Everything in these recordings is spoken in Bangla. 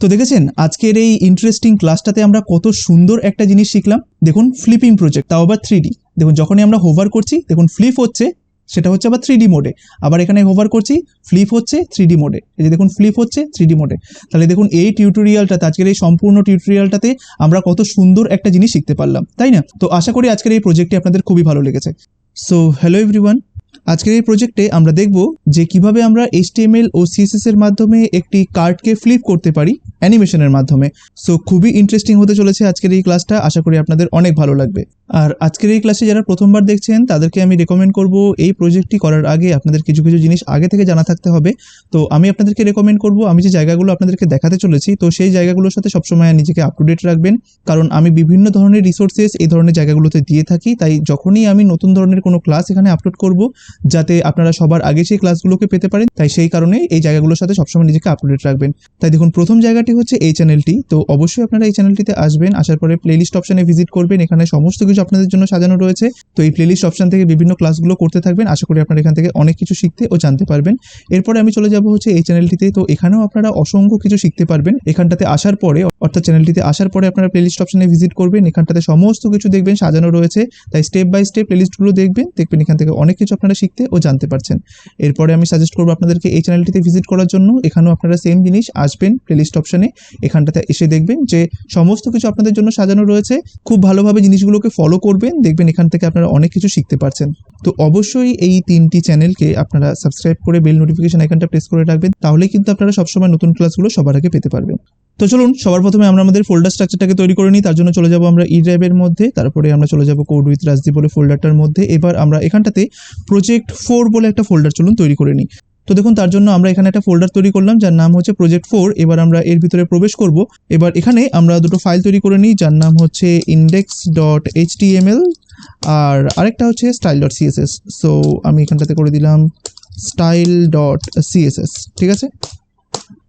তো দেখেছেন আজকের এই ইন্টারেস্টিং ক্লাসটাতে আমরা কত সুন্দর একটা জিনিস শিখলাম। দেখুন ফ্লিপিং প্রজেক্ট, তাও আবার 3D। দেখুন যখনই আমরা হোভার করছি দেখুন ফ্লিপ হচ্ছে, সেটা হচ্ছে আবার 3D মোডে। আবার এখানে হোভার করছি ফ্লিপ হচ্ছে 3D মোডে। এই যে দেখুন ফ্লিপ হচ্ছে 3D মোডে। তাহলে দেখুন এই টিউটোরিয়ালটাতে, আজকের এই সম্পূর্ণ টিউটোরিয়ালটাতে আমরা কত সুন্দর একটা জিনিস শিখতে পারলাম, তাই না? তো আশা করি আজকের এই প্রজেক্টটি আপনাদের খুবই ভালো লেগেছে। সো হ্যালো এভরিওয়ান, আজকের এই প্রজেক্টে আমরা দেখব যে কিভাবে আমরা HTML ও CSS এর মাধ্যমে একটি কার্ডকে ফ্লিপ করতে পারি অ্যানিমেশনের মাধ্যমে। সো খুবই ইন্টারেস্টিং হতে চলেছে আজকের এই ক্লাসটা, আশা করি আপনাদের অনেক ভালো লাগবে। আর আজকের এই ক্লাসে যারা প্রথমবার দেখছেন তাদেরকে আমি রেকমেন্ড করব এই প্রজেক্টটি করার আগে আপনাদের কিছু কিছু জিনিস আগে থেকে জানা থাকতে হবে। তো আমি আপনাদেরকে রেকমেন্ড করব, আমি যে জায়গাগুলো আপনাদেরকে দেখাতে চলেছি তো সেই জায়গাগুলোর সাথে সবসময় নিজেকে আপ টু ডেট রাখবেন, কারণ আমি বিভিন্ন ধরনের রিসোর্সেস এই ধরনের জায়গাগুলোতে দিয়ে থাকি। তাই যখনই আমি নতুন ধরনের কোনো ক্লাস এখানে আপলোড করব, যাতে আপনারা সবার আগে সেই ক্লাসগুলোকে পেতে পারেন, তাই সেই কারণে এই জায়গাগুলোর সাথে সবসময় নিজেকে আপ টু ডেট রাখবেন। তাই দেখুন প্রথম জায়গাটি হচ্ছে এই চ্যানেলটি। তো অবশ্যই আপনারা এই চ্যানেলটিতে আসবেন, আসার পরে প্লেলিস্ট অপশানে ভিজিট করবেন। এখানে সমস্ত কিছু আপনাদের জন্য সাজানো রয়েছে। তো এই প্লেলিস্ট অপশান থেকে বিভিন্ন ক্লাসগুলো করতে থাকবেন, আশা করি আপনারা এখান থেকে অনেক কিছু শিখতে ও জানতে পারবেন। এরপরে আমি চলে যাব হচ্ছে এই চ্যানেলটিতে। তো এখানেও আপনারা অসংখ্য কিছু শিখতে পারবেন। এখানটাতে আসার পরে, অর্থাৎ চ্যানেলটিতে আসার পরে আপনারা প্লেলিস্ট অপশানে ভিজিট করবেন। এখানটাতে সমস্ত কিছু দেখবেন সাজানো রয়েছে, তাই স্টেপ বাই স্টেপ প্লেলিস্টগুলো দেখবেন এখান থেকে অনেক কিছু আপনারা শিখতে ও জানতে পারছেন। এরপরে আমি সাজেস্ট করবো আপনাদেরকে এই চ্যানেলটিতে ভিজিট করার জন্য। এখানেও আপনারা সেম জিনিস আসবেন প্লেলিস্ট অপশানে, এখানটাতে এসে দেখবেন যে সমস্ত কিছু আপনাদের জন্য সাজানো রয়েছে। খুব ভালোভাবে জিনিসগুলোকে ফলো করবেন, দেখবেন এখান থেকে আপনারা অনেক কিছু শিখতে পারছেন। তো অবশ্যই এই 3টি চ্যানেলকে আপনারা সাবস্ক্রাইব করে বেল নোটিফিকেশন আইকনটা প্রেস করে রাখবেন, তাহলে কিন্তু আপনারা সবসময় নতুন ক্লাসগুলো সবার আগে পেতে পারবেন। তো চলুন সবার প্রথমে আমরা আমাদের ফোল্ডার স্ট্রাকচারটাকে তৈরি করে নিই। তার জন্য চলে যাব আমরা ই ড্রাইভের মধ্যে, তারপরে আমরা চলে যাব কোড উইথ রাজদীপ বলে ফোল্ডারটার মধ্যে। এবার আমরা এখানটাতে প্রজেক্ট 4 বলে একটা ফোল্ডার চলুন তৈরি করে নিই। তো দেখুন তার জন্য আমরা এখানে একটা ফোল্ডার তৈরি করলাম যার নাম হচ্ছে প্রজেক্ট 4। এবার আমরা এর ভিতরে প্রবেশ করব। এবার এখানে আমরা দুটো ফাইল তৈরি করে নিই, যার নাম হচ্ছে index.html আর আরেকটা হচ্ছে style.css। সো আমি এখানটাতে করে দিলাম style.css, ঠিক আছে।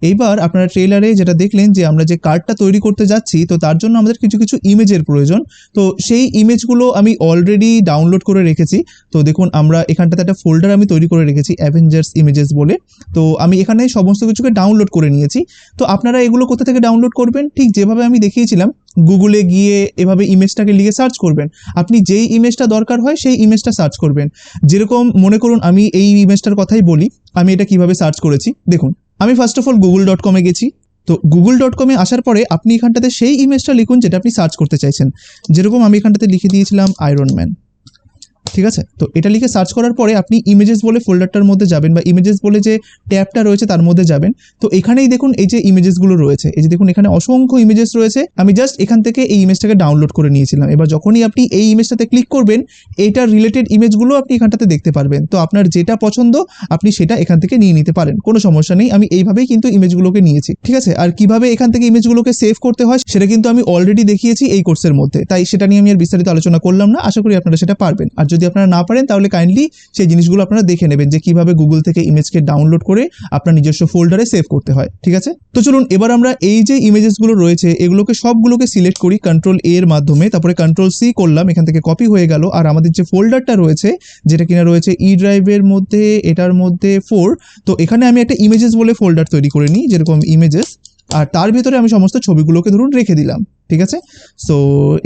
এইবার আপনারা ট্রেলারে যেটা দেখলেন যে আমরা যে কার্ডটা তৈরি করতে যাচ্ছি, তো তার জন্য আমাদের কিছু কিছু ইমেজের প্রয়োজন। তো সেই ইমেজগুলো আমি অলরেডি ডাউনলোড করে রেখেছি। তো দেখুন আমরা এখানটাতে একটা ফোল্ডার আমি তৈরি করে রেখেছি অ্যাভেঞ্জার্স ইমেজেস বলে। তো আমি এখানে সমস্ত কিছুকে ডাউনলোড করে নিয়েছি। তো আপনারা এগুলো কোথা থেকে ডাউনলোড করবেন, ঠিক যেভাবে আমি দেখিয়েছিলাম, গুগলে গিয়ে এভাবে ইমেজটাকে লিখে সার্চ করবেন। আপনি যেই ইমেজটা দরকার হয় সেই ইমেজটা সার্চ করবেন। যেরকম মনে করুন আমি এই ইমেজটার কথাই বলি, আমি এটা কিভাবে সার্চ করেছি দেখুন। আমি ফার্স্ট অফ অল google.com-এ গেছি। তো google.com-এ আসার পরে আপনি এখানটাতে সেই ইমেজটা লিখুন যেটা আপনি সার্চ করতে চাইছেন। যেরকম আমি এখানটাতে লিখে দিয়েছিলাম আয়রন ম্যান, ঠিক আছে। তো এটা লিখে সার্চ করার পরে আপনি ইমেজেস বলে ফোল্ডারটার মধ্যে যাবেন, বা ইমেজেস বলে যে ট্যাবটা রয়েছে তার মধ্যে যাবেন। তো এখানেই দেখুন এই যে ইমেজেসগুলো রয়েছে, এই যে দেখুন এখানে অসংখ্য ইমেজেস রয়েছে। আমি জাস্ট এখান থেকে এই ইমেজটাকে ডাউনলোড করে নিয়েছিলাম। এবার যখনই আপনি এই ইমেজটাতে ক্লিক করবেন, এইটার রিলেটেড ইমেজগুলো আপনি এখানটাতে দেখতে পারবেন। তো আপনার যেটা পছন্দ আপনি সেটা এখান থেকে নিয়ে নিতে পারেন, কোনো সমস্যা নেই। আমি এইভাবেই কিন্তু ইমেজগুলোকে নিয়েছি, ঠিক আছে। আর কিভাবে এখান থেকে ইমেজগুলোকে সেভ করতে হয় সেটা কিন্তু আমি অলরেডি দেখিয়েছি এই কোর্সের মধ্যে, তাই সেটা নিয়ে আমি আর বিস্তারিত আলোচনা করলাম না। আশা করি আপনারা সেটা পারবেন। আর যদি আপনারা না পারেন তাহলে কাইন্ডলি সেই জিনিসগুলো আপনারা দেখে নেবেন যে কিভাবে গুগল থেকে ইমেজকে ডাউনলোড করে আপনার নিজস্ব ফোল্ডারে সেভ করতে হয়, ঠিক আছে। তো চলুন এবার আমরা এই যে ইমেজেসগুলো রয়েছে এগুলোকে সবগুলোকে সিলেক্ট করি Ctrl A এর মাধ্যমে, তারপরে Ctrl C করলাম, এখান থেকে কপি হয়ে গেল। আর আমাদের যে ফোল্ডারটা রয়েছে যেটা কিনা রয়েছে ই ড্রাইভের মধ্যে, এটার মধ্যে 4, তো এখানে আমি একটা ইমেজেস বলে ফোল্ডার তৈরি করে নিই, যেরকম ইমেজেস। আর তার ভিতরে আমি সমস্ত ছবিগুলোকে ধরুন রেখে দিলাম, ঠিক আছে। সো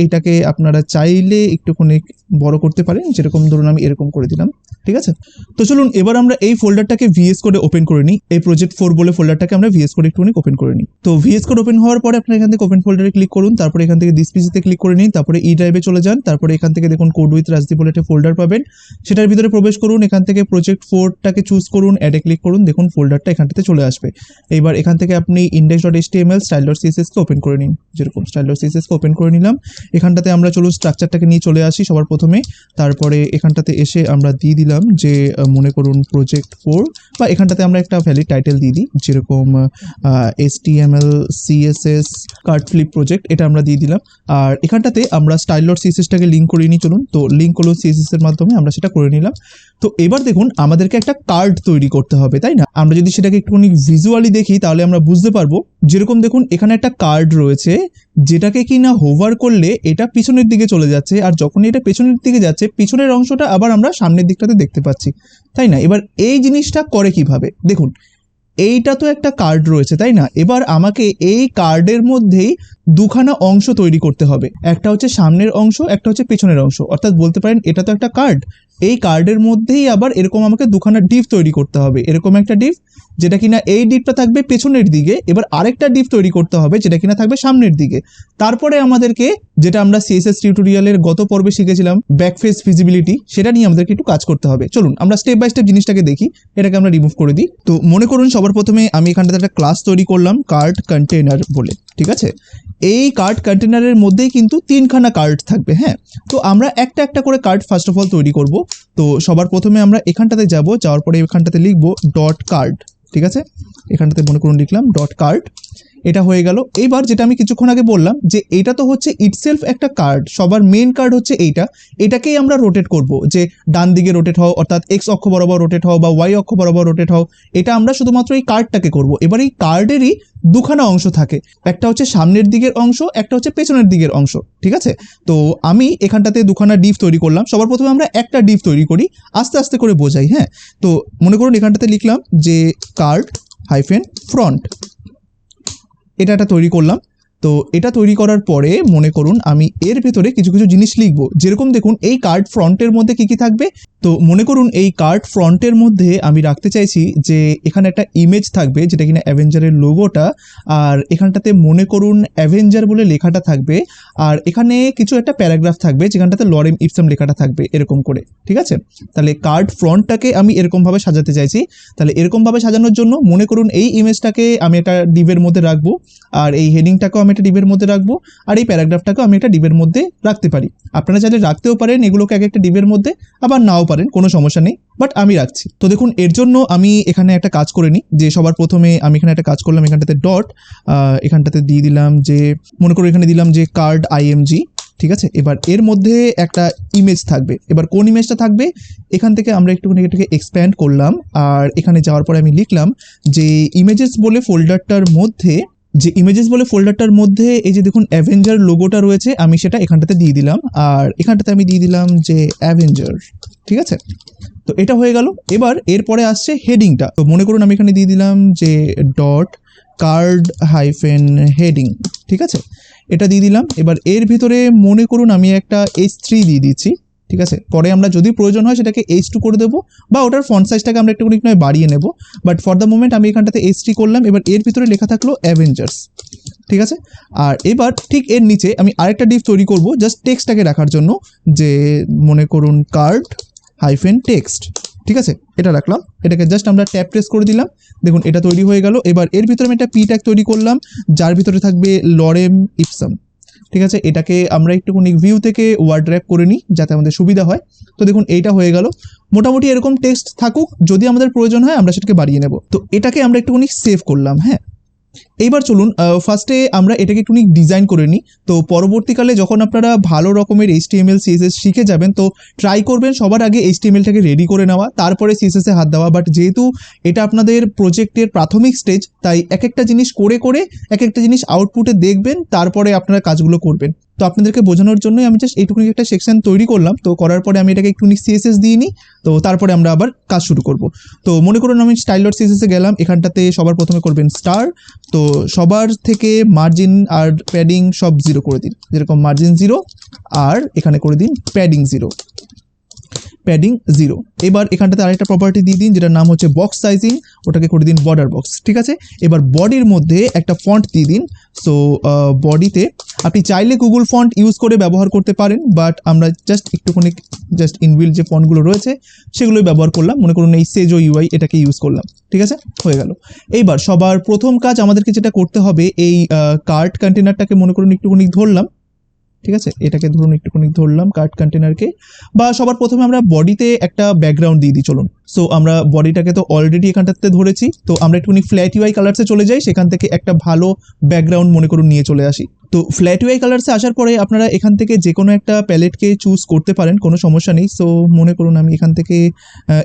এইটাকে আপনারা চাইলে একটুখানি বড় করতে পারেন, যেরকম ধরুন আমি এরকম করে দিলাম, ঠিক আছে। তো চলুন এবার আমরা এই ফোল্ডারটাকে VS কোডে ওপেন করে নিই। এই প্রজেক্ট 4 বলে ফোল্ডারটাকে আমরা VS কোডে একটুখানি ওপেন করে নিই। তো VS কোড ওপেন হওয়ার পরে আপনারা এখান থেকে ওপেন ফোল্ডারে ক্লিক করুন, তারপরে এখান থেকে দিস পিসিতে ক্লিক করে নিন, তারপরে ই ড্রাইভে চলে যান, তারপরে এখান থেকে দেখুন কোড উইথ রাজদীপ বলে একটা ফোল্ডার পাবেন, সেটার ভিতরে প্রবেশ করুন। এখান থেকে প্রজেক্ট 4টাকে চুজ করুন, অ্যাডে ক্লিক করুন, দেখুন ফোল্ডারটা এখানটাতে চলে আসবে। এবার এখান থেকে আপনি index.html style.css কে ওপেন করে নিন, যেরকম style.css কে ওপেন করে নিলাম। এখানটাতে আমরা চলুন স্ট্রাকচারটাকে নিয়ে চলে আসি সবার প্রথমে। তারপরে এখানটাতে এসে আমরা দিয়ে দিলাম যে মনে করুন প্রজেক্ট 4, বা এখানটাতে আমরা একটা ভ্যালিড টাইটেল দিয়ে দিই, যেরকম HTML CSS card flip project, এটা আমরা দিয়ে দিলাম। আর এখানটাতে আমরা style.css-টাকে লিঙ্ক করে নিই, চলুন। তো লিঙ্ক হলো CSS এর মাধ্যমে আমরা সেটা করে নিলাম। তো এবার দেখুন আমাদেরকে একটা কার্ড তৈরি করতে হবে, তাই না? আমরা যদি সেটাকে একটুখানি ভিজুয়ালি দেখি তাহলে আমরা বুঝতে পারবো। যেরকম দেখুন এখানে একটা কার্ড রয়েছে, যেটাকে কিনা হোভার করলে এটা পিছনের দিকে চলে যাচ্ছে, আর যখনই এটা পেছনের দিকে যাচ্ছে পিছনের অংশটা আবার আমরা সামনের দিকটাতে দেখতে পাচ্ছি, তাই না? এবার এই জিনিসটা করে কিভাবে দেখুন। এইটা তো একটা কার্ড রয়েছে তাই না, এবার আমাকে এই কার্ডের মধ্যেই দুখানা অংশ তৈরি করতে হবে, একটা হচ্ছে সামনের অংশ, একটা হচ্ছে পেছনের অংশ, অর্থাৎ বলতে পারেন এটা তো একটা কার্ড, এই কার্ডের মধ্যেই আবার এরকম আমাকে দুখানা ডিপ তৈরি করতে হবে, এরকম একটা ডিপ যেটা কিনা এই ডিপটা থাকবে পেছনের দিকে, এবার আরেকটা ডিপ তৈরি করতে হবে যেটা কিনা থাকবে সামনের দিকে। তারপরে আমাদেরকে যেটা আমরা সিএসএস টিউটোরিয়ালের গত পর্বে শিখেছিলাম ব্যাকফেস ভিজিবিলিটি, সেটা নিয়ে আমাদেরকে একটু কাজ করতে হবে। চলুন আমরা স্টেপ বাই স্টেপ জিনিসটাকে দেখি। এটাকে আমরা রিমুভ করে দিই। তো মনে করুন সবার প্রথমে আমি এখানটাতে একটা ক্লাস তৈরি করলাম কার্ড কন্টেনার বলে, ঠিক আছে। এই কার্ড কন্টেনারের মধ্যেই কিন্তু তিনখানা কার্ড থাকবে, হ্যাঁ। তো আমরা একটা একটা করে কার্ড ফার্স্ট অফ অল তৈরি করব। তো সবার প্রথমে আমরা এখানটাতে যাব, যাওয়ার পরে এখানটাতে লিখবো ডট কার্ড, ঠিক আছে। এখানটাতে মনে করুন লিখলাম ডট কার্ড, এটা হয়ে গেল। এইবার যেটা আমি কিছুক্ষণ আগে বললাম যে এটা তো হচ্ছে ইটসেলফ একটা কার্ড, সবার মেইন কার্ড হচ্ছে এইটা, এটাকেই আমরা রোটেট করব, যে ডান দিকে রোটেট হও অর্থাৎ এক্স অক্ষ বরাবর রোটেট হও বা ওয়াই অক্ষ বরাবর রোটেট হও, এটা আমরা শুধুমাত্র এই কার্ডটাকে করব। এবার এই কার্ডেরই দুখানা অংশ থাকে, একটা হচ্ছে সামনের দিকের অংশ, একটা হচ্ছে পেছনের দিকের অংশ, ঠিক আছে। তো আমি এখানটাতে দুখানা ডিপ তৈরি করলাম। সবার প্রথমে আমরা একটা ডিপ তৈরি করি, আস্তে আস্তে করে বোঝাই, হ্যাঁ। তো মনে করুন এখানটাতে লিখলাম যে কার্ড হাইফেন ফ্রন্ট, এটা একটা তৈরি করলাম। তো এটা তৈরি করার পরে মনে করুন আমি এর ভেতরে কিছু কিছু জিনিস লিখবো, যেরকম দেখুন এই কার্ড ফ্রন্টের মধ্যে কি কি থাকবে। তো মনে করুন এই কার্ড ফ্রন্টের মধ্যে আমি রাখতে চাইছি যে এখানে একটা ইমেজ থাকবে যেটা কিনা অ্যাভেঞ্জারের লোগোটা, আর এখানটাতে মনে করুন অ্যাভেঞ্জার বলে লেখাটা থাকবে, আর এখানে কিছু একটা প্যারাগ্রাফ থাকবে যেখানটাতে লরেম ইপসাম লেখাটা থাকবে এরকম করে, ঠিক আছে। তাহলে কার্ড ফ্রন্টটাকে আমি এরকমভাবে সাজাতে চাইছি। তাহলে এরকমভাবে সাজানোর জন্য মনে করুন এই ইমেজটাকে আমি একটা ডিবের মধ্যে রাখবো, আর এই হেডিংটাকেও আমি একটা ডিবের মধ্যে রাখবো, আর এই প্যারাগ্রাফটাকেও আমি একটা ডিবের মধ্যে রাখতে পারি। আপনারা চাইলে রাখতেও পারেন এগুলোকে এক একটা ডিবের মধ্যে, আবার নাও পারেন, কোনো সমস্যা নেই, বাট আমি রাখছি। তো দেখুন এর জন্য আমি এখানে একটা কাজ করে নিই, যে সবার প্রথমে আমি এখানে একটা কাজ করলাম, এখানটাতে ডট, এখানটাতে দিয়ে দিলাম যে মনে করো এখানে দিলাম যে কার্ড আইএমজি, ঠিক আছে। এবার এর মধ্যে একটা ইমেজ থাকবে, এবার কোন ইমেজটা থাকবে এখান থেকে আমরা একটুখানি এটাকে এক্সপ্যান্ড করলাম, আর এখানে যাওয়ার পরে আমি লিখলাম যে ইমেজেস বলে ফোল্ডারটার মধ্যে, যে ইমেজেস বলে ফোল্ডারটার মধ্যে এই যে দেখুন অ্যাভেঞ্জার লোগোটা রয়েছে, আমি সেটা এখানটাতে দিয়ে দিলাম, আর এখানটাতে আমি দিয়ে দিলাম যে অ্যাভেঞ্জার, ঠিক আছে। তো এটা হয়ে গেল। এবার এরপরে আসছে হেডিংটা। তো মনে করুন আমি এখানে দিয়ে দিলাম যে ডট কার্ড হাইফেন হেডিং, ঠিক আছে, এটা দিয়ে দিলাম। এবার এর ভিতরে মনে করুন আমি একটা H3 দিয়ে দিচ্ছি, ঠিক আছে। পরে আমরা যদি প্রয়োজন হয় সেটাকে H2 করে দেবো, বা ওটার ফন্ট সাইজটাকে আমরা একটুখানি নয় বাড়িয়ে নেব, বাট ফর দ্য মোমেন্ট আমি এখানটাতে H3 করলাম। এবার এর ভিতরে লেখা থাকলো অ্যাভেঞ্জার্স, ঠিক আছে। আর এবার ঠিক এর নিচে আমি আরেকটা ডিপ তৈরি করব জাস্ট টেক্সটটাকে রাখার জন্য, যে মনে করুন কার্ড হাইফেন টেক্সট, ঠিক আছে, এটা রাখলাম। এটাকে জাস্ট আমরা ট্যাপ প্রেস করে দিলাম, দেখুন এটা তৈরি হয়ে গেল। এবার এর ভিতরে আমি একটা পি ট্যাগ তৈরি করলাম যার ভিতরে থাকবে লরেম ইপসাম, ঠিক আছে। এটাকে আমরা একটুখানি ভিউ থেকে ওয়ার্ড র্যাপ করে নিই যাতে আমাদের সুবিধা হয়। তো দেখুন এইটা হয়ে গেল। মোটামুটি এরকম টেক্সট থাকুক, যদি আমাদের প্রয়োজন হয় আমরা সেটাকে বাড়িয়ে নেব। তো এটাকে আমরা একটুখানি সেভ করলাম, হ্যাঁ। এইবার চলুন ফার্স্টে আমরা এটাকে একটু ডিজাইন করে নিই। তো পরবর্তীকালে যখন আপনারা ভালো রকমের HTML CSS শিখে যাবেন, তো ট্রাই করবেন সবার আগে HTMLটাকে রেডি করে নেওয়া, তারপরে CSS এ হাত দেওয়া। বাট যেহেতু এটা আপনাদের প্রজেক্টের প্রাথমিক স্টেজ, তাই এক একটা জিনিস করে করে এক একটা জিনিস আউটপুটে দেখবেন, তারপরে আপনারা কাজগুলো করবেন। তো আপনাদেরকে বোঝানোর জন্যই আমি জাস্ট এইটুকুনি একটা সেকশন তৈরি করলাম। তো করার পরে আমি এটাকে একটু CSS দিয়ে নিই, তো তারপরে আমরা আবার কাজ শুরু করব। তো মনে করুন আমি style.css এ গেলাম, এখানটাতে সবার প্রথমে করবেন স্টার। তো সবার থেকে মার্জিন আর প্যাডিং সব 0 করে দিন, যেরকম মার্জিন 0, আর এখানে করে দিন প্যাডিং 0, প্যাডিং 0। এবার এখানটাতে আরেকটা প্রপার্টি দিয়ে দিন যেটার নাম হচ্ছে বক্স সাইজিং, ওটাকে করে দিন বর্ডার বক্স, ঠিক আছে। এবার বডির মধ্যে একটা ফন্ট দিয়ে দিন। সো বডিতে আপনি চাইলে গুগল ফন্ট ইউজ করে ব্যবহার করতে পারেন, বাট আমরা জাস্ট একটুখানি জাস্ট ইনবিল্ড যে ফন্টগুলো রয়েছে সেগুলোই ব্যবহার করলাম। মনে করুন এই সেজো UI এটাকে ইউজ করলাম, ঠিক আছে, হয়ে গেল। এইবার সবার প্রথম কাজ আমাদেরকে যেটা করতে হবে, এই কার্ট কন্টেনারটাকে মনে করুন একটুখানি ধরলাম, ঠিক আছে, এটাকে ধরুন একটুখানি ধরলাম কার্ট কন্টেনারকে, বা সবার প্রথমে আমরা বডিতে একটা ব্যাকগ্রাউন্ড দিয়ে দিই। চলুন, সো আমরা বডিটাকে তো অলরেডি এখানটাতে ধরেছি, তো আমরা একটুখানি ফ্ল্যাট UI কালার্সে চলে যাই, সেখান থেকে একটা ভালো ব্যাকগ্রাউন্ড মনে করুন নিয়ে চলে আসি। তো ফ্ল্যাট UI কালার্সে আসার পরে আপনারা এখান থেকে যে কোনো একটা প্যালেটকে চুজ করতে পারেন, কোনো সমস্যা নেই। সো মনে করুন আমি এখান থেকে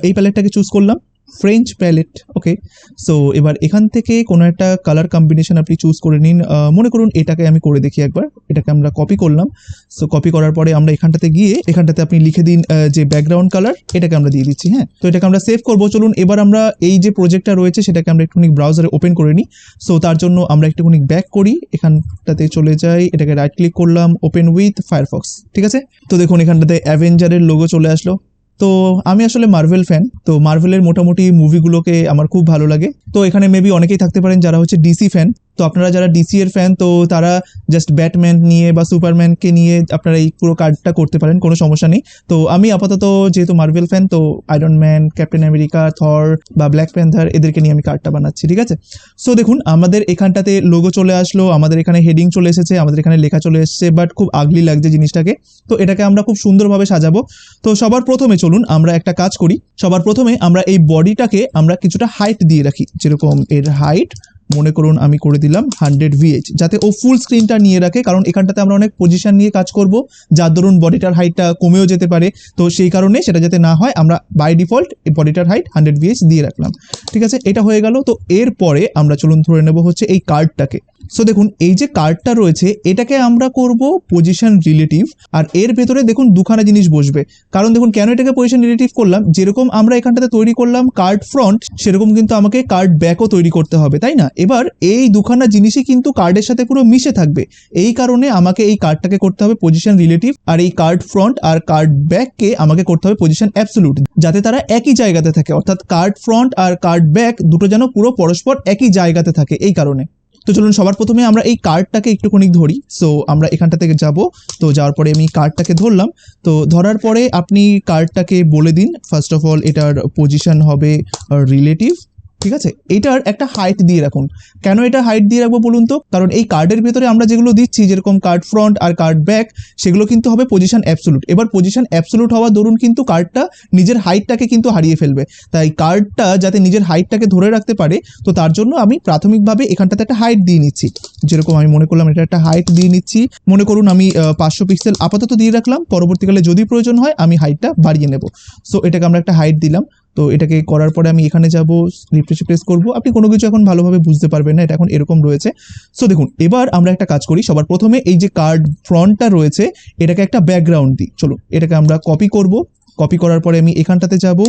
এই প্যালেটটাকে চুজ করলাম, ফ্রেঞ্চ প্যালেট। ওকে, সো এবার এখান থেকে কোনো একটা কালার কম্বিনেশন আপনি চুজ করে নিন। মনে করুন এটাকে আমি করে দেখি একবার। এটাকে আমরা কপি করলাম। সো কপি করার পরে আমরা এখানটাতে গিয়ে এখানটাতে আপনি লিখে দিন যে ব্যাকগ্রাউন্ড কালার, এটাকে আমরা দিয়ে দিচ্ছি। হ্যাঁ, তো এটাকে আমরা সেভ করবো। চলুন এবার আমরা এই যে প্রজেক্টটা রয়েছে সেটাকে আমরা একটুখানি ব্রাউজারে ওপেন করে নিই। সো তার জন্য আমরা একটুখানি ব্যাক করি, এখানটাতে চলে যাই, এটাকে রাইট ক্লিক করলাম, ওপেন উইথ ফায়ারফক্স। ঠিক আছে, তো দেখুন এখানটাতে অ্যাভেঞ্জারের লোগো চলে আসলো। তো আমি আসলে মার্ভেল ফ্যান, তো মার্ভেলের মোটামুটি মুভিগুলোকে আমার খুব ভালো লাগে। তো এখানে মেবি অনেকেই থাকতে পারেন যারা হচ্ছে ডিসি ফ্যান। তো আপনারা যারা ডিসি এর ফ্যান, তো তারা জাস্ট ব্যাটম্যান নিয়ে বা সুপারম্যানকে নিয়ে আপনারা এই পুরো কার্ডটা করতে পারেন, কোনো সমস্যা নেই। তো আমি আপাতত যেহেতু মার্ভেল ফ্যান, তো আয়রন ম্যান, ক্যাপ্টেন আমেরিকা, থর বা ব্ল্যাক প্যান্থার এদেরকে নিয়ে আমি কার্ডটা বানাচ্ছি। ঠিক আছে, সো দেখুন আমাদের এখানটাতে লোগো চলে আসলো, আমাদের এখানে হেডিং চলে এসেছে, আমাদের এখানে লেখা চলে এসেছে, বাট খুব আগলি লাগছে জিনিসটাকে। তো এটাকে আমরা খুব সুন্দরভাবে সাজাবো। তো সবার প্রথমে চলুন আমরা একটা কাজ করি। সবার প্রথমে আমরা এই বডিটাকে আমরা কিছুটা হাইট দিয়ে রাখি, যেরকম এর হাইট মনে করুন আমি করে দিলাম 100 VH, যাতে ও ফুল স্ক্রিনটা নিয়ে রাখে। কারণ এখানটাতে আমরা অনেক পজিশন নিয়ে কাজ করব, যার দরুন বডিটার হাইটটা কমেও যেতে পারে। তো সেই কারণে সেটা যাতে না হয়, আমরা বাই ডিফল্ট এই বডিটার হাইট 100 VH দিয়ে রাখলাম। ঠিক আছে, এটা হয়ে গেল। তো এরপরে আমরা চলুন ধরে নেব হচ্ছে এই কার্ডটাকে। সো দেখুন এই যে কার্ডটা রয়েছে এটাকে আমরা করব পজিশন রিলেটিভ, আর এর ভেতরে দেখুন দুখানা জিনিস বসবে। কারণ দেখুন কেন এটাকে পজিশন রিলেটিভ করলাম, যেরকম আমরা এখানটাতে তৈরি করলাম কার্ড ফ্রন্ট, সেরকম কিন্তু আমাকে কার্ড ব্যাকও তৈরি করতে হবে, তাই না? এবার এই দুখানা জিনিসই কিন্তু কার্ডের সাথে পুরো মিশে থাকবে। এই কারণে আমাকে এই কার্ডটাকে করতে হবে পজিশন রিলেটিভ, আর এই কার্ড ফ্রন্ট আর কার্ড ব্যাককে আমাকে করতে হবে পজিশন অ্যাবসলিউট, যাতে তারা একই জায়গাতে থাকে। অর্থাৎ কার্ড ফ্রন্ট আর কার্ড ব্যাক দুটো যেন পুরো পরস্পর একই জায়গাতে থাকে, এই কারণে। তো চলুন সবার প্রথমে আমরা এই কার্ডটাকে একটুখানি ধরি। সো আমরা এখানটা থেকে যাব। তো যাওয়ার পরে আমি কার্ডটাকে ধরলাম। তো ধরার পরে আপনি কার্ডটাকে বলে দিন ফার্স্ট অফ অল এটার পজিশন হবে রিলেটিভ। ঠিক আছে, এটার একটা হাইট দিয়ে রাখুন। কেন এটা হাইট দিয়ে রাখবো বলুন তো? কারণ এই কার্ডের ভেতরে আমরা যেগুলো দিচ্ছি, যেরকম কার্ড ফ্রন্ট আর কার্ড ব্যাক, সেগুলো কিন্তু হবে পজিশন অ্যাবসলিউট। এবার পজিশন অ্যাবসলিউট হওয়ার দরুন কিন্তু কার্ডটা নিজের হাইটটাকে কিন্তু হারিয়ে ফেলবে। তাই কার্ডটা যাতে নিজের হাইটটাকে ধরে রাখতে পারে, তো তার জন্য আমি প্রাথমিকভাবে এখানটাতে একটা হাইট দিয়ে নিচ্ছি। যেরকম আমি মনে করলাম এটা একটা হাইট দিয়ে নিচ্ছি। মনে করুন আমি 500 পিক্সেল আপাতত দিয়ে রাখলাম, পরবর্তীকালে যদি প্রয়োজন হয় আমি হাইটটা বাড়িয়ে নেব। সো এটাকে আমরা একটা হাইট দিলাম। তো এটাকে করার পরে আমি এখানে যাব, রিফ্রেশ প্রেস করব। আপনি কোনো কিছু এখন ভালোভাবে বুঝতে পারবেন না, এটা এখন এরকম রয়েছে। সো দেখুন এবার আমরা একটা কাজ করি। সবার প্রথমে এই যে কার্ড ফ্রন্টটা রয়েছে এটাকে একটা ব্যাকগ্রাউন্ড দিই। চলো এটাকে আমরা কপি করব। কপি করার পরে আমি এখানটাতে যাব,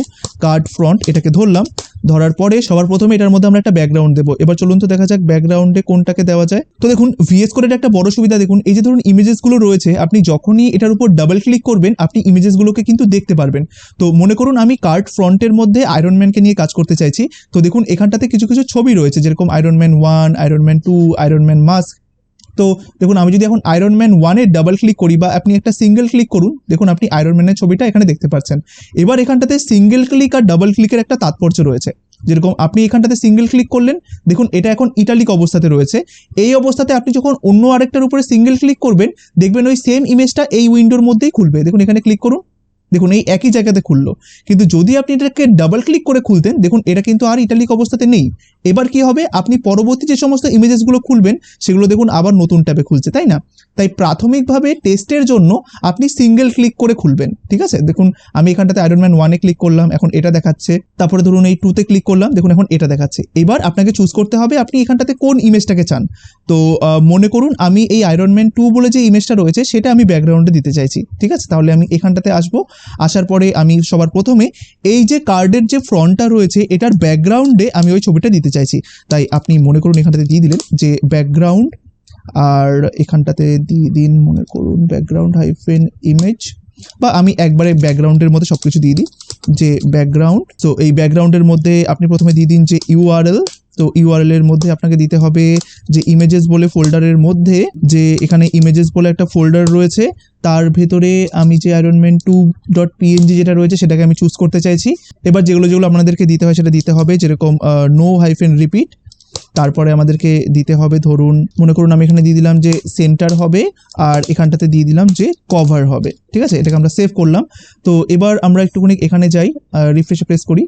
কার্ড ফ্রন্ট এটাকে ধরলাম। ধরার পরে সবার প্রথমে এটার মধ্যে আমরা একটা ব্যাকগ্রাউন্ড দেবো। এবার চলুন তো দেখা যাক ব্যাকগ্রাউন্ডে কোনটাকে দেওয়া যায়। তো দেখুন VS কোডের একটা বড় সুবিধা দেখুন, এই যে ধরুন ইমেজেসগুলো রয়েছে, আপনি যখনই এটার উপর ডাবল ক্লিক করবেন আপনি ইমেজেসগুলোকে কিন্তু দেখতে পারবেন। তো মনে করুন আমি কার্ড ফ্রন্টের মধ্যে আয়রন ম্যানকে নিয়ে কাজ করতে চাইছি। তো দেখুন এখানটাতে কিছু কিছু ছবি রয়েছে, যেরকম iron man 1, iron man 2, iron man mask. তো দেখুন আমি যদি এখন আয়রন ম্যান 1-এ ডাবল ক্লিক করি বা আপনি একটা সিঙ্গেল ক্লিক করুন, দেখুন আপনি আয়রন ম্যানের ছবিটা এখানে দেখতে পাচ্ছেন। এবার এখানটাতে সিঙ্গেল ক্লিক আর ডাবল ক্লিকের একটা তাৎপর্য রয়েছে। যেরকম আপনি এখানটাতে সিঙ্গেল ক্লিক করলেন, দেখুন এটা এখন ইটালিক অবস্থাতে রয়েছে। এই অবস্থাতে আপনি যখন অন্য আরেকটার উপরে সিঙ্গেল ক্লিক করবেন, দেখবেন ওই সেম ইমেজটা এই উইন্ডোর মধ্যেই খুলবে। দেখুন এখানে ক্লিক করুন, দেখুন এই একই জায়গাতে খুললো। কিন্তু যদি আপনি এটাকে ডাবল ক্লিক করে খুলতেন, দেখুন এটা কিন্তু আর ইটালিক অবস্থাতে নেই। এবার কি হবে, আপনি পরবর্তী যে সমস্ত ইমেজেসগুলো খুলবেন সেগুলো দেখুন আবার নতুন ট্যাবে খুলছে, তাই না? তাই প্রাথমিকভাবে টেস্টের জন্য আপনি সিঙ্গেল ক্লিক করে খুলবেন। ঠিক আছে, দেখুন আমি এখানটাতে আয়রন ম্যান 1-এ ক্লিক করলাম, এখন এটা দেখাচ্ছে। তারপরে ধরুন এই 2-তে ক্লিক করলাম, দেখুন এখন এটা দেখাচ্ছে। এবার আপনাকে চুজ করতে হবে আপনি এখানটাতে কোন ইমেজটাকে চান। তো মনে করুন আমি এই আয়রন ম্যান 2 বলে যে ইমেজটা রয়েছে সেটা আমি ব্যাকগ্রাউন্ডে দিতে চাইছি। ঠিক আছে, তাহলে আমি এখানটাতে আসবো। আসার পরে আমি সবার প্রথমে এই যে কার্ডের যে ফ্রন্টটা রয়েছে এটার ব্যাকগ্রাউন্ডে আমি ওই ছবিটা দিতে চাইছি। তাই আপনি মনে করুন এখানটাতে দিয়ে দিলেন যে ব্যাকগ্রাউন্ড, আর এখানটাতে দিয়ে দিন মনে করুন ব্যাকগ্রাউন্ড হাইফেন ইমেজ, বা আমি একবারে ব্যাকগ্রাউন্ডের মধ্যে সবকিছু দিয়ে দিই যে ব্যাকগ্রাউন্ড। তো এই ব্যাকগ্রাউন্ডের মধ্যে আপনি প্রথমে দিয়ে দিন যে URL। তো URL এর মধ্যে আপনাকে দিতে হবে যে ইমেজেস বলে ফোল্ডারের মধ্যে, যে এখানে ইমেজেস বলে একটা ফোল্ডার রয়েছে, তার ভেতরে আমি যে আয়রন ম্যান 2.png যেটা রয়েছে সেটাকে আমি চুজ করতে চাইছি। এবার যেগুলো যেগুলো আপনাদেরকে দিতে হয় সেটা দিতে হবে, যেরকম নো হাইফেন রিপিট। তারপরে আমাদেরকে দিতে হবে, ধরুন মনে করুন আমি এখানে দিয়ে দিলাম যে সেন্টার হবে, আর এখানটাতে দিয়ে দিলাম যে কভার হবে। ঠিক আছে, এটাকে আমরা সেভ করলাম। তো এবার আমরা একটুখানি এখানে যাই, রিফ্রেশে প্রেস করি।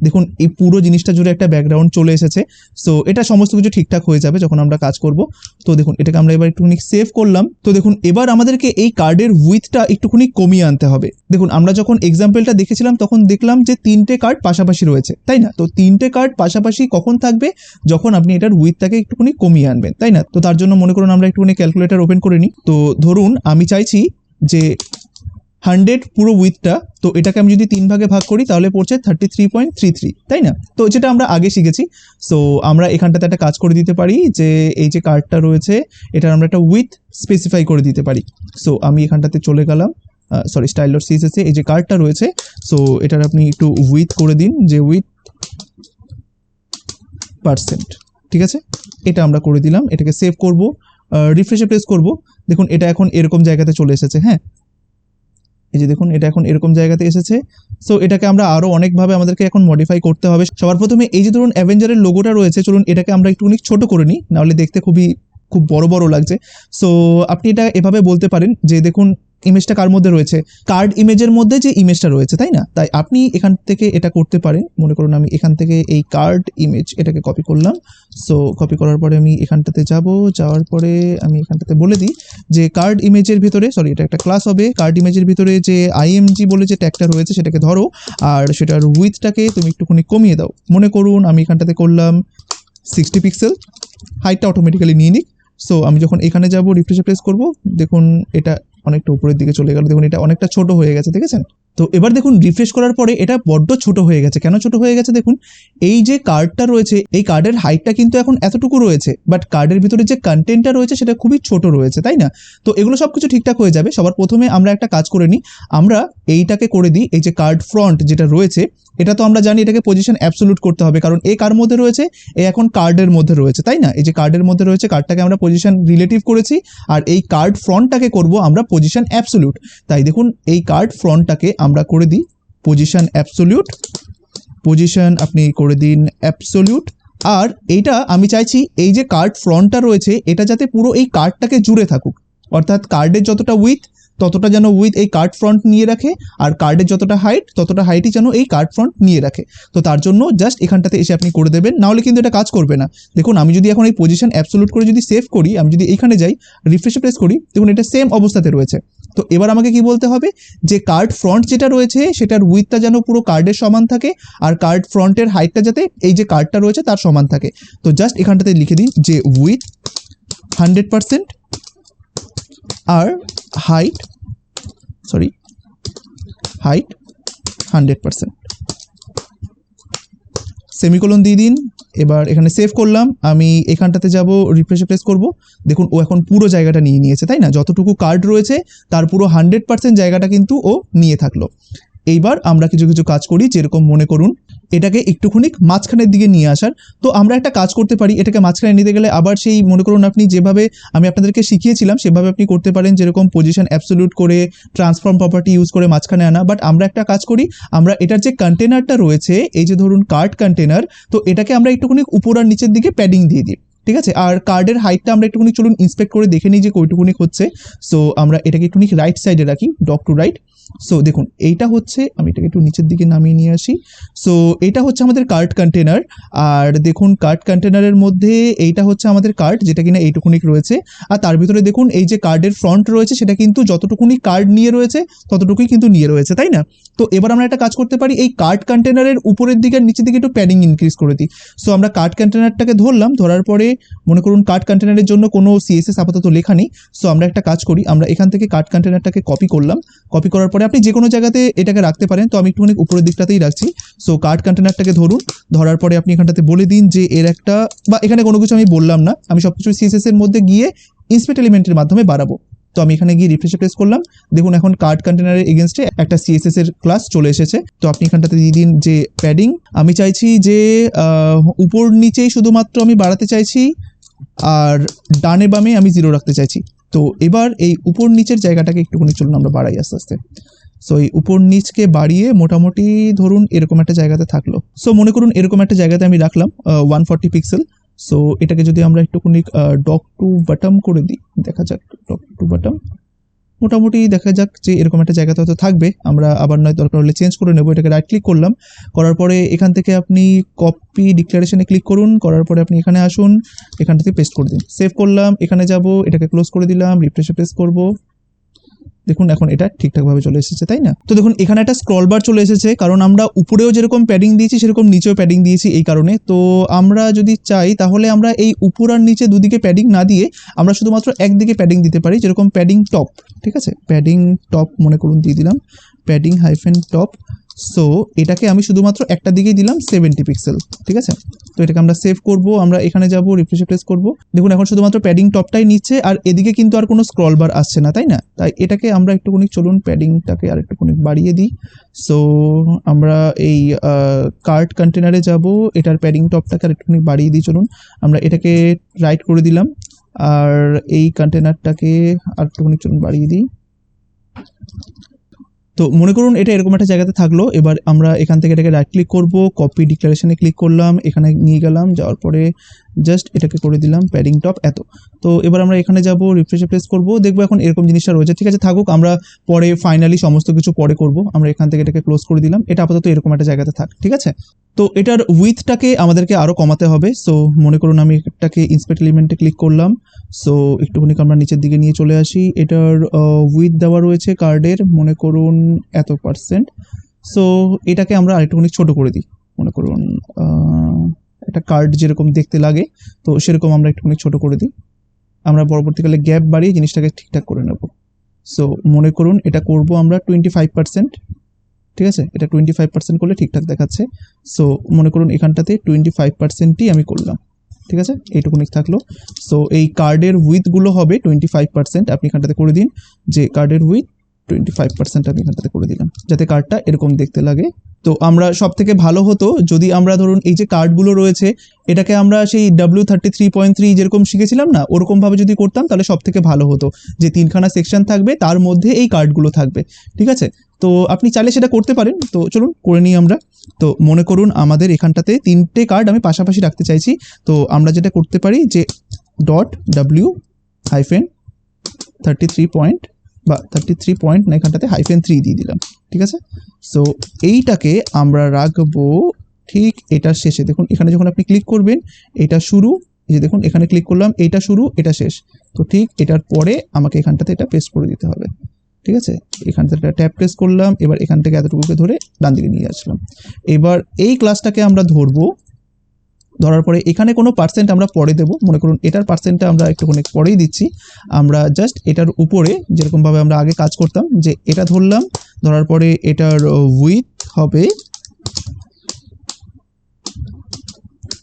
দেখুন এই পুরো জিনিসটা জুড়ে একটা ব্যাকগ্রাউন্ড চলে এসেছে। সো এটা সমস্ত কিছু ঠিকঠাক হয়ে যাবে যখন আমরা কাজ করব। তো দেখুন এটাকে আমরা এবার একটুখানি সেভ করলাম। তো দেখুন এবার আমাদেরকে এই কার্ডের উইথটা একটুখানি কমিয়ে আনতে হবে। দেখুন আমরা যখন এক্সাম্পলটা দেখেছিলাম তখন দেখলাম যে 3টে কার্ড পাশাপাশি রয়েছে, তাই না? তো 3টে কার্ড পাশাপাশি কখন থাকবে? যখন আপনি এটার উইথটাকে একটুখানি কমিয়ে আনবেন, তাই না? তো তার জন্য মনে করুন আমরা একটুখানি ক্যালকুলেটর ওপেন করে নিই। তো ধরুন আমি চাইছি যে 100 পুরো উইথটা, তো এটাকে আমি যদি 3 ভাগে ভাগ করি তাহলে পড়ছে 33.33, তাই না? তো যেটা আমরা আগে শিখেছি। সো আমরা এখানটাতে একটা কাজ করে দিতে পারি যে এই যে কার্ডটা রয়েছে এটার আমরা একটা উইথ স্পেসিফাই করে দিতে পারি। সো আমি এখানটাতে চলে গেলাম, সরি style.css এই যে কার্ডটা রয়েছে, সো এটার আপনি একটু উইথ করে দিন যে উইথ %, ঠিক আছে? এটা আমরা করে দিলাম। এটাকে সেভ করব, রিফ্রেশে প্রেস করব। দেখুন এটা এখন এরকম জায়গাতে চলে এসেছে। হ্যাঁ, এই যে দেখুন এটা এখন এরকম জায়গাতে এসেছে। সো এটাকে আমরা আরো অনেকভাবে আমাদেরকে এখন মডিফাই করতে হবে। সবার প্রথমে এই যে ধরুন অ্যাভেঞ্জারের লোগোটা রয়েছে, চলুন এটাকে আমরা একটু ছোট করে নিই, নাহলে দেখতে খুব বড় বড় লাগছে। সো আপনি এটা এভাবে বলতে পারেন যে দেখুন ইমেজটা কার মধ্যে রয়েছে, কার্ড ইমেজের মধ্যে যে ইমেজটা রয়েছে, তাই না? তাই আপনি এখান থেকে এটা করতে পারেন। মনে করুন আমি এখান থেকে এই কার্ড ইমেজ এটাকে কপি করলাম। সো কপি করার পরে আমি এখানটাতে যাওয়ার পরে আমি এখানটাতে বলে দিই যে কার্ড ইমেজের ভিতরে, সরি এটা একটা ক্লাস হবে, কার্ড ইমেজের ভিতরে যে আইএমজি বলে যে ট্যাগটা রয়েছে সেটাকে ধরো, আর সেটার উইথটাকে তুমি একটুখানি কমিয়ে দাও। মনে করুন আমি এখানটাতে করলাম 60 পিক্সেল, হাইটটা অটোমেটিক্যালি নিয়ে নিক। সো আমি যখন এখানে যাব রিফ্রেশে প্রেস করব, দেখুন এটা অনেকটা উপরের দিকে চলে গেল। দেখুন এটা অনেকটা ছোট হয়ে গেছে, দেখেছেন? তো এবার দেখুন রিফ্রেশ করার পরে এটা বড্ড ছোট হয়ে গেছে। কেন ছোট হয়ে গেছে? দেখুন এই যে কার্ডটা রয়েছে এই কার্ডের হাইটটা কিন্তু এখন এতটুকু রয়েছে, বাট কার্ডের ভিতরে যে কন্টেন্টটা রয়েছে সেটা খুবই ছোট রয়েছে, তাই না? তো এগুলো সবকিছু ঠিকঠাক হয়ে যাবে। সবার প্রথমে আমরা একটা কাজ করে নিই, আমরা এইটাকে করে দিই, এই যে কার্ড ফ্রন্ট যেটা রয়েছে এটা তো আমরা জানি এটাকে পজিশন অ্যাবসোলিউট করতে হবে, কারণ এ কার মধ্যে রয়েছে, এ এখন কার্ডের মধ্যে রয়েছে, তাই না? এই যে কার্ডের মধ্যে রয়েছে, কার্ডটাকে আমরা পজিশন রিলেটিভ করেছি, আর এই কার্ড ফ্রন্টটাকে করব আমরা পজিশন অ্যাবসোলিউট। তাই দেখুন এই কার্ড ফ্রন্টটাকে আমরা করে দিই পজিশন অ্যাবসোলিউট, পজিশন আপনি করে দিন অ্যাবসোলিউট। আর এইটা আমি চাইছি এই যে কার্ড ফ্রন্টটা রয়েছে এটা যাতে পুরো এই কার্ডটাকে জুড়ে থাকুক, অর্থাৎ কার্ডের যতটা উইথ ততটা যেন উইথ এই কার্ড ফ্রন্ট নিয়ে রাখে, আর কার্ডের যতটা হাইট ততটা হাইটই যেন এই কার্ড ফ্রন্ট নিয়ে রাখে। তো তার জন্য জাস্ট এখানটাতে এসে আপনি করে দেবেন, নাহলে কিন্তু এটা কাজ করবে না। দেখুন আমি যদি এখন এই পজিশন অ্যাবসোলিউট করে যদি সেভ করি, আমি যদি এইখানে যাই রিফ্রেশে প্রেস করি, দেখুন এটা সেম অবস্থাতে রয়েছে। তো এবার আমাকে কি বলতে হবে যে কার্ড ফ্রন্ট যেটা রয়েছে সেটার উইথটা যেন পুরো কার্ডের সমান থাকে, আর কার্ড ফ্রন্টের হাইটটা যাতে এই যে কার্ডটা রয়েছে তার সমান থাকে। তো জাস্ট এখানটাতে লিখে দিন যে উইথ 100% আর হাইট 100%, সেমিকোলন দিয়ে দিন। এবার এখানে সেভ করলাম, আমি এখানটাতে যাব রিফ্রেশে প্রেস করব, দেখুন ও এখন পুরো জায়গাটা নিয়ে নিয়েছে, তাই না? যতটুকু কার্ড রয়েছে তার পুরো 100% জায়গাটা কিন্তু ও নিয়ে থাকলো। এইবার আমরা কিছু কিছু কাজ করি, যেরকম মনে করুন এটাকে একটুখানি মাঝখানের দিকে নিয়ে আসার। তো আমরা একটা কাজ করতে পারি, এটাকে মাঝখানে নিতে গেলে আবার সেই মনে করুন আপনি যেভাবে আমি আপনাদেরকে শিখিয়েছিলাম সেভাবে আপনি করতে পারেন, যেরকম পজিশন অ্যাবসোলিউট করে ট্রান্সফর্ম প্রপার্টি ইউজ করে মাঝখানে আনা। বাট আমরা একটা কাজ করি, আমরা এটার যে কন্টেনারটা রয়েছে এই যে ধরুন কার্ড কন্টেনার, তো এটাকে আমরা একটুখানি উপর আর নিচের দিকে প্যাডিং দিয়ে দিই, ঠিক আছে? আর কার্ডের হাইটটা আমরা একটুখানি চলুন ইন্সপেক্ট করে দেখে নিই যে কইটুকুনি হচ্ছে। সো আমরা এটাকে একটুখানি রাইট সাইডে রাখি, ডক টু রাইট। সো দেখুন এইটা হচ্ছে, আমি এটাকে একটু নিচের দিকে নামিয়ে নিয়ে আসি। সো এইটা হচ্ছে আমাদের কার্ড কন্টেনার, আর দেখুন কার্ড কন্টেনারের মধ্যে এইটা হচ্ছে আমাদের কার্ড যেটা কিনা এইটুকুনি রয়েছে, আর তার ভিতরে দেখুন এই যে কার্ডের ফ্রন্ট রয়েছে সেটা কিন্তু যতটুকুনি কার্ড নিয়ে রয়েছে ততটুকুই কিন্তু নিয়ে রয়েছে, তাই না? তো এবার আমরা একটা কাজ করতে পারি, এই কার্ড কন্টেনারের উপরের দিকে আর নিচের দিকে একটু প্যাডিং ইনক্রিজ করে দিই। সো আমরা কার্ড কন্টেনারটাকে ধরলাম, ধরার পরে মনে করুন কার্ড কন্টেনারের জন্য কোনো সিএসএস আপাতত লেখা নেই। সো আমরা একটা কাজ করি, আমরা এখান থেকে কার্ড কন্টেনারটাকে কপি করলাম, কপি করার পরে আপনি যে কোনো জায়গাতে এটাকে রাখতে পারেন, তো আমি একটুখানি উপরের দিকটাতেই রাখছি। সো কার্ড কন্টেনারটাকে ধরুন, ধরার পরে আপনি এখানটাতে বলে দিন যে এর একটা, বা এখানে কোনো কিছু আমি বললাম না, আমি সবকিছু সিএসএস এর মধ্যে গিয়ে ইন্সপেক্ট এলিমেন্টের মাধ্যমে বাড়াবো। তো আমি এখানে গিয়ে রিফ্রেশে প্রেস করলাম, দেখুন এখন কার্ড কন্টেনারের এগেনস্টে একটা সিএসএস এর ক্লাস চলে এসেছে। তো আপনি এখানটাতে দিয়ে দিন যে প্যাডিং, আমি চাইছি যে উপর নিচেই শুধুমাত্র আমি বাড়াতে চাইছি, আর ডানে বামে আমি 0 রাখতে চাইছি। তো এবার এই উপর নিচের জায়গাটাকে একটুখানি চলুন আমরা বাড়াই আস্তে আস্তে। সো এই উপর নিচকে বাড়িয়ে মোটামুটি ধরুন এরকম একটা জায়গাতে থাকলো। সো মনে করুন এরকম একটা জায়গাতে আমি রাখলাম 140 পিক্সেল। সো এটাকে যদি আমরা একটুখানি ডক টু বটম করে দিই, দেখা যাক ডক টু বটম। মোটামুটি দেখা যাক যে এরকম একটা জায়গাতে হয়তো থাকবে। আমরা আবার নয় দরকার হলে চেঞ্জ করে নেব। এটাকে রাইট ক্লিক করলাম, করার পরে এখান থেকে আপনি কপি ডিক্লারেশনে ক্লিক করুন, করার পরে আপনি এখানে আসুন, এখান থেকে পেস্ট করে দিন। সেভ করলাম, এখানে যাব, এটাকে ক্লোজ করে দিলাম, রিফ্রেশে প্রেস করব। দেখুন এখন এটা ঠিকঠাকভাবে চলে এসেছে, তাই না? তো দেখুন এখানে একটা স্ক্রল বার চলে এসেছে, কারণ আমরা উপরেও যেরকম প্যাডিং দিয়েছি সেরকম নিচেও প্যাডিং দিয়েছি এই কারণে। তো আমরা যদি চাই তাহলে আমরা এই উপর আর নিচে দুদিকে প্যাডিং না দিয়ে আমরা শুধুমাত্র একদিকে প্যাডিং দিতে পারি, যেরকম প্যাডিং টপ। ঠিক আছে, প্যাডিং টপ মনে করুন দিয়ে দিলাম, প্যাডিং হাইফেন টপ। সো এটাকে আমি শুধুমাত্র একটা দিকেই দিলাম 70 পিক্সেল। ঠিক আছে, তো এটাকে আমরা সেভ করব, আমরা এখানে যাব, রিফ্রেশে প্রেস করব। দেখুন এখন শুধুমাত্র প্যাডিং টপটাই নিচ্ছে, আর এদিকে কিন্তু আর কোনো স্ক্রল বার আসছে না, তাই না? তাই এটাকে আমরা একটুখানি চলুন প্যাডিংটাকে আর একটুখানি বাড়িয়ে দিই। সো আমরা এই কার্ট কন্টেনারে যাব, এটার প্যাডিং টপটাকে আর একটুখানি বাড়িয়ে দিই। চলুন আমরা এটাকে রাইট করে দিলাম, আর এই কন্টেনারটাকে আর একটুখানি চলুন বাড়িয়ে দিই। তো মনে করুন এটা এরকম একটা জায়গাতে থাকলো। এবার আমরা এখান থেকে এটাকে রাইট ক্লিক করব, কপি ডিক্লারেশনে ক্লিক করলাম, এখানে নিয়ে গেলাম, যাওয়ার পরে জাস্ট এটাকে করে দিলাম প্যাডিং টপ এত। তো এবার আমরা এখানে যাব, রিফ্রেশে প্রেস করব, দেখবো এখন এরকম জিনিসটা রয়েছে। ঠিক আছে, থাকুক, আমরা পরে ফাইনালি সমস্ত কিছু পরে করব। আমরা এখান থেকে এটাকে ক্লোজ করে দিলাম, এটা আপাতত এরকম একটা জায়গাতে থাক। ঠিক আছে, তো এটার উইথটাকে আমাদেরকে আরও কমাতে হবে। সো মনে করুন আমি এটাকে ইন্সপেক্ট এলিমেন্টে ক্লিক করলাম। সো একটুখানি আমরা নিচের দিকে নিয়ে চলে আসি। এটার উইথ দেওয়া রয়েছে কার্ডের, মনে করুন এত %। সো এটাকে আমরা আরেকটুখানি ছোট করে দিই, মনে করুন এটা কার্ড যেরকম দেখতে লাগে তো সেরকম আমরা একটুখানি ছোট করে দিই। আমরা পরবর্তীকালে গ্যাপ বাড়িয়ে জিনিসটাকে ঠিকঠাক করে নেব। সো মনে করুন এটা করব আমরা 25%। ঠিক আছে, এটা 25% করলে ঠিকঠাক দেখাচ্ছে। সো মনে করুন এখানটাতে 25%ই আমি করলাম। ঠিক আছে, এইটুকুনি থাকলো। সো এই কার্ডের উইথগুলো হবে 25%। আপনি এখানটাতে করে দিন যে কার্ডের উইথ 25% আমি এখানটাতে করে দিলাম, যাতে কার্ডটা এরকম দেখতে লাগে। তো আমরা সব থেকে ভালো হতো যদি আমরা ধরুন এই যে কার্ডগুলো রয়েছে এটাকে আমরা সেই W33.3 যেরকম শিখেছিলাম না, ওরকমভাবে যদি করতাম তাহলে সব থেকে ভালো হতো, যে 3খানা সেকশন থাকবে, তার মধ্যে এই কার্ডগুলো থাকবে। ঠিক আছে, তো আপনি চাইলে সেটা করতে পারেন। তো চলুন করে নিই আমরা। তো মনে করুন আমাদের এখানটাতে 3টে কার্ড আমি পাশাপাশি রাখতে চাইছি। তো আমরা যেটা করতে পারি যে .w-33 বা 33 পয়েন্ট না, এখানটাতে -3 দিয়ে দিলাম। ঠিক আছে, সো এইটাকে আমরা রাখবো ঠিক এটার শেষে। দেখুন এখানে যখন আপনি ক্লিক করবেন এটা শুরু, এই যে দেখুন এখানে ক্লিক করলাম, এটা শুরু এটা শেষ। তো ঠিক এটার পরে আমাকে এখানটাতে এটা পেস্ট করে দিতে হবে। ঠিক আছে, এখান থেকে ট্যাপ প্রেস করলাম, এবার এখান থেকে এতটুকুকে ধরে ডান দিকে নিয়ে আসলাম। এবার এই ক্লাসটাকে আমরা ধরবো, ধরার পরে এখানে কোনো পার্সেন্ট আমরা পরে দেবো। মনে করুন এটার পার্সেন্টটা আমরা একটুখানি পরেই দিচ্ছি। আমরা জাস্ট এটার উপরে যেরকমভাবে আমরা আগে কাজ করতাম, যে এটা ধরলাম, ধরার পরে এটার উইথ হবে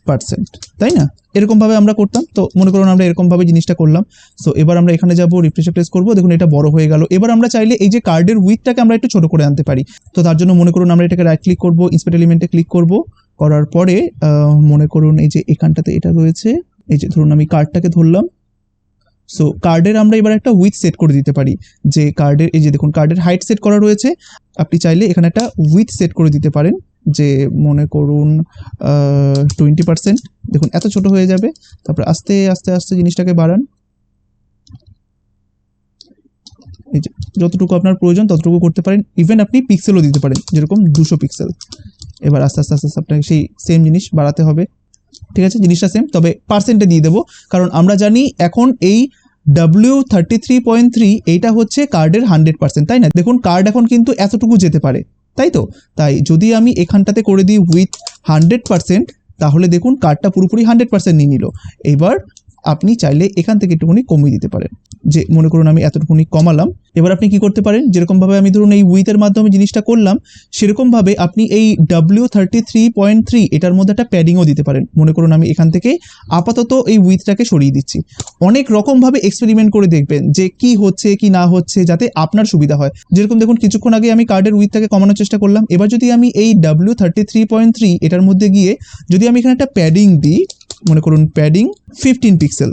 %, তাই না? এরকমভাবে আমরা করতাম। তো মনে করুন আমরা এরকমভাবে জিনিসটা করলাম। সো এবার আমরা এখানে যাব, রিফ্রেশে প্রেস করবো, দেখুন এটা বড় হয়ে গেল। এবার আমরা চাইলে এই যে কার্ডের উইথটাকে আমরা একটু ছোট করে আনতে পারি। তো তার জন্য মনে করুন আমরা এটাকে রাইট ক্লিক করবো, ইন্সপেক্ট এলিমেন্টে ক্লিক করব, করার পরে মনে করুন এই যে এখানটাতে এটা রয়েছে, এই যে ধরুন আমি কার্ডটাকে ধরলাম। সো কার্ডের আমরা এবার একটা উইথ সেট করে দিতে পারি, যে কার্ডের এই যে দেখুন কার্ডের হাইট সেট করা রয়েছে। আপনি চাইলে এখানে একটা উইথ সেট করে দিতে পারেন, যে মনে করুন 20%। দেখুন এত ছোট হয়ে যাবে, তারপর আস্তে আস্তে আস্তে জিনিসটাকে বাড়ান। এই যে যতটুকু আপনার প্রয়োজন ততটুকু করতে পারেন, ইভেন আপনি পিক্সেলও দিতে পারেন, যেরকম 200 পিক্সেল। এবার আস্তে আস্তে আস্তে আপনাকে সেই সেম জিনিস বাড়াতে হবে। ঠিক আছে, জিনিসটা সেম, তবে পার্সেন্টে দিয়ে দেবো, কারণ আমরা জানি এখন এই W33.3 এইটা হচ্ছে কার্ডের 100%, তাই না? দেখুন কার্ড এখন কিন্তু এতটুকু যেতে পারে, তাই তো? তাই যদি আমি এখানটাতে করে দিই উইথ 100%, তাহলে দেখুন কার্ডটা পুরোপুরি 100% নিয়ে নিল। এবার আপনি চাইলে এখান থেকে একটুখানি কমিয়ে দিতে পারেন, যে মনে করুন আমি এতটুকুনি কমালাম। এবার আপনি কি করতে পারেন, যেরকমভাবে আমি ধরুন এই উইথের মাধ্যমে জিনিসটা করলাম, সেরকমভাবে আপনি এই W33.3 এটার মধ্যে একটা প্যাডিংও দিতে পারেন। মনে করুন আমি এখান থেকে আপাতত এই উইথটাকে সরিয়ে দিচ্ছি। অনেক রকমভাবে এক্সপেরিমেন্ট করে দেখবেন যে কি হচ্ছে কি না হচ্ছে, যাতে আপনার সুবিধা হয়। যেরকম দেখুন কিছুক্ষণ আগে আমি কার্ডের উইথটাকে কমানোর চেষ্টা করলাম। এবার যদি আমি এই W33.3 এটার মধ্যে গিয়ে যদি আমি এখানে একটা প্যাডিং দিই, মনে করুন প্যাডিং 15 পিক্সেল,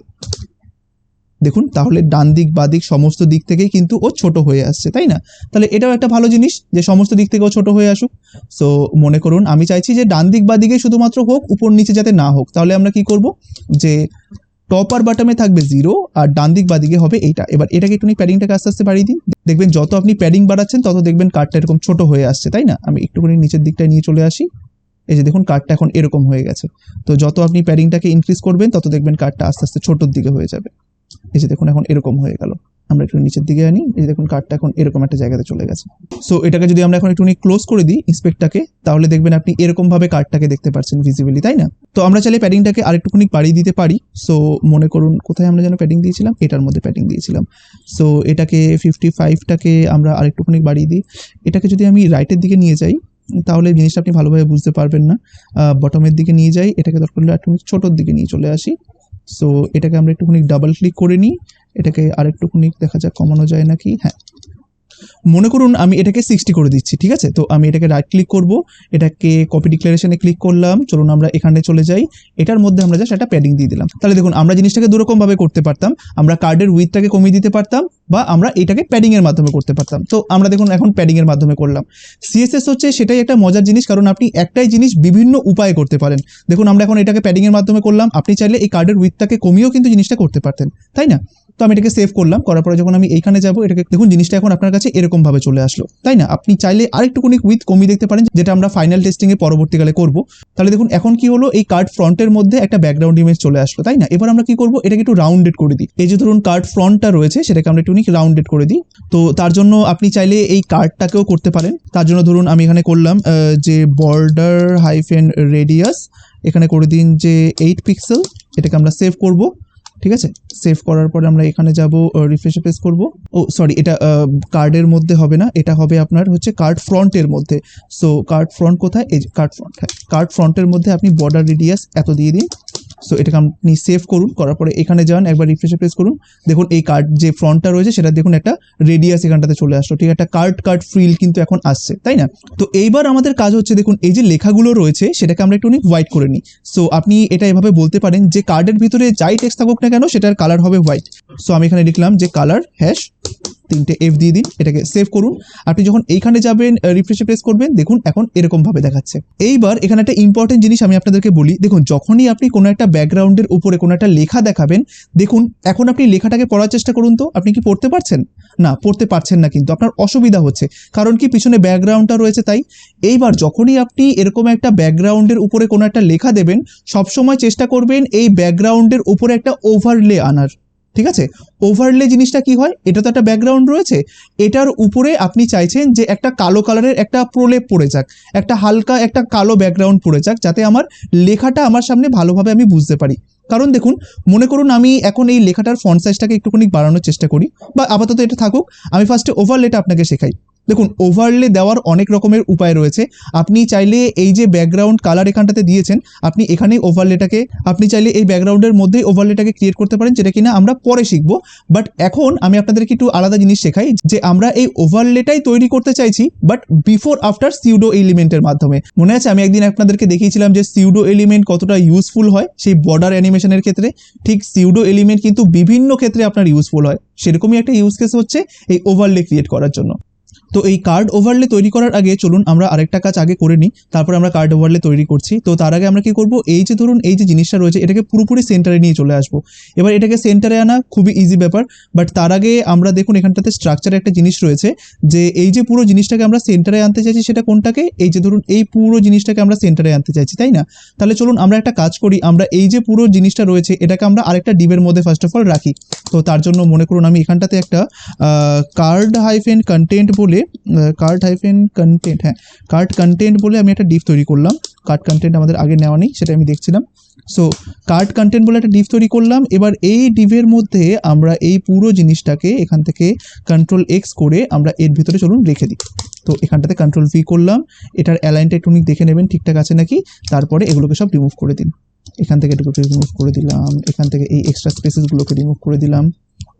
দেখুন তাহলে ডান দিক বা দিক সমস্ত দিক থেকেই কিন্তু ও ছোট হয়ে আসছে, তাই না? তাহলে এটাও একটা ভালো জিনিস যে সমস্ত দিক থেকে ও ছোট হয়ে আসুক। সো মনে করুন আমি চাইছি যে ডান দিক বা দিকে শুধুমাত্র হোক, উপর নিচে যাতে না হোক। তাহলে আমরা কি করব, যে টপ আর বাটমে থাকবে 0 আর ডান দিক বাদিকে হবে এইটা। এবার এটাকে একটুখানি প্যাডিংটাকে আস্তে আস্তে বাড়িয়ে দিন, দেখবেন যত আপনি প্যাডিং বাড়াচ্ছেন তত দেখবেন কার্ডটা এরকম ছোট হয়ে আসছে, তাই না? আমি একটুখানি নিচের দিকটায় নিয়ে চলে আসি, এই যে দেখুন কার্ডটা এখন এরকম হয়ে গেছে। তো যত আপনি প্যাডিংটাকে ইনক্রিজ করবেন তত দেখবেন কার্ডটা আস্তে আস্তে ছোটোর দিকে হয়ে যাবে। এই যে দেখুন এখন এরকম হয়ে গেল। আমরা একটু নিচের দিকে আনি, এই যে দেখুন কার্ডটা এখন এরকম একটা জায়গাতে চলে গেছে। সো এটাকে যদি আমরা এখন একটুখানি ক্লোজ করে দিই ইন্সপেক্টটাকে, তাহলে দেখবেন আপনি এরকম ভাবে কার্ডটাকে দেখতে পাচ্ছেন ভিজিবলি, তাই না? তো আমরা চাইলে প্যাডিংটাকে আরেকটুখানি বাড়িয়ে দিতে পারি। সো মনে করুন কোথায় আমরা যেন প্যাডিং দিয়েছিলাম, এটার মধ্যে প্যাডিং দিয়েছিলাম। সো এটাকে 55টাকে আমরা আরেকটুখানি বাড়িয়ে দিই। এটাকে যদি আমি রাইটের দিকে নিয়ে যাই তাহলে জিনিসটা আপনি ভালোভাবে বুঝতে পারবেন না। বটমের দিকে নিয়ে যাই, এটাকে দরকার হলে একটু ছোটোর দিকে নিয়ে চলে আসি। সো এটাকে আমরা একটুখানি ডাবল ক্লিক করে নিই, এটাকে আরেকটুখানি দেখা যাক কমানো যায় নাকি। হ্যাঁ, মনে করুন আমি এটাকে 60 করে দিচ্ছি, ঠিক আছে? তো আমি এটাকে রাইট ক্লিক করব, এটাকে কপি ডিক্লারেশনে ক্লিক করলাম, চলুন আমরা এখানে চলে যাই, এটার মধ্যে আমরা জাস্ট একটা প্যাডিং দিয়ে দিলাম। তাহলে দেখুন আমরা জিনিসটাকে দুরকম ভাবে করতে পারতাম, আমরা কার্ডের উইথটাকে কমিয়ে দিতে পারতাম বা আমরা এটাকে প্যাডিং এর মাধ্যমে করতে পারতাম। তো আমরা দেখুন এখন প্যাডিং এর মাধ্যমে করলাম। সিএসএস হচ্ছে সেটাই একটা মজার জিনিস, কারণ আপনি একটাই জিনিস বিভিন্ন উপায়ে করতে পারেন। দেখুন আমরা এখন এটাকে প্যাডিং এর মাধ্যমে করলাম, আপনি চাইলে এই কার্ডের উইথটাকে কমিয়েও কিন্তু জিনিসটা করতে পারতেন, তাই না? তো আমি এটাকে সেভ করলাম, করার পরে যখন আমি এইখানে যাব, এটাকে দেখুন জিনিসটা এখন আপনার কাছে এরকম ভাবে চলে আসলো, তাই না? আপনি চাইলে আরেকটুখানি উইথ কমিয়ে দেখতে পারেন, যেটা আমরা ফাইনাল টেস্টিং এ পরবর্তীকালে করব। তাহলে দেখুন এখন কি হলো, এই কার্ড ফ্রন্টের মধ্যে একটা ব্যাকগ্রাউন্ড ইমেজ চলে আসলো, তাই না? এবার আমরা কি করব, এটাকে একটু রাউন্ডেড করে দিই। এই যে ধরুন কার্ড ফ্রন্টটা রয়েছে সেটাকে আমরা একটু রাউন্ডেড করে দিই। তো তার জন্য আপনি চাইলে এই কার্ডটাকেও করতে পারেন। তার জন্য ধরুন আমি এখানে করলাম যে বর্ডার হাইফেন রেডিয়াস, এখানে করে দিন যে 8 পিক্সেল। এটাকে আমরা সেভ করব, ঠিক আছে? সেভ করার পরে আমরা এখানে যাব, রিফ্রেশে প্রেস করব। ও সরি, এটা কার্ডের মধ্যে হবে না, এটা হবে আপনার হচ্ছে কার্ড ফ্রন্টের মধ্যে। সো কার্ড ফ্রন্ট কোথায়, এই কার্ড ফ্রন্ট, হ্যাঁ কার্ড ফ্রন্টের মধ্যে আপনি বর্ডার রেডিয়াস এত দিয়ে দিন। সো এটাকে আপনি সেভ করুন, করার পরে এখানে যান, একবার রিফ্রেশে প্রেস করুন, দেখুন এই কার্ড যে ফ্রন্টটা রয়েছে সেটা দেখুন একটা রেডিয়াস এখানটাতে চলে আসলো, ঠিক একটা কার্ড ফ্রিল কিন্তু এখন আসছে, তাই না? তো এইবার আমাদের কাজ হচ্ছে দেখুন এই যে লেখাগুলো রয়েছে সেটাকে আমরা একটু হোয়াইট করে নিই। সো আপনি এটা এভাবে বলতে পারেন যে কার্ডের ভিতরে যাই টেক্সট থাকুক না কেন সেটার কালার হবে হোয়াইট। সো আমি এখানে লিখলাম যে কালার হ্যাশ 3টে F দিয়ে দিন, এটাকে সেভ করুন। আপনি যখন এইখানে যাবেন, রিফ্রেশে প্রেস করবেন, দেখুন এখন এরকম ভাবে দেখাচ্ছে। এইবার এখানে একটা ইম্পর্টেন্ট জিনিস আমি আপনাদেরকে বলি, দেখুন যখনই আপনি কোনো একটা ব্যাকগ্রাউন্ডের উপরে কোনো একটা লেখা দেখাবেন, দেখুন এখন আপনি লেখাটাকে পড়ার চেষ্টা করুন, তো আপনি কি পড়তে পারছেন? না, পড়তে পারছেন না, কিন্তু আপনার অসুবিধা হচ্ছে, কারণ কি পিছনে ব্যাকগ্রাউন্ডটা রয়েছে তাই। এইবার যখনই আপনি এরকম একটা ব্যাকগ্রাউন্ডের উপরে কোনো একটা লেখা দেবেন, সবসময় চেষ্টা করবেন এই ব্যাকগ্রাউন্ডের উপরে একটা ওভারলে আনার, ঠিক আছে? ওভারলে জিনিসটা কি হয়, এটা তো একটা ব্যাকগ্রাউন্ড রয়েছে, এটার উপরে আপনি চাইছেন যে একটা কালো কালারের একটা প্রলেপ পড়ে যাক, একটা হালকা একটা কালো ব্যাকগ্রাউন্ড পড়ে যাক, যাতে আমার লেখাটা আমার সামনে ভালোভাবে আমি বুঝতে পারি। কারণ দেখুন মনে করুন আমি এখন এই লেখাটার ফন্ট সাইজটাকে একটুখানি বাড়ানোর চেষ্টা করি, বা আপাতত এটা থাকুক, আমি ফার্স্টে ওভারলেটা আপনাকে শেখাই। দেখুন ওভারলে দেওয়ার অনেক রকমের উপায় রয়েছে। আপনি চাইলে এই যে ব্যাকগ্রাউন্ড কালার এখানটাতে দিয়েছেন, আপনি এখানেই ওভারলেটাকে, আপনি চাইলে এই ব্যাকগ্রাউন্ডের মধ্যেই ওভারলেটাকে ক্রিয়েট করতে পারেন, যেটা কিনা আমরা পরে শিখবো। বাট এখন আমি আপনাদেরকে একটু আলাদা জিনিস শেখাই, যে আমরা এই ওভারলেটাই তৈরি করতে চাইছি, বাট বিফোর আফটার সিউডো এলিমেন্টের মাধ্যমে। মনে আছে আমি একদিন আপনাদেরকে দেখিয়েছিলাম যে সিউডো এলিমেন্ট কতটা ইউজফুল হয় সেই বর্ডার অ্যানিমেশনের ক্ষেত্রে। ঠিক সিউডো এলিমেন্ট কিন্তু বিভিন্ন ক্ষেত্রে আপনার ইউজফুল হয়, সেরকমই একটা ইউজ কেস হচ্ছে এই ওভারলে ক্রিয়েট করার জন্য। তো এই কার্ড ওভারলে তৈরি করার আগে চলুন আমরা আরেকটা কাজ আগে করে নিই, তারপর আমরা কার্ড ওভারলে তৈরি করছি। তো তার আগে আমরা কি করব, এই যে ধরুন এই যে জিনিসটা রয়েছে এটাকে পুরোপুরি সেন্টারে নিয়ে চলে আসবো। এবার এটাকে সেন্টারে আনা খুবই ইজি ব্যাপার, বাট তার আগে আমরা দেখুন এখানটাতে স্ট্রাকচারে একটা জিনিস রয়েছে, যে এই যে পুরো জিনিসটাকে আমরা সেন্টারে আনতে চাইছি, সেটা কোনটাকে, এই যে ধরুন এই পুরো জিনিসটাকে আমরা সেন্টারে আনতে চাইছি, তাই না? তাহলে চলুন আমরা একটা কাজ করি, আমরা এই যে পুরো জিনিসটা রয়েছে এটাকে আমরা আরেকটা ডিবের মধ্যে ফার্স্ট অফ অল রাখি। তো তার জন্য মনে করুন আমি এখানটাতে একটা কার্ড হাইফেন কন্টেন্ট বলে, কার্ড কন্টেন্ট বলে আমি একটা ডিভ তৈরি করলাম। কার্ড কন্টেন্ট আমাদের আগে নেওয়া নেই, সেটা আমি দেখছিলাম। সো কার্ড কন্টেন্ট বলে একটা ডিভ তৈরি করলাম। এবার এই ডিভের মধ্যে আমরা এই পুরো জিনিসটাকে এখান থেকে Ctrl+X করে আমরা এর ভিতরে চলুন রেখে দিই। তো এখানটাতে Ctrl+V করলাম, এটার অ্যালাইনটা একটু দেখে নেবেন ঠিকঠাক আছে নাকি, তারপরে এগুলোকে সব রিমুভ করে দিন। এখান থেকে এটুকু রিমুভ করে দিলাম, এখান থেকে এই এক্সট্রা স্পেসেসগুলোকে রিমুভ করে দিলাম।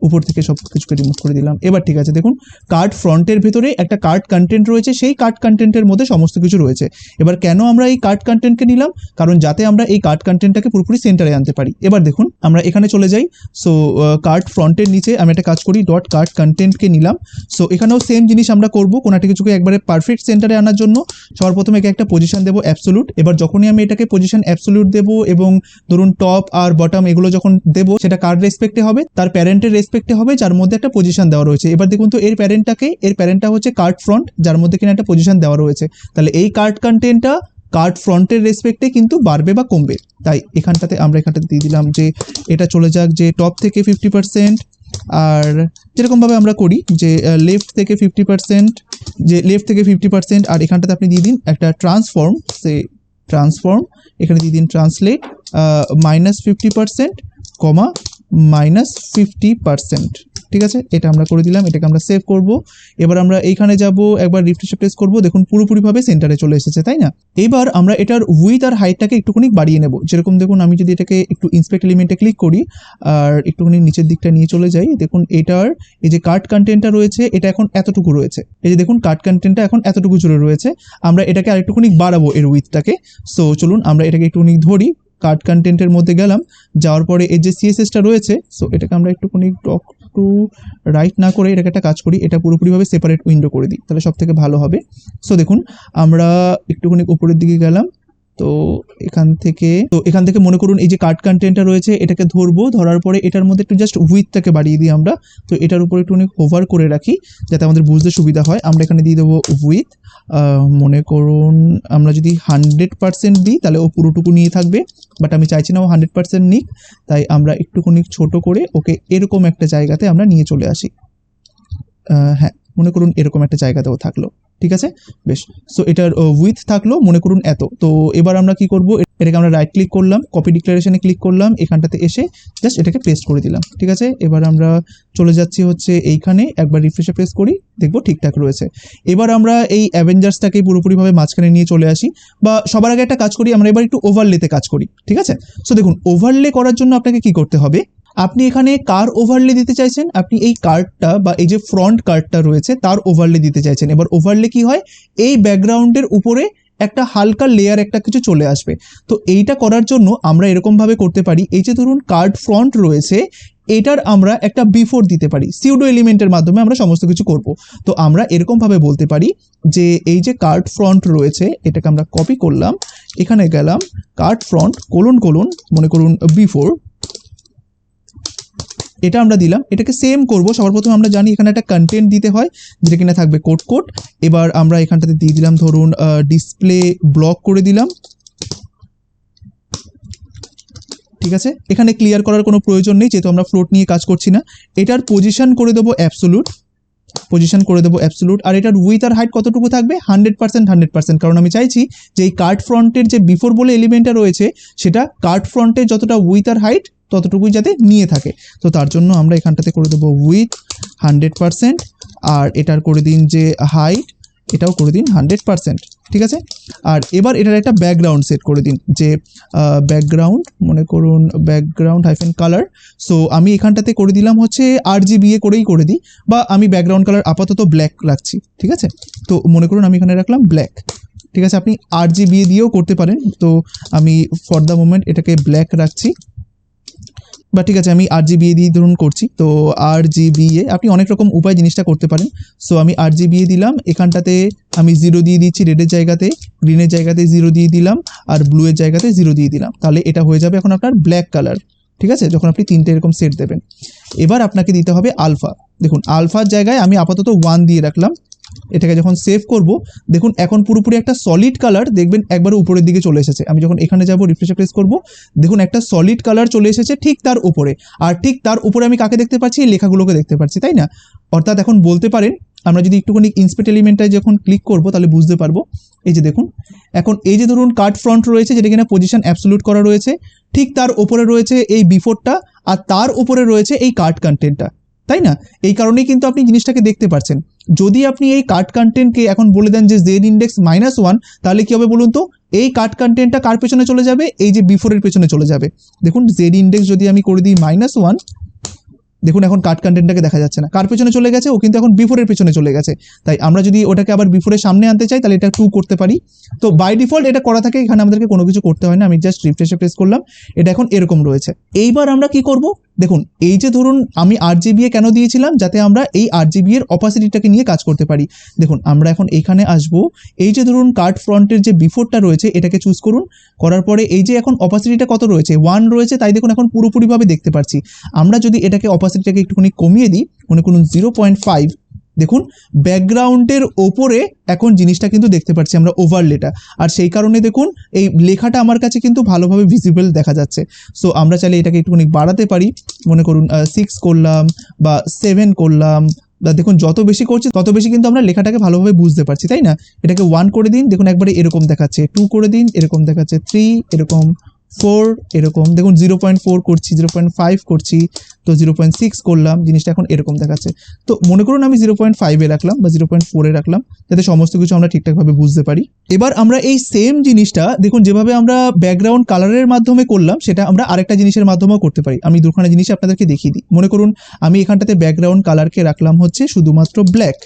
উপর থেকে সব কিছুকে রিমুভ করে দিলাম। এবার ঠিক আছে, দেখুন কার্ড ফ্রন্টের ভেতরে একটা কার্ড কন্টেন্ট রয়েছে, সেই কার্ড কন্টেন্টের মধ্যে সমস্ত কিছু রয়েছে। এবার কেন আমরা এই কার্ড কন্টেন্টকে নিলাম, কারণ যাতে আমরা এই কার্ড কন্টেন্টটাকে পুরোপুরি সেন্টারে আনতে পারি। এবার দেখুন আমরা এখানে চলে যাই। সো কার্ড ফ্রন্টের নিচে আমি একটা কাজ করি, ডট কার্ড কন্টেন্টকে নিলাম। সো এখানেও সেম জিনিস আমরা করব, কোনো একটা কিছুকে একবারে পারফেক্ট সেন্টারে আনার জন্য সবার প্রথমে একে একটা পজিশন দেবো অ্যাবসোলুট। এবার যখনই আমি এটাকে পজিশন অ্যাবসোলুট দেবো এবং ধরুন টপ আর বটম এগুলো যখন দেবো, সেটা কার রেসপেক্টে হবে, তার প্যারেন্টের রেসপেক্টে হবে যার মধ্যে একটা পজিশন দেওয়া রয়েছে। এবার দেখুন তো এর প্যারেন্টটা হচ্ছে কার্ড ফ্রন্ট, যার মধ্যে কিনা একটা পজিশন দেওয়া রয়েছে। তাহলে এই কার্ড কন্টেন্টটা কার্ড ফ্রন্টের রেসপেক্টে কিন্তু বাড়বে বা কমবে। তাই এখানটাতে আমরা এখানটাতে দিয়ে দিলাম যে এটা চলে যাক যে টপ থেকে 50%, আর যেরকমভাবে আমরা করি যে লেফট থেকে 50%, যে লেফট থেকে 50%, আর এখানটাতে আপনি দিয়ে দিন একটা ট্রান্সফর্ম, এখানে দিয়ে দিন ট্রান্সলেট -50%, -50%। ঠিক আছে, এটা আমরা করে দিলাম, এটাকে আমরা সেভ করব। এবার আমরা এইখানে যাব, একবার রিফ্রেশ প্রেস করব, দেখুন পুরোপুরিভাবে সেন্টারে চলে এসেছে, তাই না? এবার আমরা এটার উইথ আর হাইটটাকে একটুখানি বাড়িয়ে নেব। যেরকম দেখুন আমি যদি এটাকে একটু ইন্সপেক্ট এলিমেন্টে ক্লিক করি আর একটুখানি নিচের দিকটা নিয়ে চলে যাই, দেখুন এটার এই যে কার্ড কন্টেন্টটা রয়েছে এটা এখন এতটুকু রয়েছে। এই যে দেখুন কার্ড কন্টেন্টটা এখন এতটুকু জুড়ে রয়েছে, আমরা এটাকে আরেকটুখানি বাড়াবো এর উইথটাকে। সো চলুন আমরা এটাকে একটুখানি ধরি, কার্ড কন্টেন্টের মধ্যে গেলাম, যাওয়ার পরে এই যে সিএসএসটা রয়েছে, সো এটাকে আমরা একটুখানি টক টু রাইট না করে এটাকে একটা কাজ করি, এটা পুরোপুরিভাবে সেপারেট উইন্ডো করে দিই, তাহলে সব থেকে ভালো হবে। সো দেখুন আমরা একটুখানি উপরের দিকে গেলাম, তো এখান থেকে মনে করুন এই যে কার্ড কন্টেন্টটা রয়েছে এটাকে ধরবো, ধরার পরে এটার মধ্যে একটু জাস্ট উইথটাকে বাড়িয়ে দিই আমরা। তো এটার উপরে একটুখানি হোভার করে রাখি যাতে আমাদের বুঝতে সুবিধা হয়। আমরা এখানে দিয়ে দেবো উইথ, মনে করুন আমরা যদি 100% দিই তাহলে ও পুরোটুকু নিয়ে থাকবে, বাট আমি চাইছি না ও 100% নিক, তাই আমরা একটুখানি ছোট করে ওকে এরকম একটা জায়গাতে আমরা নিয়ে চলে আসি। হ্যাঁ, মনে করুন এরকম একটা জায়গাতেও থাকলো, ঠিক আছে, বেশ। সো এটার উইথ থাকলো মনে করুন এত। তো এবার আমরা কি করব, এটাকে আমরা রাইট ক্লিক করলাম, কপি ডিক্লারেশনে ক্লিক করলাম, এখানটাতে এসে জাস্ট এটাকে পেস্ট করে দিলাম, ঠিক আছে। এবার আমরা চলে যাচ্ছি হচ্ছে এইখানে, একবার রিফ্রেশে প্রেস করি, দেখবো ঠিকঠাক রয়েছে। এবার আমরা এই অ্যাভেঞ্জার্সটাকে পুরোপুরিভাবে মাঝখানে নিয়ে চলে আসি, বা সবার আগে একটা কাজ করি, আমরা এবার একটু ওভারলেতে কাজ করি, ঠিক আছে। সো দেখুন ওভারলে করার জন্য আপনাকে কি করতে হবে, আপনি এখানে কার ওভারলে দিতে চাইছেন, আপনি এই কার্ডটা বা এই যে ফ্রন্ট কার্ডটা রয়েছে তার ওভারলে দিতে চাইছেন। এবার ওভারলে কি হয়, এই ব্যাকগ্রাউন্ডের উপরে একটা হালকা লেয়ার একটা কিছু চলে আসবে। তো এইটা করার জন্য আমরা এরকমভাবে করতে পারি, এই যে ধরুন কার্ড ফ্রন্ট রয়েছে এটার আমরা একটা বিফোর দিতে পারি, সিউডো এলিমেন্টের মাধ্যমে আমরা সমস্ত কিছু করব। তো আমরা এরকমভাবে বলতে পারি যে এই যে কার্ড ফ্রন্ট রয়েছে এটাকে আমরা কপি করলাম, এখানে গেলাম, কার্ড ফ্রন্ট কোলন মনে করুন বিফোর, এটা আমরা দিলাম। এটাকে সেম করব, সবার প্রথমে আমরা জানি এখানে একটা কন্টেন্ট দিতে হয় যেটা কিনা থাকবে কোড। এবার আমরা এখানটাতে দিয়ে দিলাম ধরুন ডিসপ্লে ব্লক করে দিলাম, ঠিক আছে। এখানে ক্লিয়ার করার কোনো প্রয়োজন নেই যেহেতু আমরা ফ্লোট নিয়ে কাজ করছি না। এটার পজিশন করে দেবো অ্যাবসোলুট, আর এটার উইথ আর হাইট কতটুকু থাকবে, 100%, কারণ আমি চাইছি যে এই কার্ড ফ্রন্টের যে বিফোর বলে এলিমেন্টটা রয়েছে সেটা কার্ড ফ্রন্টের যতটা উইথ আর হাইট ততটুকুই যাতে নিয়ে থাকে। তো তার জন্য আমরা এখানটাতে করে দেবো উইথ 100%, আর এটার করে দিন যে হাইট এটাও করে দিন 100%, ঠিক আছে। আর এবার এটার একটা ব্যাকগ্রাউন্ড সেট করে দিন, যে ব্যাকগ্রাউন্ড মনে করুন ব্যাকগ্রাউন্ড হাইফেন কালার। সো আমি এখানটাতে করে দিলাম হচ্ছে RGBA করেই করে দিই, বা আমি ব্যাকগ্রাউন্ড কালার আপাতত ব্ল্যাক রাখছি, ঠিক আছে। তো মনে করুন আমি এখানে রাখলাম ব্ল্যাক, ঠিক আছে। আপনি RGBA দিয়েও করতে পারেন, তো আমি ফর দ্য মোমেন্ট এটাকে ব্ল্যাক রাখছি, বা ঠিক আছে আমি RGBA দিয়ে ধরুন করছি। তো RGBA আপনি অনেক রকম উপায় জিনিসটা করতে পারেন। সো আমি RGBA দিলাম, এখানটাতে আমি 0 দিয়ে দিচ্ছি, রেডের জায়গাতে, গ্রিনের জায়গাতে 0 দিয়ে দিলাম, আর ব্লুয়ের জায়গাতে 0 দিয়ে দিলাম, তাহলে এটা হয়ে যাবে এখন আপনার ব্ল্যাক কালার, ঠিক আছে, যখন আপনি তিনটে এরকম সেট দেবেন। এবার আপনাকে দিতে হবে আলফা, দেখুন আলফার জায়গায় আমি আপাতত 1 দিয়ে রাখলাম। এটাকে যখন সেভ করব দেখুন এখন পুরোপুরি একটা সলিড কালার দেখবেন একবারে উপরের দিকে চলে এসেছে। আমি যখন এখানে যাব রিফ্রেশ প্রেস করব, দেখুন একটা সলিড কালার চলে এসেছে ঠিক তার উপরে, আর ঠিক তার উপরে আমি কাকে দেখতে পাচ্ছি, এই লেখাগুলোকে দেখতে পাচ্ছি, তাই না। অর্থাৎ এখন বলতে পারেন আমরা যদি একটুখানি ইন্সপেক্ট এলিমেন্টটায় যখন ক্লিক করব তাহলে বুঝতে পারবো, এই যে দেখুন এখন এই যে ধরুন কার্ড ফ্রন্ট রয়েছে যেটা কিনা পজিশন অ্যাবসোলুট করা রয়েছে, ঠিক তার উপরে রয়েছে এই বিফোরটা, আর তার উপরে রয়েছে এই কার্ড কন্টেন্টটা, তাই না। এই কারণেই কিন্তু আপনি জিনিসটাকে দেখতে পাচ্ছেন। যদি আপনি এই কার্ড কন্টেন্টকে এখন বলে দেন যে জেড ইন্ডেক্স -1, তাহলে কি হবে বলুন তো, এই কার্ড কন্টেন্টটা কার পেছনে চলে যাবে, এই যে বিফোরের পেছনে চলে যাবে। দেখুন জেড ইন্ডেক্স যদি আমি করে দিই -1, দেখুন এখন কার্ড কন্টেন্টটাকে দেখা যাচ্ছে না, কার পেছনে চলে গেছে, ও কিন্তু এখন বিফোরের পেছনে চলে গেছে। তাই আমরা যদি ওটাকে আবার বিফোরের সামনে আনতে চাই তাহলে এটা 2 করতে পারি। তো বাই ডিফল্ট এটা করা থাকে, এখানে আমাদেরকে কোনো কিছু করতে হয় না, আমি জাস্ট রিফ্রেশে প্রেস করলাম, এটা এখন এরকম রয়েছে। এইবার আমরা কি করব, দেখুন এই যে ধরুন আমি RGBA কেন দিয়েছিলাম, যাতে আমরা এই RGBA এর অপাসিটিটাকে নিয়ে কাজ করতে পারি। দেখুন আমরা এখন এইখানে আসবো, এই যে ধরুন কার্ড ফ্রন্টের যে বিফোরটা রয়েছে এটাকে চুজ করুন, করার পরে এই যে এখন অপাসিটিটা কত রয়েছে 1 রয়েছে, তাই দেখুন এখন পুরোপুরিভাবে দেখতে পাচ্ছি। আমরা যদি এটাকে অপাসিটিটাকে একটুখানি কমিয়ে দিই, মনে করুন 0.5, দেখুন ব্যাকগ্রাউন্ডের ওপরে এখন জিনিসটা কিন্তু দেখতে পাচ্ছি আমরা, ওভারলেটা। আর সেই কারণে দেখুন এই লেখাটা আমার কাছে কিন্তু ভালোভাবে ভিজিবল দেখা যাচ্ছে। সো আমরা চাইলে এটাকে একটুখানি বাড়াতে পারি, মনে করুন 6 করলাম বা 7 করলাম, বা দেখুন যত বেশি করছি তত বেশি কিন্তু আমরা লেখাটাকে ভালোভাবে বুঝতে পারছি, তাই না? এটাকে 1 করে দিন, দেখুন একবারে এরকম দেখাচ্ছে, 2 করে দিন, এরকম দেখাচ্ছে, 3 এরকম, 4 এরকম, দেখুন 0.4 করছি, 0.5 করছি, তো 0.6 করলাম, জিনিসটা এখন এরকম দেখাচ্ছে। তো মনে করুন আমি 0.5 রাখলাম বা 0.4 রাখলাম, যাতে সমস্ত কিছু আমরা ঠিকঠাকভাবে বুঝতে পারি। এবার আমরা এই সেম জিনিসটা দেখুন যেভাবে আমরা ব্যাকগ্রাউন্ড কালারের মাধ্যমে করলাম, সেটা আমরা আরেকটা জিনিসের মাধ্যমেও করতে পারি। আমি দুখানা জিনিস আপনাদেরকে দেখিয়ে দিই। মনে করুন আমি এখানটাতে ব্যাকগ্রাউন্ড কালারকে রাখলাম হচ্ছে শুধুমাত্র ব্ল্যাক,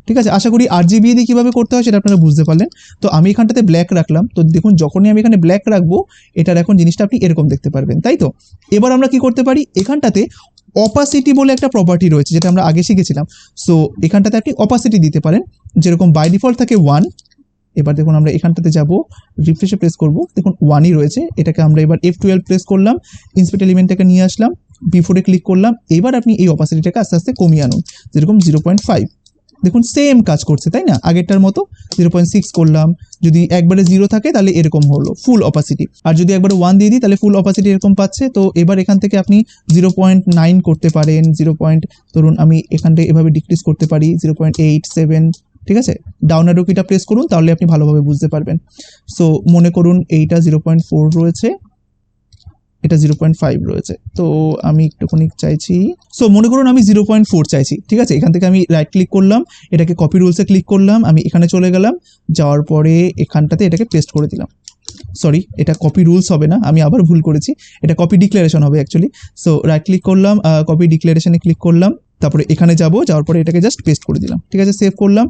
ঠিক আছে? আশা করি RGBA দিয়ে কীভাবে করতে হয় সেটা আপনারা বুঝতে পারলেন। তো আমি এখানটাতে ব্ল্যাক রাখলাম, তো দেখুন যখনই আমি এখানে ব্ল্যাক রাখবো, এটার এখন জিনিসটা আপনি এরকম দেখতে পারবেন, তাই তো? এবার আমরা কি করতে পারি, এখানটাতে অপাসিটি বলে একটা প্রপার্টি রয়েছে যেটা আমরা আগে শিখেছিলাম। সো এখানটাতে আপনি অপাসিটি দিতে পারেন, যেরকম বাই ডিফল্ট থাকে 1। এবার দেখুন আমরা এখানটাতে যাব, রিফ্রেশে প্রেস করব, দেখুন 1ই রয়েছে। এটাকে আমরা এবার F12 প্রেস করলাম, ইন্সপেক্ট এলিমেন্টটাকে নিয়ে আসলাম, বিফোরে ক্লিক করলাম। এবার আপনি এই অপাসিটিটাকে আস্তে আস্তে কমিয়ে আনুন, যেরকম 0.5, দেখুন সেম কাজ করছে, তাই না? আগেরটার মতো 0.6 করলাম, যদি একবারে 0 থাকে তাহলে এরকম হলো ফুল অপাসিটি, আর যদি একবারে 1 দিয়ে দিই তাহলে ফুল অপাসিটি এরকম পাচ্ছে। তো এবার এখান থেকে আপনি 0.9 করতে পারেন, ধরুন আমি এখান থেকে এভাবে ডিক্রিজ করতে পারি, 0.8, 7, ঠিক আছে? ডাউন অ্যারো কিটা প্রেস করুন, তাহলে আপনি ভালোভাবে বুঝতে পারবেন। সো মনে করুন এইটা 0.4 রয়েছে, এটা 0.5 রয়েছে, তো আমি একটুখানি চাইছি, সো মনে করুন আমি 0.4 চাইছি, ঠিক আছে? এখান থেকে আমি রাইট ক্লিক করলাম, এটাকে কপি রুলসে ক্লিক করলাম, আমি এখানে চলে গেলাম, যাওয়ার পরে এখানটাতে এটাকে পেস্ট করে দিলাম। সরি, এটা কপি রুলস হবে না, আমি আবার ভুল করেছি, এটা কপি ডিক্লারেশন হবে অ্যাকচুয়ালি। সো রাইট ক্লিক করলাম, কপি ডিক্লারেশনে ক্লিক করলাম, তারপরে এখানে যাওয়ার পরে এটাকে জাস্ট পেস্ট করে দিলাম, ঠিক আছে? সেভ করলাম।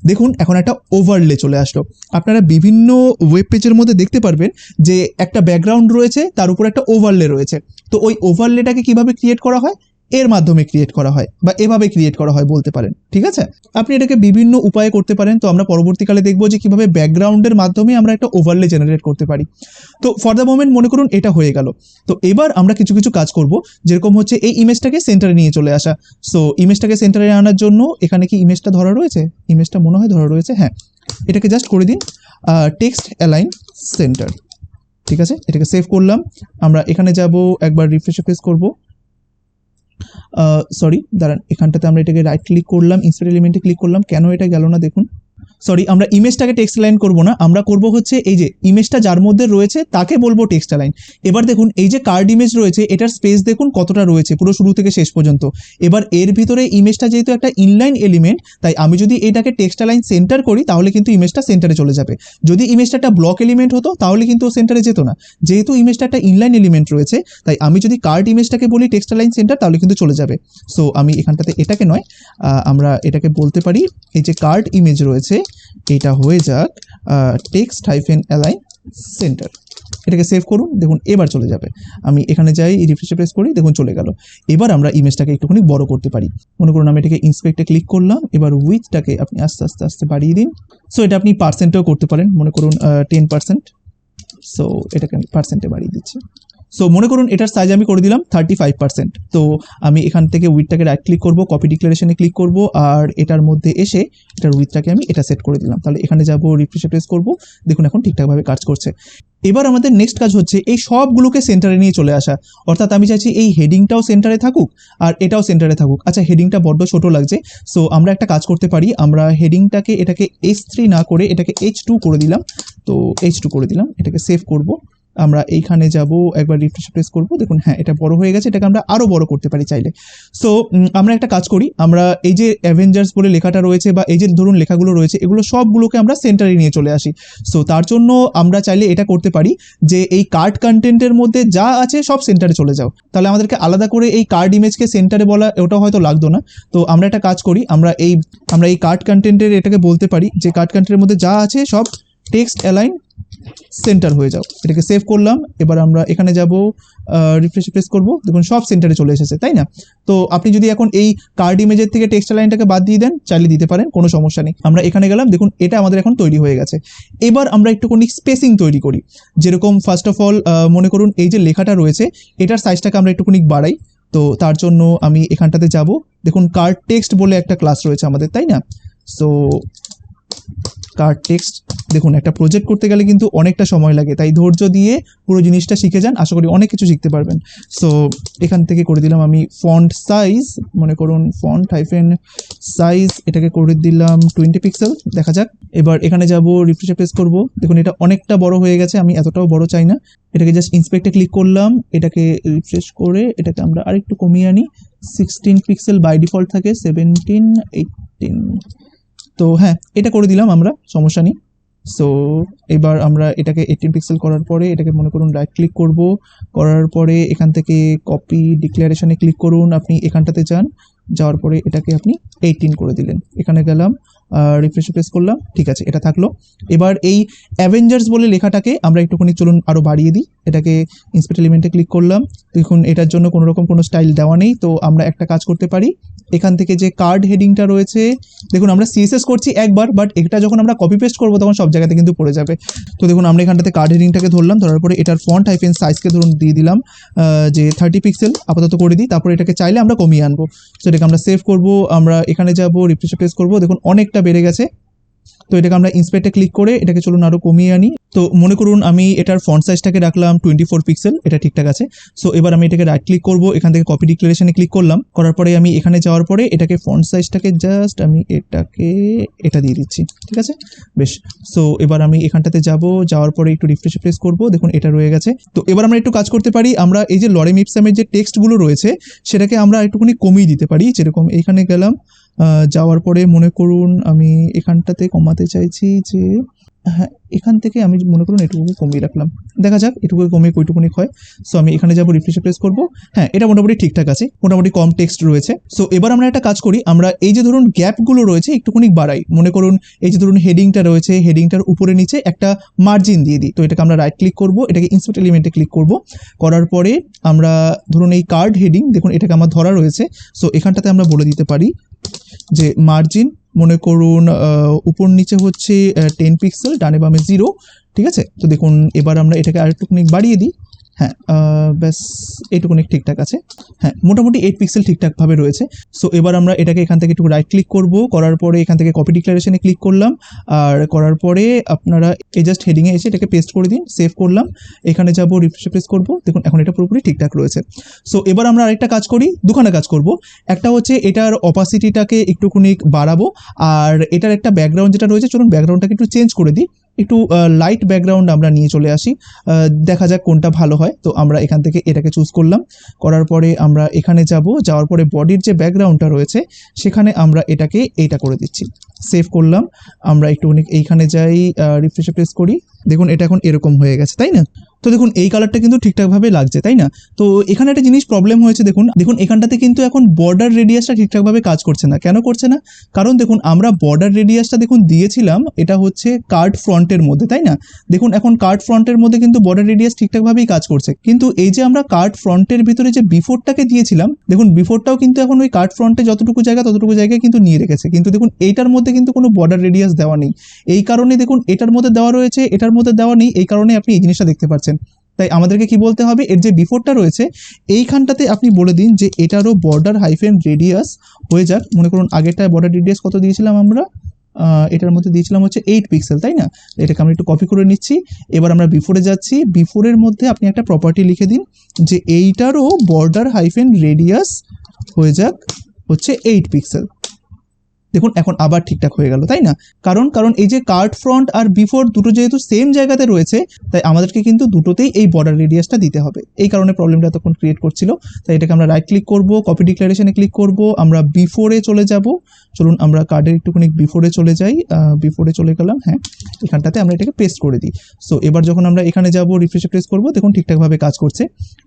দেখুন এখন একটা ওভারলে চলে আসলো। আপনারা বিভিন্ন ওয়েব পেজের মধ্যে দেখতে পারবেন যে একটা ব্যাকগ্রাউন্ড রয়েছে, তার উপর একটা ওভারলে রয়েছে। তো ওই ওভারলেটাকে কিভাবে ক্রিয়েট করা হয়, এর মাধ্যমে ক্রিয়েট করা হয়, বা এভাবে ক্রিয়েট করা হয় বলতে পারেন, ঠিক আছে? আপনি এটাকে বিভিন্ন উপায়ে করতে পারেন। তো আমরা পরবর্তীকালে দেখবো যে কিভাবে ব্যাকগ্রাউন্ডের মাধ্যমে আমরা একটা ওভারলে জেনারেট করতে পারি। তো ফর দ্য মোমেন্ট মনে করুন এটা হয়ে গেল। তো এবার আমরা কিছু কিছু কাজ করব, যেরকম হচ্ছে এই ইমেজটাকে সেন্টারে নিয়ে চলে আসা। সো ইমেজটাকে সেন্টারে আনার জন্য এখানে কি ইমেজটা ধরা রয়েছে, ইমেজটা মনে হয় ধরা রয়েছে, হ্যাঁ, এটাকে জাস্ট করে দিন টেক্সট অ্যালাইন সেন্টার, ঠিক আছে? এটাকে সেভ করলাম। আমরা এখানে যাব, একবার রিফ্রেশে প্রেস করব, সরি দাঁড়ান, এখানটাতে আমরা এটাকে রাইট ক্লিক করলাম, ইন্সপেক্ট এলিমেন্টে ক্লিক করলাম, কেন এটা গেল না দেখুন। সরি, আমরা ইমেজটাকে টেক্সট লাইন করব না, আমরা করব হচ্ছে এই যে ইমেজটা যার মধ্যে রয়েছে তাকে বলবো টেক্সট লাইন। এবার দেখুন এই যে কার্ড ইমেজ রয়েছে, এটার স্পেস দেখুন কতটা রয়েছে পুরো শুরু থেকে শেষ পর্যন্ত। এবার এর ভিতরে ইমেজটা যেহেতু একটা ইনলাইন এলিমেন্ট, তাই আমি যদি এটাকে টেক্সট লাইন সেন্টার করি তাহলে কিন্তু ইমেজটা সেন্টারে চলে যাবে। যদি ইমেজটা একটা ব্লক এলিমেন্ট হতো তাহলে কিন্তু সেন্টারে যেত না। যেহেতু ইমেজটা একটা ইনলাইন এলিমেন্ট রয়েছে, তাই আমি যদি কার্ড ইমেজটাকে বলি টেক্সট লাইন সেন্টার তাহলে কিন্তু চলে যাবে। সো আমি এখানটাতে এটাকে নয়, আমরা এটাকে বলতে পারি এই যে কার্ড ইমেজ রয়েছে এটা হয়ে যাক টেক্সট হাইফেন অ্যালাইন সেন্টার। এটাকে সেভ করুন, দেখুন এবার চলে যাবে। আমি এখানে যাই, রিফ্রেশে প্রেস করি, দেখুন চলে গেল। এবার আমরা ইমেজটাকে একটুখানি বড় করতে পারি। মনে করুন আমি এটাকে ইন্সপেক্টে ক্লিক করলাম, এবার উইথটাকে আপনি আস্তে আস্তে আস্তে বাড়িয়ে দিন। সো এটা আপনি পার্সেন্টেও করতে পারেন, মনে করুন 10%। সো এটাকে আমি পার্সেন্টে বাড়িয়ে দিচ্ছি। সো মনে করুন এটার সাইজ আমি করে দিলাম 35%। তো আমি এখান থেকে উইথটাকে রাইট ক্লিক করব, কপি ডিক্লারেশনে ক্লিক করব, আর এটার মধ্যে এসে এটার উইথটাকে আমি এটা সেট করে দিলাম। তাহলে এখানে যাব, রিফ্রেশে প্রেস করব, দেখুন এখন ঠিকঠাকভাবে কাজ করছে। এবার আমাদের নেক্সট কাজ হচ্ছে এই সবগুলোকে সেন্টারে নিয়ে চলে আসা। অর্থাৎ আমি চাইছি এই হেডিংটাও সেন্টারে থাকুক আর এটাও সেন্টারে থাকুক। আচ্ছা, হেডিংটা বড্ড ছোট লাগছে, সো আমরা একটা কাজ করতে পারি, আমরা এটাকে H3 না করে এটাকে H2 করে দিলাম। তো H2 করে দিলাম, এটাকে সেভ করব, আমরা এইখানে যাব, একবার রিফ্রেশ প্রেস করব, দেখুন হ্যাঁ এটা বড় হয়ে গেছে, এটাকে আমরা আরও বড় করতে পারি চাইলে। সো আমরা একটা কাজ করি, আমরা এই যে অ্যাভেঞ্জার্স বলে লেখাটা রয়েছে বা এই যে ধরুন লেখাগুলো রয়েছে এগুলো সবগুলোকে আমরা সেন্টারে নিয়ে চলে আসি। সো তার জন্য আমরা চাইলে এটা করতে পারি যে এই কার্ড কন্টেন্টের মধ্যে যা আছে সব সেন্টারে চলে যাও, তাহলে আমাদেরকে আলাদা করে এই কার্ড ইমেজকে সেন্টারে বলা ওটা হয়তো লাগতো না। তো আমরা একটা কাজ করি, আমরা এই কার্ড কন্টেন্টের এটাকে বলতে পারি যে কার্ড কন্টেন্টের মধ্যে যা আছে সব টেক্সট অ্যালাইন সেন্টার হয়ে যাও। এটাকে সেভ করলাম, এবার আমরা এখানে যাব, রিফ্রেশ প্রেস করব, দেখুন সব সেন্টারে চলে এসেছে, তাই না? তো আপনি যদি এখন এই কার্ড ইমেজের থেকে টেক্সট অ্যালাইনটাকে বাদ দিয়ে দেন, চাইলে দিতে পারেন, কোনো সমস্যা নেই। আমরা এখানে গেলাম, দেখুন এটা আমাদের এখন তৈরি হয়ে গেছে। এবার আমরা একটুখানি স্পেসিং তৈরি করি, যেরকম ফার্স্ট অফ অল মনে করুন এই যে লেখাটা রয়েছে এটার সাইজটাকে আমরা একটুখানি বাড়াই। তো তার জন্য আমি এখানটাতে যাব, দেখুন কার্ড টেক্সট বলে একটা ক্লাস রয়েছে আমাদের, তাই না? সো কার্ড টেক্সট, দেখুন একটা প্রজেক্ট করতে গেলে কিন্তু অনেকটা সময় লাগে, তাই ধৈর্য দিয়ে পুরো জিনিসটা শিখে যান, আশা করি অনেক কিছু শিখতে পারবেন। সো এখান থেকে করে দিলাম আমি ফন্ট সাইজ, মনে করুন ফন্ট হাইফেন সাইজ, এটাকে করে দিলাম 20 পিক্সেল, দেখা যাক। এবার এখানে যাব, রিফ্রেশ প্রেস করব, দেখুন এটা অনেকটা বড় হয়ে গেছে, আমি এতটাও বড় চাই না। এটাকে জাস্ট ইন্সপেক্টে ক্লিক করলাম, এটাকে রিফ্রেশ করে এটাকে আমরা আরেকটু কমিয়ে আনি, 16 পিক্সেল বাই ডিফল্ট থাকে, 17, 18। তো হ্যাঁ এটা করে দিলাম আমরা, সমস্যা নেই। সো এবার আমরা এটাকে 18 পিক্সেল করার পরে এটাকে মনে করুন রাইট ক্লিক করব, করার পরে এখান থেকে কপি ডিক্লারেশনে ক্লিক করুন, আপনি এখানটাতে যান, যাওয়ার পরে এটাকে আপনি 18 করে দিলেন, এখানে গেলাম, রিফ্রেশ প্রেস করলাম, ঠিক আছে এটা থাকলো। এবার এই অ্যাভেঞ্জার্স বলে লেখাটাকে আমরা একটুখানি চলুন আরও বাড়িয়ে দিই, এটাকে ইন্সপেক্ট এলিমেন্টে ক্লিক করলাম, দেখুন এটার জন্য কোনো রকম কোনো স্টাইল দেওয়া নেই। তো আমরা একটা কাজ করতে পারি, এখান থেকে যে কার্ড হেডিংটা রয়েছে, দেখুন আমরা সিএসএস করছি একবার, বাট এটা যখন আমরা কপি পেস্ট করবো তখন সব জায়গাতে কিন্তু পড়ে যাবে। তো দেখুন আমরা এখানটাতে কার্ড হেডিংটাকে ধরলাম, ধরার পরে এটার ফন্ট হাইফেন সাইজকে ধরুন দিয়ে দিলাম যে 30 পিক্সেল আপাতত করে দিই, তারপরে এটাকে চাইলে আমরা কমিয়ে আনবো। তো এটাকে আমরা সেভ করব, আমরা এখানে যাব, রিফ্রেশ প্রেস করব, দেখুন অনেকটা বেড়ে গেছে। তো এটাকে আমরা ইন্সপেক্টে ক্লিক করে এটাকে চলুন আরও কমিয়ে আনি। তো মনে করুন আমি এটার ফন্ট সাইজটাকে রাখলাম 24 পিক্সেল, এটা ঠিকঠাক আছে। সো এবার আমি এটাকে রাইট ক্লিক করব, এখান থেকে কপি ডিক্লারেশনে ক্লিক করলাম, করার পরে আমি এখানে যাওয়ার পরে এটাকে ফন্ট সাইজটাকে জাস্ট আমি এটা দিয়ে দিচ্ছি, ঠিক আছে বেশ। সো এবার আমি এখানটাতে যাব, যাওয়ার পরে একটু রিফ্রেশ প্রেস করব, দেখুন এটা রয়ে গেছে। তো এবার আমরা একটু কাজ করতে পারি, আমরা এই যে লরেম ইপসামের যে টেক্সটগুলো রয়েছে সেটাকে আমরা একটুখানি কমিয়ে দিতে পারি, যেরকম এইখানে গেলাম, যাওয়ার পরে মনে করুন আমি এখানটাতে কমাতে চাইছি যে হ্যাঁ এখান থেকে আমি মনে করুন এটুকু কমিয়ে রাখলাম, দেখা যাক এটুকু কমিয়ে কইটুকুনি হয়। সো আমি এখানে যাবো, রিফ্রেশ প্রেস করবো, হ্যাঁ এটা মোটামুটি ঠিকঠাক আছে, মোটামুটি কম টেক্সট রয়েছে। সো এবার আমরা একটা কাজ করি, আমরা এই যে ধরুন গ্যাপগুলো রয়েছে একটুখানি বাড়াই, মনে করুন এই যে ধরুন হেডিংটা রয়েছে, হেডিংটার উপরে নিচে একটা মার্জিন দিয়ে দিই। তো এটাকে আমরা রাইট ক্লিক করবো, এটাকে ইন্সপেক্ট এলিমেন্টে ক্লিক করবো, করার পরে আমরা ধরুন এই কার্ড হেডিং, দেখুন এটাকে আমার ধরা রয়েছে। সো এখানটাতে আমরা বলে দিতে পারি যে মার্জিন মনে করুন উপর নিচে হচ্ছে 10 পিক্সেল, ডানে বামে 0, ঠিক আছে। তো দেখুন এবার আমরা এটাকে আরেকটুখানি বাড়িয়ে দিই, হ্যাঁ ব্যাস এইটুকুনি ঠিকঠাক আছে, হ্যাঁ মোটামুটি 8 পিক্সেল ঠিকঠাকভাবে রয়েছে। সো এবার আমরা এটাকে এখান থেকে একটু রাইট ক্লিক করব, করার পরে এখান থেকে কপি ডিক্লারেশনে ক্লিক করলাম, আর করার পরে আপনারা এই জাস্ট হেডিংয়ে এসে এটাকে পেস্ট করে দিন, সেভ করলাম, এখানে যাব, রিফ্রেশ প্রেস করব, দেখুন এখন এটা পুরোপুরি ঠিকঠাক রয়েছে। সো এবার আমরা আরেকটা কাজ করি, দুখানা কাজ করব, একটা হচ্ছে এটার অপাসিটিটাকে একটুখানি বাড়াবো, আর এটার একটা ব্যাকগ্রাউন্ড যেটা রয়েছে চলুন ব্যাকগ্রাউন্ডটাকে একটু চেঞ্জ করে দিই, একটু লাইট ব্যাকগ্রাউন্ড আমরা নিয়ে চলে আসি, দেখা যাক কোনটা ভালো হয়। তো আমরা এখান থেকে এটাকে চুজ করলাম, করার পরে আমরা এখানে যাব, যাওয়ার পরে বডির যে ব্যাকগ্রাউন্ডটা রয়েছে সেখানে আমরা এটাকে এইটা করে দিচ্ছি, সেভ করলাম, আমরা একটুখানি এইখানে যাই, রিফ্রেশ প্রেস করি, দেখুন এটা এখন এরকম হয়ে গেছে, তাই না? তো দেখুন এই কালারটা কিন্তু ঠিকঠাকভাবে লাগছে, তাই না? তো এখানে একটা জিনিস প্রবলেম হয়েছে, দেখুন এখানটাতে কিন্তু এখন বর্ডার রেডিয়াসটা ঠিকঠাকভাবে কাজ করছে না। কেন করছে না? কারণ দেখুন আমরা বর্ডার রেডিয়াসটা দেখুন দিয়েছিলাম, এটা হচ্ছে কার্ড ফ্রন্টের মধ্যে, তাই না? দেখুন এখন কার্ড ফ্রন্টের মধ্যে কিন্তু বর্ডার রেডিয়াস ঠিকঠাকভাবেই কাজ করছে, কিন্তু এই যে আমরা কার্ড ফ্রন্টের ভিতরে যে বিফোরটাকে দিয়েছিলাম, দেখুন বিফোরটাও কিন্তু এখন ওই কার্ড ফ্রন্টে যতটুকু জায়গা ততটুকু জায়গায় কিন্তু নিয়ে রেখেছে, কিন্তু দেখুন এইটার মধ্যে কিন্তু কোনো বর্ডার রেডিয়াস দেওয়া নেই। এই কারণে দেখুন এটার মধ্যে দেওয়া রয়েছে, এটার মধ্যে দেওয়া নেই, এই কারণে আপনি এই জিনিসটা দেখতে পাচ্ছেন। তাই আমাদেরকে কি বলতে হবে, এর যে বিফোরটা রয়েছে এইখানটাতে আপনি বলে দিন যে এটারও বর্ডার হাইফেন রেডিয়াস হয়ে যাক, মনে করুন আগেরটায় বর্ডার রেডিয়াস কত দিয়েছিলাম আমরা, এটার মধ্যে দিয়েছিলাম হচ্ছে 8 পিক্সেল, তাই না? এটাকে আমরা একটু কপি করে নিচ্ছি, এবার আমরা বিফোরে যাচ্ছি, বিফোরের মধ্যে আপনি একটা প্রপার্টি লিখে দিন যে এইটারও বর্ডার হাইফেন রেডিয়াস হয়ে যাক হচ্ছে 8 পিক্সেল, দেখুন এখন আবার ঠিকঠাক হয়ে গেল, তাই না? কারণ এই যে কার্ড ফ্রন্ট আর বিফোর দুটো যেহেতু সেম জায়গাতে রয়েছে, তাই আমাদেরকে কিন্তু দুটোতেই এই বর্ডার রেডিয়াসটা দিতে হবে। এই কারণে প্রবলেমটা তখন ক্রিয়েট করছিল। তাই এটাকে আমরা রাইট ক্লিক করব, কপি ডিক্লারেশনে ক্লিক করব, আমরা বিফোরে চলে যাব। চলুন আমরা কার্ডের একটুখানি বিফোরে চলে যাই, বিফোরে চলে গেলাম। হ্যাঁ, এখানটাতে আমরা এটাকে পেস্ট করে দিই। সো এবার যখন আমরা এখানে যাব, রিফ্রেশে প্রেস করব, দেখুন ঠিকঠাকভাবে কাজ করছে।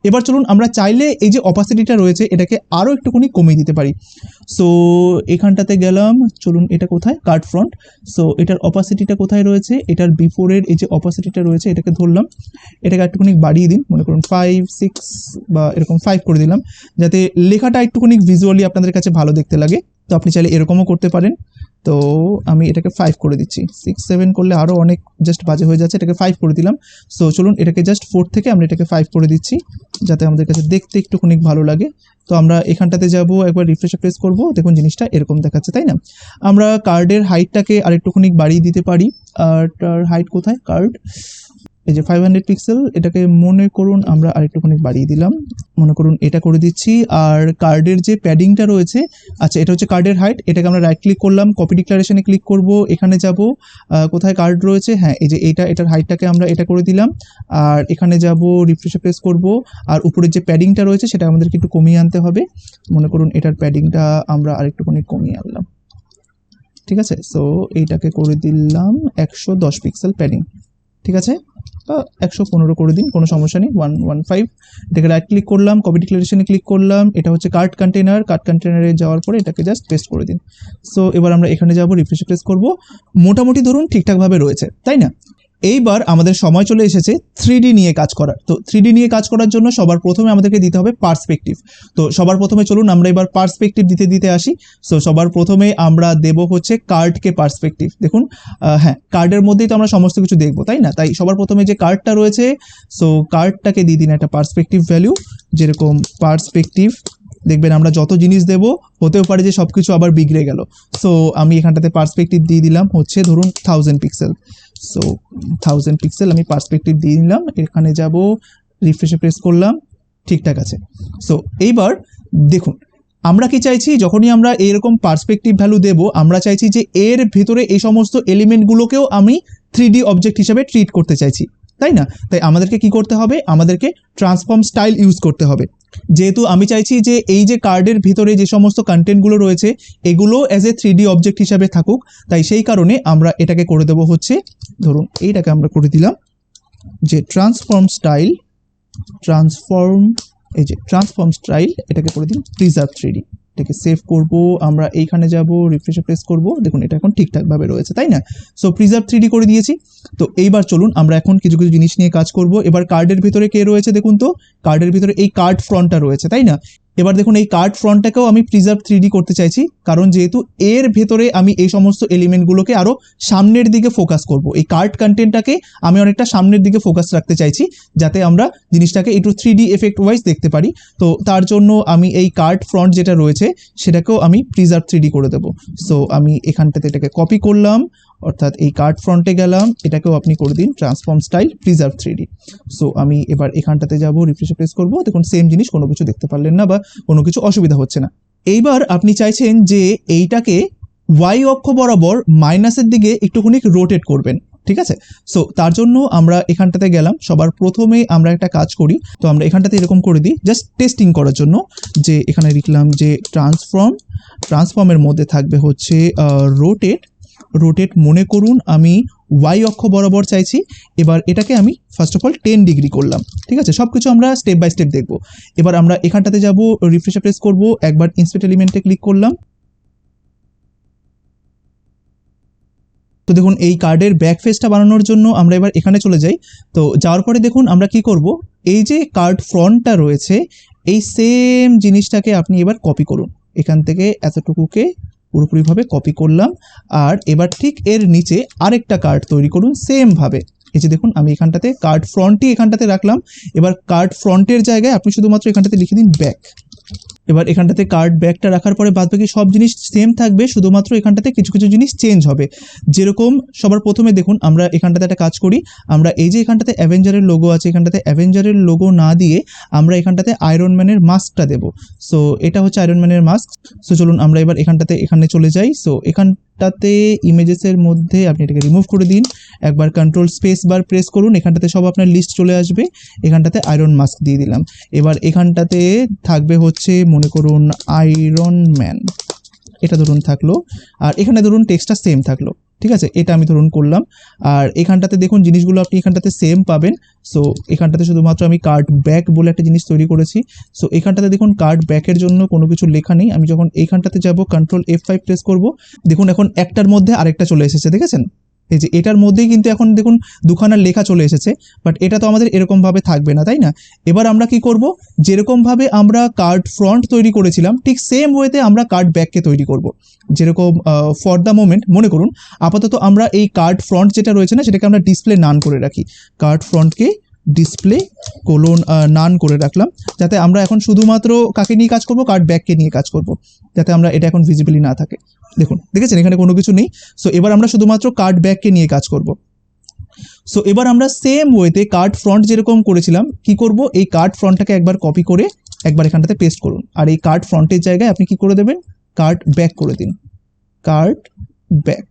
এবার চলুন আমরা চাইলে এই যে অপাসিটিটা রয়েছে এটাকে আরও একটুখানি কমিয়ে দিতে পারি। সো এখানটাতে গেলাম, চলুন এটা কোথায়, কার্ড ফ্রন্ট। সো এটার অপাসিটিটা কোথায় রয়েছে, এটার বিফোরের এই যে অপাসিটিটা রয়েছে এটাকে ধরলাম, এটাকে একটুখানি বাড়িয়ে দিন, মনে করুন 5, 6 বা এরকম 5 করে দিলাম, যাতে লেখাটা একটুখানি ভিজুয়ালি আপনাদের কাছে ভালো দেখতে লাগে। তো আপনি চাইলে এরকমও করতে পারেন। তো আমি এটাকে 5 করে দিচ্ছি, 6, 7 করলে আরও অনেক জাস্ট বাজে হয়ে যাচ্ছে, এটাকে 5 করে দিলাম। সো চলুন এটাকে জাস্ট 4 থেকে আমরা এটাকে 5 করে দিচ্ছি, যাতে আমাদের কাছে দেখতে একটুখানি ভালো লাগে। তো আমরা এখানটাতে যাব, একবার রিফ্রেশে প্রেস করব, দেখুন জিনিসটা এরকম দেখাচ্ছে, তাই না? আমরা কার্ডের হাইটটাকে আরেকটুখানি বাড়িয়ে দিতে পারি। আর হাইট কোথায়, কার্ড এই যে 500 পিক্সেল, এটাকে মনে করুন আমরা আরেকটুখানি বাড়িয়ে দিলাম, মনে করুন এটা করে দিচ্ছি। আর কার্ডের যে প্যাডিংটা রয়েছে, আচ্ছা এটা হচ্ছে কার্ডের হাইট, এটাকে আমরা রাইট ক্লিক করলাম, কপি ডিক্লারেশনে ক্লিক করব, এখানে যাব, কোথায় কার্ড রয়েছে, হ্যাঁ এই যে এটার হাইটটাকে আমরা এটা করে দিলাম। আর এখানে যাব, রিফ্রেশে প্রেস করব, আর উপরের যে প্যাডিংটা রয়েছে সেটা আমাদেরকে একটু কমিয়ে আনতে হবে। মনে করুন এটার প্যাডিংটা আমরা আরেকটুখানি কমিয়ে আনলাম, ঠিক আছে? সো এইটাকে করে দিলাম 110 পিক্সেল প্যাডিং, ঠিক আছে? বা 115 করে দিন, কোনো সমস্যা নেই, 115। এটাকে রাইট ক্লিক করলাম, কপি ডিক্লারেশনে ক্লিক করলাম, এটা হচ্ছে কার্ড কন্টেনারে যাওয়ার পরে এটাকে জাস্ট পেস্ট করে দিন। সো এবার আমরা এখানে যাব, রিফ্রেশ প্রেস করব, মোটামুটি ধরুন ঠিকঠাকভাবে রয়েছে, তাই না? এইবার আমাদের সময় চলে এসেছে 3D নিয়ে কাজ করার। তো 3D নিয়ে কাজ করার জন্য সবার প্রথমে আমাদেরকে দিতে হবে পার্সপেক্টিভ। তো সবার প্রথমে চলুন আমরা এবার পার্সপেক্টিভ দিতে আসি। সো সবার প্রথমে আমরা দেব হচ্ছে কার্ডকে পার্সপেক্টিভ। দেখুন হ্যাঁ, কার্ডের মধ্যেই তো আমরা সমস্ত কিছু দেখবো, তাই না? তাই সবার প্রথমে যে কার্ডটা রয়েছে, সো কার্ডটাকে দিয়ে দিন একটা পার্সপেক্টিভ ভ্যালু, যেরকম পার্সপেক্টিভ। দেখবেন আমরা যত জিনিস দেব হতেও পারে যে সব কিছু আবার বিগড়ে গেল। সো আমি এখানটাতে পার্সপেক্টিভ দিয়ে দিলাম হচ্ছে ধরুন 1000 পিক্সেল। সো 1000 পিক্সেল আমি পার্সপেক্টিভ দিয়ে নিলাম, এখানে যাব, রিফ্রেশে প্রেস করলাম, ঠিকঠাক আছে। সো এইবার দেখুন আমরা কি চাইছি, যখনই আমরা এরকম পার্সপেক্টিভ ভ্যালু দেব, আমরা চাইছি যে এর ভিতরে এই সমস্ত এলিমেন্টগুলোকেও আমি 3D অবজেক্ট হিসেবে ট্রিট করতে চাইছি, তাই না? তাই আমাদেরকে কি করতে হবে, আমাদেরকে ট্রান্সফর্ম স্টাইল ইউজ করতে হবে। যেহেতু আমি চাইছি যে এই যে কার্ডের ভিতরে যে সমস্ত কন্টেন্টগুলো রয়েছে এগুলো অ্যাজ এ 3D অবজেক্ট হিসাবে থাকুক, তাই সেই কারণে আমরা এটাকে করে দেবো হচ্ছে, ধরুন এইটাকে আমরা করে দিলাম যে ট্রান্সফর্ম স্টাইল, এই যে ট্রান্সফর্ম স্টাইল, এটাকে করে দিন প্রিজার্ভ 3D। এটাকে সেভ করব, আমরা এইখানে যাব, রিফ্রেশে প্রেস করব, দেখুন এটা এখন ঠিকঠাকভাবে রয়েছে, তাই না? সো প্রিজার্ভ 3D করে দিয়েছি। তো এইবার চলুন আমরা এখন কিছু কিছু জিনিস নিয়ে কাজ করব। এবার কার্ডের ভিতরে কে রয়েছে দেখুন তো, কার্ডের ভিতরে এই কার্ড ফ্রন্টটা রয়েছে, তাই না? এবার দেখুন এই কার্ড ফ্রন্টটাকেও আমি প্রিজার্ভ 3D করতে চাইছি, কারণ যেহেতু এর ভেতরে আমি এই সমস্ত এলিমেন্টগুলোকে আরও সামনের দিকে ফোকাস করব, এই কার্ড কন্টেন্টটাকে আমি অনেকটা সামনের দিকে ফোকাস রাখতে চাইছি, যাতে আমরা জিনিসটাকে একটু 3D এফেক্ট ওয়াইজ দেখতে পারি। তো তার জন্য আমি এই কার্ড ফ্রন্ট যেটা রয়েছে সেটাকেও আমি প্রিজার্ভ 3D করে দেবো। সো আমি এখানটাতে এটাকে কপি করলাম, অর্থাৎ এই কার্ড ফ্রন্টে গেলাম, এটাকেও আপনি করে দিন transform style preserve 3D। So আমি এবার এখানটাতে যাব, রিফ্রেশে প্রেস করব, দেখুন সেম জিনিস, কোনো কিছু দেখতে পারলেন না বা কোনো কিছু অসুবিধা হচ্ছে না। এইবার আপনি চাইছেন যে এইটাকে ওয়াই অক্ষ বরাবর মাইনাসের দিকে একটুখানি রোটেট করবেন, ঠিক আছে? সো তার জন্য আমরা এখানটাতে গেলাম, সবার প্রথমে আমরা একটা কাজ করি। তো আমরা এখানটাতে এরকম করে দিই জাস্ট টেস্টিং করার জন্য, যে এখানে লিখলাম যে ট্রান্সফর্মের মধ্যে থাকবে হচ্ছে রোটেট, মনে করুন আমি ওয়াই অক্ষ বরাবর চাইছি। এবার এটাকে আমি ফার্স্ট অফ অল 10 ডিগ্রি করলাম, ঠিক আছে? সব কিছু আমরা স্টেপ বাই স্টেপ দেখব। এবার আমরা এখানটাতে যাব, রিফ্রেশে প্রেস করব, একবার ইন্সপেক্ট এলিমেন্টে ক্লিক করলাম। তো দেখুন এই কার্ডের ব্যাক ফেসটা বানানোর জন্য আমরা এবার এখানে চলে যাই। তো যাওয়ার পরে দেখুন আমরা কি করব, এই যে কার্ড ফ্রন্টটা রয়েছে এই সেম জিনিসটাকে আপনি এবার কপি করুন, এখান থেকে এতটুকুকে পুরোপুরিভাবে কপি করলাম। আর এবার ঠিক এর নিচে আরেকটা কার্ড তৈরি করুন সেম ভাবে। এই যে দেখুন আমি এখানটাতে কার্ড ফ্রন্টই এখানটাতে রাখলাম। এবার কার্ড ফ্রন্টের জায়গায় আপনি শুধুমাত্র এখানটাতে লিখে দিন ব্যাক। এবার এখানটাতে কার্ড ব্যাকটা রাখার পরে বাদবাকি সব জিনিস সেম থাকবে, শুধুমাত্র এখানটাতে কিছু কিছু জিনিস চেঞ্জ হবে। যেরকম সবার প্রথমে দেখুন আমরা এখানটাতে একটা কাজ করি, আমরা এই যে এখানটাতে অ্যাভেঞ্জারের লোগো আছে, এখানটাতে অ্যাভেঞ্জারের লোগো না দিয়ে আমরা এখানটাতে আয়রন ম্যানের মাস্কটা দেবো। সো এটা হচ্ছে আয়রন ম্যানের মাস্ক। সো চলুন আমরা এবার এখানটাতে এখানে চলে যাই। সো এখানটাতে ইমেজেসের মধ্যে আপনি এটাকে রিমুভ করে দিন, একবার কন্ট্রোল স্পেস বার প্রেস করুন, এখানটাতে সব আপনার লিস্ট চলে আসবে। এখানটাতে আয়রন মাস্ক দিয়ে দিলাম। এবার এখানটাতে থাকবে হচ্ছে মনে করুন আয়রন ম্যান, এটা ধরুন থাকলো, আর এখানে ধরুন টেক্সটটা সেম থাকলো। ঠিক আছে, এটা আমি ধরুন করলাম। আর এখানটাতে দেখুন জিনিসগুলো আপনি এখানটাতে সেম পাবেন। সো এখানটাতে শুধুমাত্র আমি কার্ড ব্যাক বলে একটা জিনিস তৈরি করেছি। সো এখানটাতে দেখুন কার্ড ব্যাকের জন্য কোনো কিছু লেখা নেই। আমি যখন এইখানটাতে যাব কন্ট্রোল F5 প্রেস করব, দেখুন এখন একটার মধ্যে আরেকটা চলে এসেছে, দেখেছেন? এই যে এটার মধ্যেই কিন্তু এখন দেখুন দুখানা লেখা চলে এসেছে, বাট এটা তো আমাদের এরকমভাবে থাকবে না, তাই না? এবার আমরা কি করব, যেরকমভাবে আমরা কার্ড ফ্রন্ট তৈরি করেছিলাম ঠিক সেম ওয়েতে আমরা কার্ড ব্যাককে তৈরি করব। যেরকম ফর দ্য মোমেন্ট মনে করুন আপাতত আমরা এই কার্ড ফ্রন্ট যেটা রয়েছে না সেটাকে আমরা ডিসপ্লে নান করে রাখি। কার্ড ফ্রন্টকে ডিসপ্লে নান করে রাখলাম, যাতে আমরা এখন শুধুমাত্র কাকে নিয়ে কাজ করব, কার্ড ব্যাককে নিয়ে কাজ করব, যাতে আমরা এটা এখন ভিজিবলি না থাকে। দেখুন দেখেছেন এখানে কোনো কিছু নেই। সো এবার আমরা শুধুমাত্র কার্ড ব্যাককে নিয়ে কাজ করব। সো এবার আমরা সেম ওয়েতে কার্ড ফ্রন্ট যেরকম করেছিলাম কি করব, এই কার্ড ফ্রন্টটাকে একবার কপি করে একবার এখানটাতে পেস্ট করুন, আর এই কার্ড ফ্রন্টের জায়গায় আপনি কি করে দেবেন, কার্ড ব্যাক করে দিন, কার্ড ব্যাক।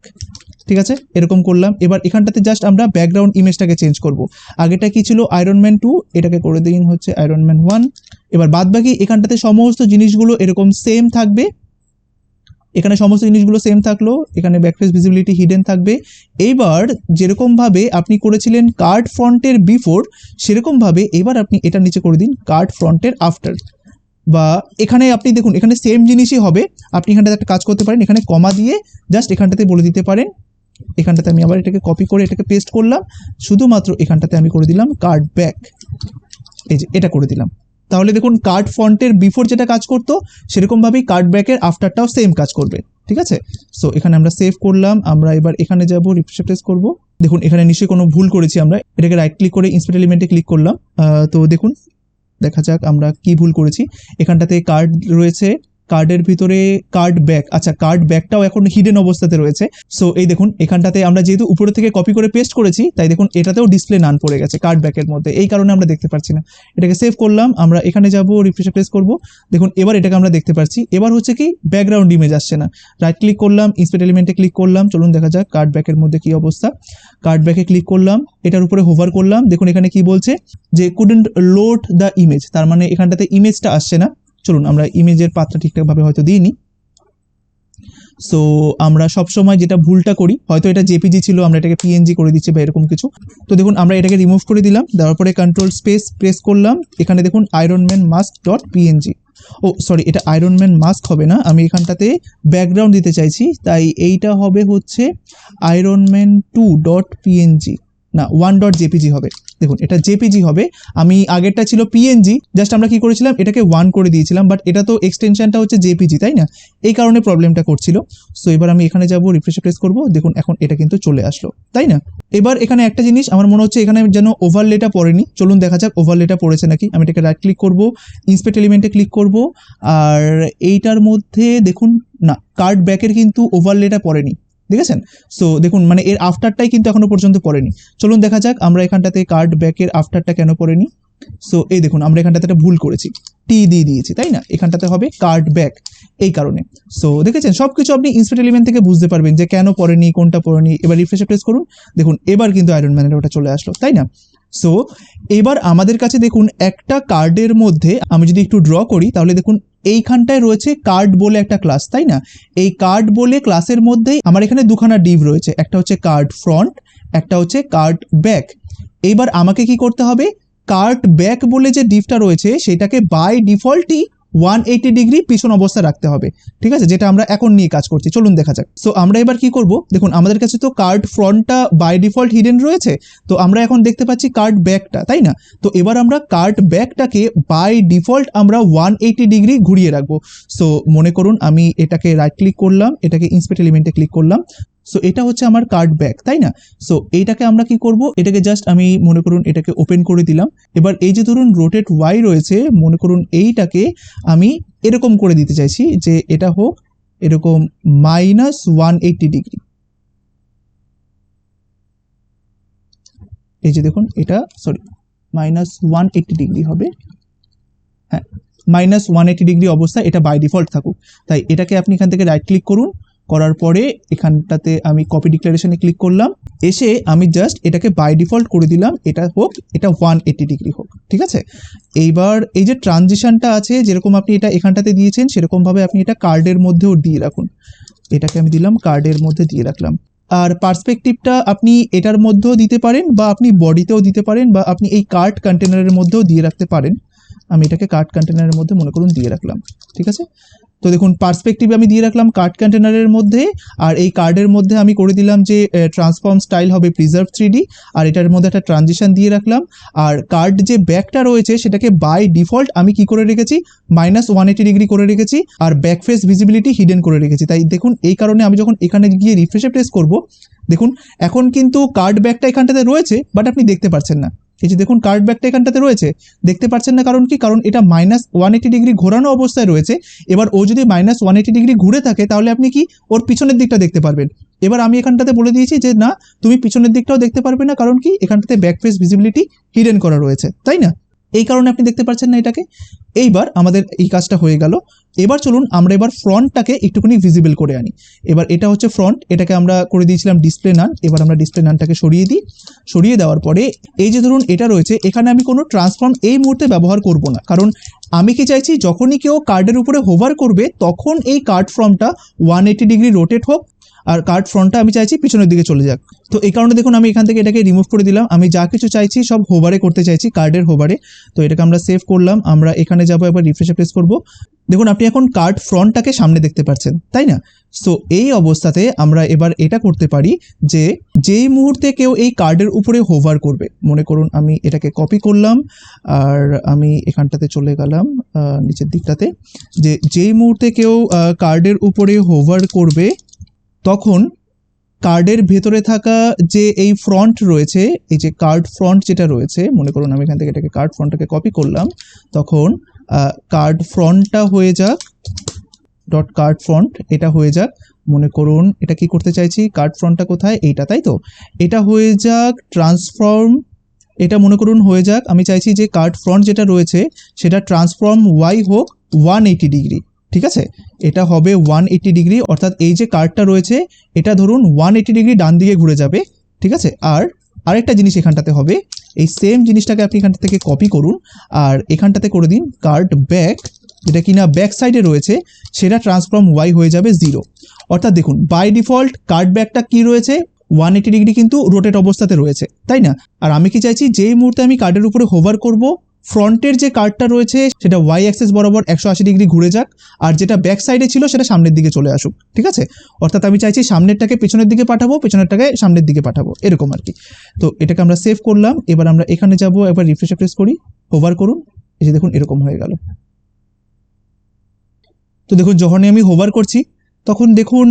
ঠিক আছে, এরকম করলাম। এবার এখানটাতে জাস্ট আমরা ব্যাকগ্রাউন্ড ইমেজটাকে চেঞ্জ করব। আগেটা কি ছিল আয়রন ম্যান 2, এটাকে করে দিন হচ্ছে আয়রন ম্যান 1। এবার বাদবাকি এখানটাতে সমস্ত জিনিসগুলো এরকম সেম থাকবে, এখানে সমস্ত জিনিসগুলো সেম থাকলো, এখানে ব্যাকফেস ভিজিবিলিটি হিডেন থাকবে। এইবার যেরকমভাবে আপনি করেছিলেন কার্ড ফ্রন্টের বিফোর, সেরকমভাবে এবার আপনি এটা নিচে করে দিন কার্ড ফ্রন্টের আফটার। বা এখানে আপনি দেখুন এখানে সেম জিনিসই হবে, আপনি এখানটাতে একটা কাজ করতে পারেন, এখানে কমা দিয়ে জাস্ট এখানটাতে বলে দিতে পারেন, এখানটাতে আমি আবার এটাকে কপি করে এটাকে পেস্ট করলাম, শুধুমাত্র এখানটাতে আমি করে দিলাম কার্ড ব্যাক, এই যে এটা করে দিলাম। তাহলে দেখুন কার্ড ফন্টের বিফোর যেটা কাজ করতো সেরকমভাবেই কার্ড ব্যাকের আফটারটাও সেম কাজ করবে। ঠিক আছে, সো এখানে আমরা সেভ করলাম। আমরা এবার এখানে যাব, রিফ্রেশ করব। দেখুন এখানে নিশ্চয়ই কোনো ভুল করেছি আমরা, এটাকে রাইট ক্লিক করে ইন্সপেক্ট এলিমেন্টে ক্লিক করলাম। তো দেখুন দেখা যাক আমরা কি ভুল করেছি। এখানটাতে কার্ড রয়েছে, কার্ডের ভিতরে কার্ড ব্যাক, আচ্ছা কার্ড ব্যাকটাও এখন হিডেন অবস্থাতে রয়েছে। সো এই দেখুন এখানটাতে আমরা যেহেতু উপরে থেকে কপি করে পেস্ট করেছি, তাই দেখুন এটাতেও ডিসপ্লে নান পড়ে গেছে কার্ড ব্যাকের মধ্যে, এই কারণে আমরা দেখতে পাচ্ছি না। এটাকে সেভ করলাম, আমরা এখানে যাব, রিফ্রেশ প্রেস করব। দেখুন এবার এটাকে আমরা দেখতে পাচ্ছি। এবার হচ্ছে কি ব্যাকগ্রাউন্ড ইমেজ আসছে না। রাইট ক্লিক করলাম, ইন্সপেক্ট এলিমেন্টে ক্লিক করলাম, চলুন দেখা যাক কার্ড ব্যাকের মধ্যে কি অবস্থা। কার্ড ব্যাকে ক্লিক করলাম, এটার উপরে হোভার করলাম, দেখুন এখানে কি বলছে যে কুডন্ট লোড দ্য ইমেজ, তার মানে এখানটাতে ইমেজটা আসছে না। চলুন আমরা ইমেজের পাত্রটা ঠিকঠাকভাবে হয়তো দিইনি। সো আমরা সবসময় যেটা ভুলটা করি, হয়তো এটা জেপিজি ছিল আমরা এটাকে পিএনজি করে দিচ্ছি বা এরকম কিছু। তো দেখুন আমরা এটাকে রিমুভ করে দিলাম, দেওয়ার পরে কন্ট্রোল স্পেস প্রেস করলাম, এখানে দেখুন iron man mask dot PNG, ও সরি এটা আয়রন ম্যান মাস্ক হবে না, আমি এখানটাতে ব্যাকগ্রাউন্ড দিতে চাইছি, তাই এইটা হবে হচ্ছে আয়রন ম্যান 2 ডট পিএনজি, না 1 ডট জেপিজি হবে। দেখুন এটা জেপিজি হবে, আমি আগেরটা ছিল পিএনজি, জাস্ট আমরা কি করেছিলাম এটাকে 1 করে দিয়েছিলাম, বাট এটা তো এক্সটেনশনটা হচ্ছে জেপিজি, তাই না? এই কারণে প্রবলেমটা করছিল। সো এবার আমি এখানে যাব, রিফ্রেশ প্রেস করব, দেখুন এখন এটা কিন্তু চলে আসলো, তাই না? এবার এখানে একটা জিনিস আমার মনে হচ্ছে এখানে যেন ওভারলেটা পড়েনি, চলুন দেখা যাক ওভারলেটা পড়েছে নাকি। আমি এটাকে রাইট ক্লিক করব, ইন্সপেক্ট এলিমেন্টে ক্লিক করব, আর এইটার মধ্যে দেখুন না কার্ড ব্যাকের কিন্তু ওভারলেটা পড়েনি, দেখেছেন? সো দেখুন মানে এর আফটারটাই কিন্তু এখনো পর্যন্ত পড়েনি। চলুন দেখা যাক আমরা এখানটাতে কার্ড ব্যাকের আফটারটা কেন পড়েনি। সো এই দেখুন আমরা এখানটাতে একটা ভুল করেছি, টি দিয়ে দিয়েছি, তাই না? এখানটাতে হবে কার্ড ব্যাক, এই কারণে। সো দেখেছেন সবকিছু আপনি ইন্সপেক্ট এলিমেন্ট থেকে বুঝতে পারবেন যে কেন পড়েনি, কোনটা পড়েনি। এবার রিফ্রেশ প্রেস করুন, দেখুন এবার কিন্তু আয়রন ম্যানের ওটা চলে আসলো, তাই না? সো এবার আমাদের কাছে দেখুন একটা কার্ডের মধ্যে আমি যদি একটু ড্র করি, তাহলে দেখুন এইখানটায় রয়েছে কার্ড বলে একটা ক্লাস, তাই না? এই কার্ড বলে ক্লাসের মধ্যেই আমার এখানে দুখানা ডিভ রয়েছে, একটা হচ্ছে কার্ড ফ্রন্ট, একটা হচ্ছে কার্ড ব্যাক। এইবার আমাকে কি করতে হবে, কার্ড ব্যাক বলে যে ডিভটা রয়েছে সেটাকে বাই ডিফল্টই 180 ডিগ্রি পিছন অবস্থা রাখতে হবে, ঠিক আছে? যেটা আমরা এখন নিয়ে কাজ করছি, চলুন দেখা যাক। সো আমরা এবার কি করব, দেখুন আমাদের কাছে তো কার্ড ফ্রন্টটা বাই ডিফল্ট হিডেন রয়েছে, তো আমরা এখন দেখতে পাচ্ছি কার্ড ব্যাকটা, তাই না? তো এবার আমরা কার্ড ব্যাকটাকে বাই ডিফল্ট আমরা 180 ডিগ্রি ঘুরিয়ে রাখবো। সো মনে করুন আমি এটাকে রাইট ক্লিক করলাম, এটাকে ইন্সপেক্ট এলিমেন্টে ক্লিক করলাম। সো এটা হচ্ছে আমার কার্ড ব্যাক, তাই না? সো এইটাকে আমরা কি করব, এটাকে জাস্ট আমি মনে করুন এটাকে ওপেন করে দিলাম। এবার এই যে ধরুন রোটেট ওয়াই রয়েছে, মনে করুন এইটাকে আমি এরকম করে দিতে চাইছি যে এটা হোক এরকম -180°। এই যে দেখুন এটা -180° হবে, হ্যাঁ -180° অবস্থা এটা বাই ডিফল্ট থাকুক। তাই এটাকে আপনি এখান থেকে রাইট ক্লিক করুন, করার পরে এখানটাতে আমি কপি ডিক্লারেশনে ক্লিক করলাম, এসে আমি জাস্ট এটাকে বাই ডিফল্ট করে দিলাম এটা হোক এটা 180° হোক, ঠিক আছে। এইবার এই যে ট্রানজিশনটা আছে যেরকম আপনি এটা এখানটাতে দিয়েছেন সেরকমভাবে আপনি এটা কার্ডের মধ্যেও দিয়ে রাখুন। এটাকে আমি দিলাম কার্ডের মধ্যে দিয়ে রাখলাম। আর পার্সপেক্টিভটা আপনি এটার মধ্যেও দিতে পারেন বা আপনি বডিতেও দিতে পারেন বা আপনি এই কার্ড কন্টেনারের মধ্যেও দিয়ে রাখতে পারেন। আমি এটাকে কার্ড কন্টেনারের মধ্যে মনে করুন দিয়ে রাখলাম, ঠিক আছে। তো দেখুন পার্সপেক্টিভ আমি দিয়ে রাখলাম কার্ড কন্টেনারের মধ্যে, আর এই কার্ডের মধ্যে আমি করে দিলাম যে ট্রান্সফর্ম স্টাইল হবে প্রিজার্ভ 3D, আর এটার মধ্যে একটা ট্রানজিশন দিয়ে রাখলাম। আর কার্ড যে ব্যাকটা রয়েছে সেটাকে বাই ডিফল্ট আমি কি করে রেখেছি, -180° করে রেখেছি, আর ব্যাক ফেস ভিজিবিলিটি হিডেন করে রেখেছি। তাই দেখুন এই কারণে আমি যখন এখানে গিয়ে রিফ্রেশে প্রেস করব, দেখুন এখন কিন্তু কার্ড ব্যাকটা এখানটাতে রয়েছে বাট আপনি দেখতে পাচ্ছেন না। এই যে দেখুন কার্ড ব্যাকটা এখানটাতে রয়েছে, দেখতে পাচ্ছেন না, কারণ কি, কারণ এটা -180° ঘোরানো অবস্থায় রয়েছে। এবার ও যদি -180° ঘুরে থাকে তাহলে আপনি কি ওর পিছনের দিকটা দেখতে পারবেন। এবার আমি এখানটাতে বলে দিয়েছি যে না, তুমি পিছনের দিকটাও দেখতে পারবে না, কারণ কি এখানটাতে ব্যাক ফেস ভিজিবিলিটি হিডেন করা রয়েছে, তাই না? এই কারণে আপনি দেখতে পাচ্ছেন না এটাকে। এইবার আমাদের এই কাজটা হয়ে গেল। এবার চলুন আমরা এবার ফ্রন্টটাকে একটুখানি ভিজিবল করে আনি। এবার এটা হচ্ছে ফ্রন্ট, এটাকে আমরা করে দিয়েছিলাম ডিসপ্লে নান। এবার আমরা ডিসপ্লে নানটাকে সরিয়ে দিই। সরিয়ে দেওয়ার পরে এই যে ধরুন এটা রয়েছে, এখানে আমি কোনো ট্রান্সফর্ম এই মুহূর্তে ব্যবহার করব না, কারণ আমি কি চাইছি যখনই কেউ কার্ডের উপরে হোভার করবে তখন এই কার্ড ফর্মটা 180° রোটেট হোক, আর কার্ড ফ্রন্টটা আমি চাইছি পিছনের দিকে চলে যাক। তো এই কারণে দেখুন আমি এখান থেকে এটাকে রিমুভ করে দিলাম। আমি যা কিছু চাইছি সব হোভারে করতে চাইছি, কার্ডের হোভারে। তো এটাকে আমরা সেভ করলাম, আমরা এখানে যাবো, এবার রিফ্রেশে প্রেস করব। দেখুন আপনি এখন কার্ড ফ্রন্টটাকে সামনে দেখতে পাচ্ছেন, তাই না? সো এই অবস্থাতে আমরা এবার এটা করতে পারি যে যেই মুহূর্তে কেউ এই কার্ডের উপরে হোভার করবে, মনে করুন আমি এটাকে কপি করলাম আর আমি এখানটাতে চলে গেলাম নিচের দিকটাতে, যে যেই মুহূর্তে কেউ কার্ডের উপরে হোভার করবে তখন কার্ডের ভেতরে থাকা যে এই ফ্রন্ট রয়েছে, এই যে কার্ড ফ্রন্ট যেটা রয়েছে, মনে করুন আমি এখান থেকে এটাকে কার্ড ফ্রন্টটাকে কপি করলাম, তখন কার্ড ফ্রন্টটা হয়ে যাক ডট কার্ড ফ্রন্ট, এটা হয়ে যাক, মনে করুন এটা কি করতে চাইছি, কার্ড ফ্রন্টটা কোথায়, এইটা, তাই তো, এটা হয়ে যাক ট্রান্সফর্ম, এটা মনে করুন হয়ে যাক, আমি চাইছি যে কার্ড ফ্রন্ট যেটা রয়েছে সেটা ট্রান্সফর্ম ওয়াই হোক 180°, ঠিক আছে। এটা হবে 180°, অর্থাৎ এই যে কার্ডটা রয়েছে এটা ধরুন 180° ডান দিকে ঘুরে যাবে, ঠিক আছে। আর আরেকটা জিনিস এখানটাতে হবে, এই সেম জিনিসটাকে আপনি এখানটা থেকে কপি করুন আর এখানটাতে করে দিন কার্ড ব্যাক, যেটা কিনা ব্যাক সাইডে রয়েছে সেটা ট্রান্সফর্ম ওয়াই হয়ে যাবে 0। অর্থাৎ দেখুন বাই ডিফল্ট কার্ড ব্যাকটা কি রয়েছে, 180° কিন্তু রোটেট অবস্থাতে রয়েছে, তাই না? আর আমি কি চাইছি, যেই মুহূর্তে আমি কার্ডের উপরে হোভার করব ফ্রন্টের যে কার্ডটা রয়েছে সেটা ওয়াই অ্যাক্সিস বরাবর 180° ঘুরে যাক, আর যেটা ব্যাক সাইডে ছিল সেটা সামনের দিকে চলে আসুক, ঠিক আছে। অর্থাৎ আমি চাইছি সামনেরটাকে পেছনের দিকে পাঠাবো, পেছনেরটাকে সামনের দিকে পাঠাবো, এরকম আর কি। তো এটাকে আমরা সেভ করলাম, এবার আমরা এখানে যাব, এবার রিফ্রেশে প্রেস করি, হোভার করুন, এই যে দেখুন এরকম হয়ে গেল। তো দেখুন যখনই আমি হোভার করছি তখন দেখুন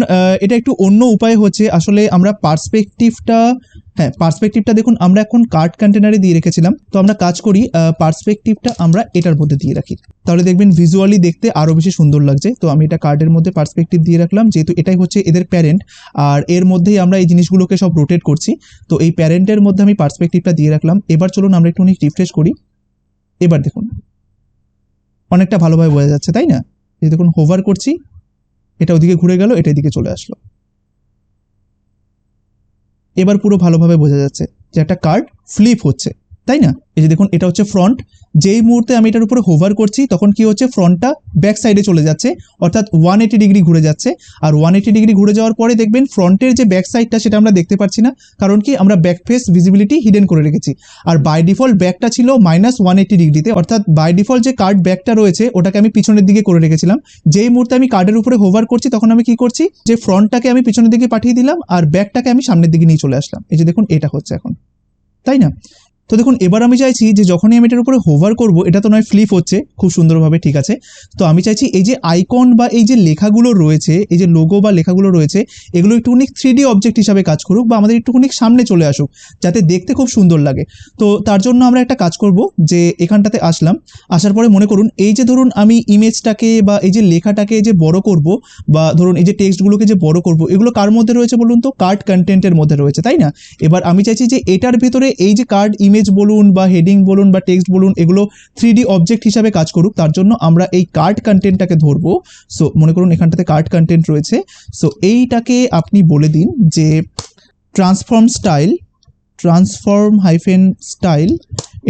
এটা একটু অন্য উপায় হচ্ছে, আসলে আমরা পার্সপেক্টিভটা দেখুন আমরা এখন কার্ড কন্টেনারে দিয়ে রেখেছিলাম, তো আমরা কাজ করি পার্সপেক্টিভটা আমরা এটার মধ্যে দিয়ে রাখি, তাহলে দেখবেন ভিজুয়ালি দেখতে আরো বেশি সুন্দর লাগছে। তো আমি এটা কার্ডের মধ্যে পার্সপেক্টিভ দিয়ে রাখলাম, যেহেতু এটাই হচ্ছে এদের প্যারেন্ট আর এর মধ্যেই আমরা এই জিনিসগুলোকে সব রোটেট করছি, তো এই প্যারেন্টের মধ্যে আমি পার্সপেক্টিভটা দিয়ে রাখলাম। এবার চলুন আমরা একটু রিফ্রেশ করি, এবার দেখুন অনেকটা ভালোভাবে বোঝা যাচ্ছে, তাই না? এই দেখুন হোভার করছি, এটা ওদিকে ঘুরে গেল, এটা এদিকে চলে আসলো। এবার পুরো ভালোভাবে বোঝা যাচ্ছে যে একটা কার্ড ফ্লিপ হচ্ছে, তাই না? এই যে দেখুন এটা হচ্ছে ফ্রন্ট, যেই মুহূর্তে আমি এটার উপরে হোভার করছি তখন কি হচ্ছে, ফ্রন্টটা ব্যাক সাইডে চলে যাচ্ছে, অর্থাৎ 180° ঘুরে যাচ্ছে। আর 180° ঘুরে যাওয়ার পরে দেখবেন ফ্রন্টের যে ব্যাক সাইডটা সেটা আমরা দেখতে পাচ্ছি না, কারণ কি আমরা ব্যাক ফেস ভিজিবিলিটি হিডেন করে রেখেছি। আর বাই ডিফল্ট ব্যাকটা ছিল -180°তে, অর্থাৎ বাই ডিফল্ট যে কার্ড ব্যাকটা রয়েছে ওটাকে আমি পিছনের দিকে করে রেখেছিলাম। যেই মুহূর্তে আমি কার্ডের উপরে হোভার করছি তখন আমি কি করছি, যে ফ্রন্টটাকে আমি পিছনের দিকে পাঠিয়ে দিলাম আর ব্যাকটাকে আমি সামনের দিকে নিয়ে চলে আসলাম। এই যে দেখুন এটা হচ্ছে এখন, তাই না? তো দেখুন এবার আমি চাইছি যে যখনই আমি এটার উপরে হোভার করব, এটা তো নয় ফ্লিপ হচ্ছে খুব সুন্দরভাবে, ঠিক আছে। তো আমি চাইছি এই যে আইকন বা এই যে লেখাগুলো রয়েছে, এই যে লোগো বা লেখাগুলো রয়েছে, এগুলো একটুখানি 3D অবজেক্ট হিসাবে কাজ করুক বা আমাদের একটুখানি সামনে চলে আসুক, যাতে দেখতে খুব সুন্দর লাগে। তো তার জন্য আমরা একটা কাজ করব যে এখানটাতে আসলাম, আসার পরে মনে করুন এই যে ধরুন আমি ইমেজটাকে বা এই যে লেখাটাকে যে বড় করব বা ধরুন এই যে টেক্সটগুলোকে যে বড় করব, এগুলো কার মধ্যে রয়েছে বলুন তো? কার্ড কন্টেন্টের মধ্যে রয়েছে, তাই না? এবার আমি চাইছি যে এটার ভেতরে এই যে কার্ড ইমেজ বলুন বা হেডিং বলুন বা টেক্সট বলুন, এগুলো 3D অবজেক্ট হিসাবে কাজ করুক। তার জন্য আমরা এই কার্ড কন্টেন্টটাকে ধরবো। সো মনে করুন এখানটাতে কার্ড কন্টেন্ট রয়েছে, সো এইটাকে আপনি বলে দিন যে ট্রান্সফর্ম স্টাইল,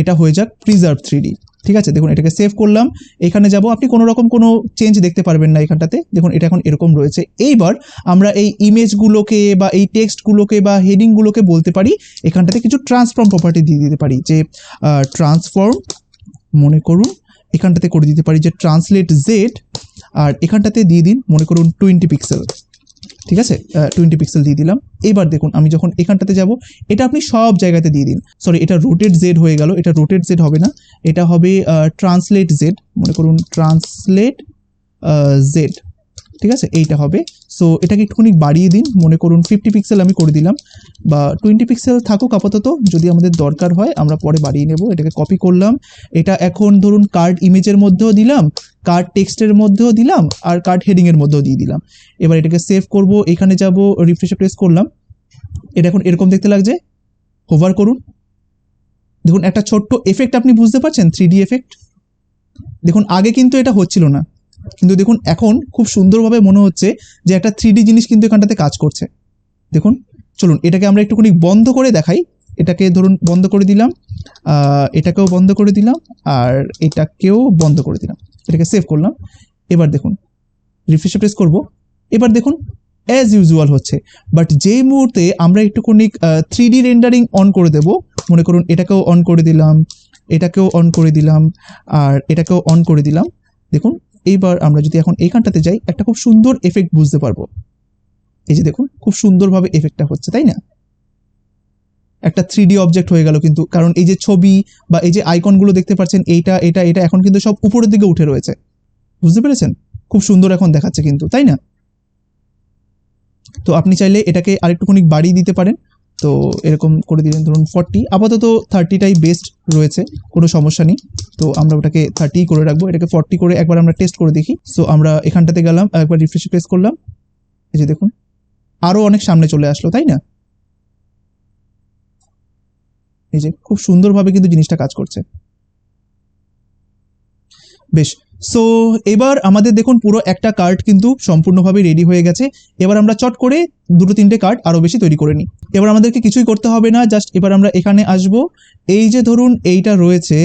এটা হয়ে যাক প্রিজার্ভ 3D। ঠিক আছে, দেখুন এটাকে সেভ করলাম, এখানে যাব, আপনি কোনো রকম কোনো চেঞ্জ দেখতে পারবেন না এখানটাতে। দেখুন এটা এখন এরকম রয়েছে। এইবার আমরা এই ইমেজগুলোকে বা এই টেক্সটগুলোকে বা হেডিংগুলোকে বলতে পারি, এখানটাতে কিছু ট্রান্সফর্ম প্রপার্টি দিয়ে দিতে পারি, যে ট্রান্সফর্ম, মনে করুন এখানটাতে করে দিতে পারি যে ট্রান্সলেট জেড, আর এখানটাতে দিয়ে দিন মনে করুন 20 পিক্সেল। ঠিক আছে, 20 পিক্সেল দিয়ে দিলাম। এবার দেখুন আমি যখন এখানটাতে যাব, এটা আপনি সব জায়গাতে দিয়ে দিন। সরি, এটা রোটেট জেড হয়ে গেল, এটা রোটেট জেড হবে না, এটা হবে ট্রান্সলেট জেড, মনে করুন ট্রান্সলেট জেড। ঠিক আছে, এইটা হবে। সো এটাকে একটুখানি বাড়িয়ে দিন, মনে করুন 50 পিক্সেল আমি করে দিলাম, বা 20 পিক্সেল থাকুক আপাতত, যদি আমাদের দরকার হয় আমরা পরে বাড়িয়ে নেব। এটাকে কপি করলাম, এটা এখন ধরুন কার্ড ইমেজের মধ্যেও দিলাম, কার্ড টেক্সটের মধ্যেও দিলাম, আর কার্ড হেডিংয়ের মধ্যেও দিয়ে দিলাম। এবার এটাকে সেভ করব, এখানে যাব, রিফ্রেশে প্রেস করলাম, এটা এখন এরকম দেখতে লাগছে। হোভার করুন, দেখুন একটা ছোট্ট এফেক্ট আপনি বুঝতে পারছেন, 3D এফেক্ট। দেখুন আগে কিন্তু এটা হচ্ছিল না, কিন্তু দেখুন এখন খুব সুন্দরভাবে মনে হচ্ছে যে একটা 3D জিনিস কিন্তু এখানটাতে কাজ করছে। দেখুন, চলুন এটাকে আমরা একটুখানি বন্ধ করে দেখাই। এটাকে ধরুন বন্ধ করে দিলাম, এটাকেও বন্ধ করে দিলাম, আর এটাকেও বন্ধ করে দিলাম, এটাকে সেভ করলাম। এবার দেখুন রিফ্রেশ প্রেস করব, এবার দেখুন অ্যাজ ইউজুয়াল হচ্ছে। বাট যেই মুহূর্তে আমরা একটুখানি 3D রেন্ডারিং অন করে দেব, মনে করুন এটাকেও অন করে দিলাম, এটাকেও অন করে দিলাম, আর এটাকেও অন করে দিলাম, দেখুন এইবার আমরা যদি এখন এইখানটাতে যাই, একটা খুব সুন্দর এফেক্ট বুঝতে পারবো। এই যে দেখুন খুব সুন্দরভাবে এফেক্টটা হচ্ছে, তাই না? একটা 3D অবজেক্ট হয়ে গেল কিন্তু, কারণ এই যে ছবি বা এই যে আইকনগুলো দেখতে পাচ্ছেন, এইটা এটা এটা এখন কিন্তু সব উপরের দিকে উঠে রয়েছে, বুঝতে পেরেছেন? খুব সুন্দর এখন দেখাচ্ছে কিন্তু, তাই না? তো আপনি চাইলে এটাকে আরেকটুখানি বাড়িয়ে দিতে পারেন। তো এরকম করে দিলেন, ধরুন 40, আপাতত 30টাই বেস্ট রয়েছে, কোনো সমস্যা নেই। তো আমরা ওটাকে 30 করে রাখবো, এটাকে 40 করে একবার আমরা টেস্ট করে দেখি। সো আমরা এখানটাতে গেলাম, একবার রিফ্রেশ প্রেস করলাম, এই যে দেখুন আরো অনেক সামনে চলে আসলো, তাই না? এই যে খুব সুন্দরভাবে কিন্তু জিনিসটা কাজ করছে, বেশ। সো এবার আমাদের দেখুন পুরো একটা কার্ড কিন্তু সম্পূর্ণভাবে রেডি হয়ে গেছে। এবার আমরা চট করে 2-3টে কার্ড আরো বেশি তৈরি করে নিই। এবার আমাদেরকে কিছুই করতে হবে না, জাস্ট এবার আমরা এখানে আসব, এই যে ধরুন এইটা রয়েছে,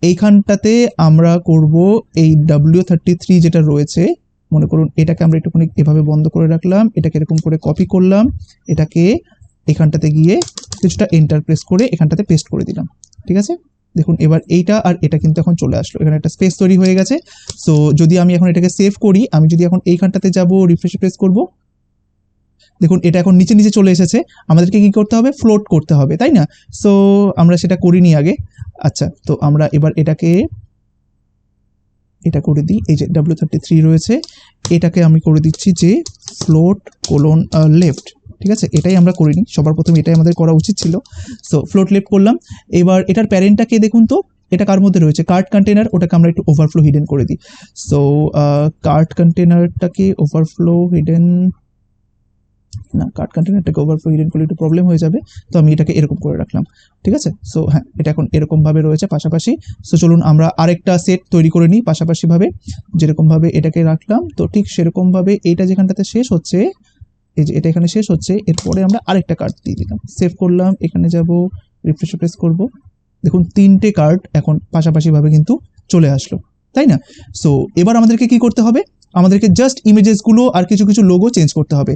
এইখানটাতে আমরা করব এই W33 যেটা রয়েছে, মনে করুন এটাকে আমরা একটুখানি এভাবে বন্ধ করে রাখলাম, এটাকে এরকম করে কপি করলাম, এটাকে এখানটাতে গিয়ে কিছুটা এন্টার প্রেস করে এখানটাতে পেস্ট করে দিলাম। ঠিক আছে, দেখুন এবার এইটা আর এটা কিন্তু এখন চলে আসলো, এখানে একটা স্পেস তৈরি হয়ে গেছে। সো যদি আমি এখন এটাকে সেভ করি, আমি যদি এখন এইখানটাতে যাব, রিফ্রেশ প্রেস করব, দেখুন এটা এখন নিচে নিচে চলে এসেছে। আমাদেরকে কি করতে হবে? ফ্লোট করতে হবে, তাই না? সো আমরা সেটা করিনি আগে। আচ্ছা, তো আমরা এবার এটাকে এটা করে দিই, এই যে W33 রয়েছে, এটাকে আমি করে দিচ্ছি যে ফ্লোট কোলন লেফট। ঠিক আছে, এটাই আমরা করিনি, সবার প্রথমে এটাই আমাদের করা উচিত ছিল। সো ফ্লোট লেফট করলাম। এবার এটার প্যারেন্টটাকে দেখুন তো, এটা কার মধ্যে রয়েছে? কার্ট কন্টেনার, ওটাকে আমরা একটু ওভারফ্লো হিডেন করে দিই। সো কার্ট কন্টেনারটাকে ওভারফ্লো হিডেন, না কার্ট কন্টেনারটাকে ওভারফ্লো হিডেন করলে একটু প্রবলেম হয়ে যাবে, তো আমি এটাকে এরকম করে রাখলাম। ঠিক আছে, সো হ্যাঁ এটা এখন এরকমভাবে রয়েছে পাশাপাশি। সো চলুন আমরা আরেকটা সেট তৈরি করে নিই পাশাপাশিভাবে, যেরকমভাবে এটাকে রাখলাম, তো ঠিক সেরকমভাবে এইটা যেখানটাতে শেষ হচ্ছে, এই যে এটা এখানে শেষ হচ্ছে, এরপরে আমরা আরেকটা কার্ড দিয়ে দিলাম, সেভ করলাম, এখানে যাব, রিফ্রেশ প্রেস করব, দেখুন 3টে কার্ড এখন পাশাপাশিভাবে কিন্তু চলে আসলো, তাই না? সো এবার আমাদেরকে কি করতে হবে? আমাদেরকে জাস্ট ইমেজেসগুলো আর কিছু কিছু লোগো চেঞ্জ করতে হবে।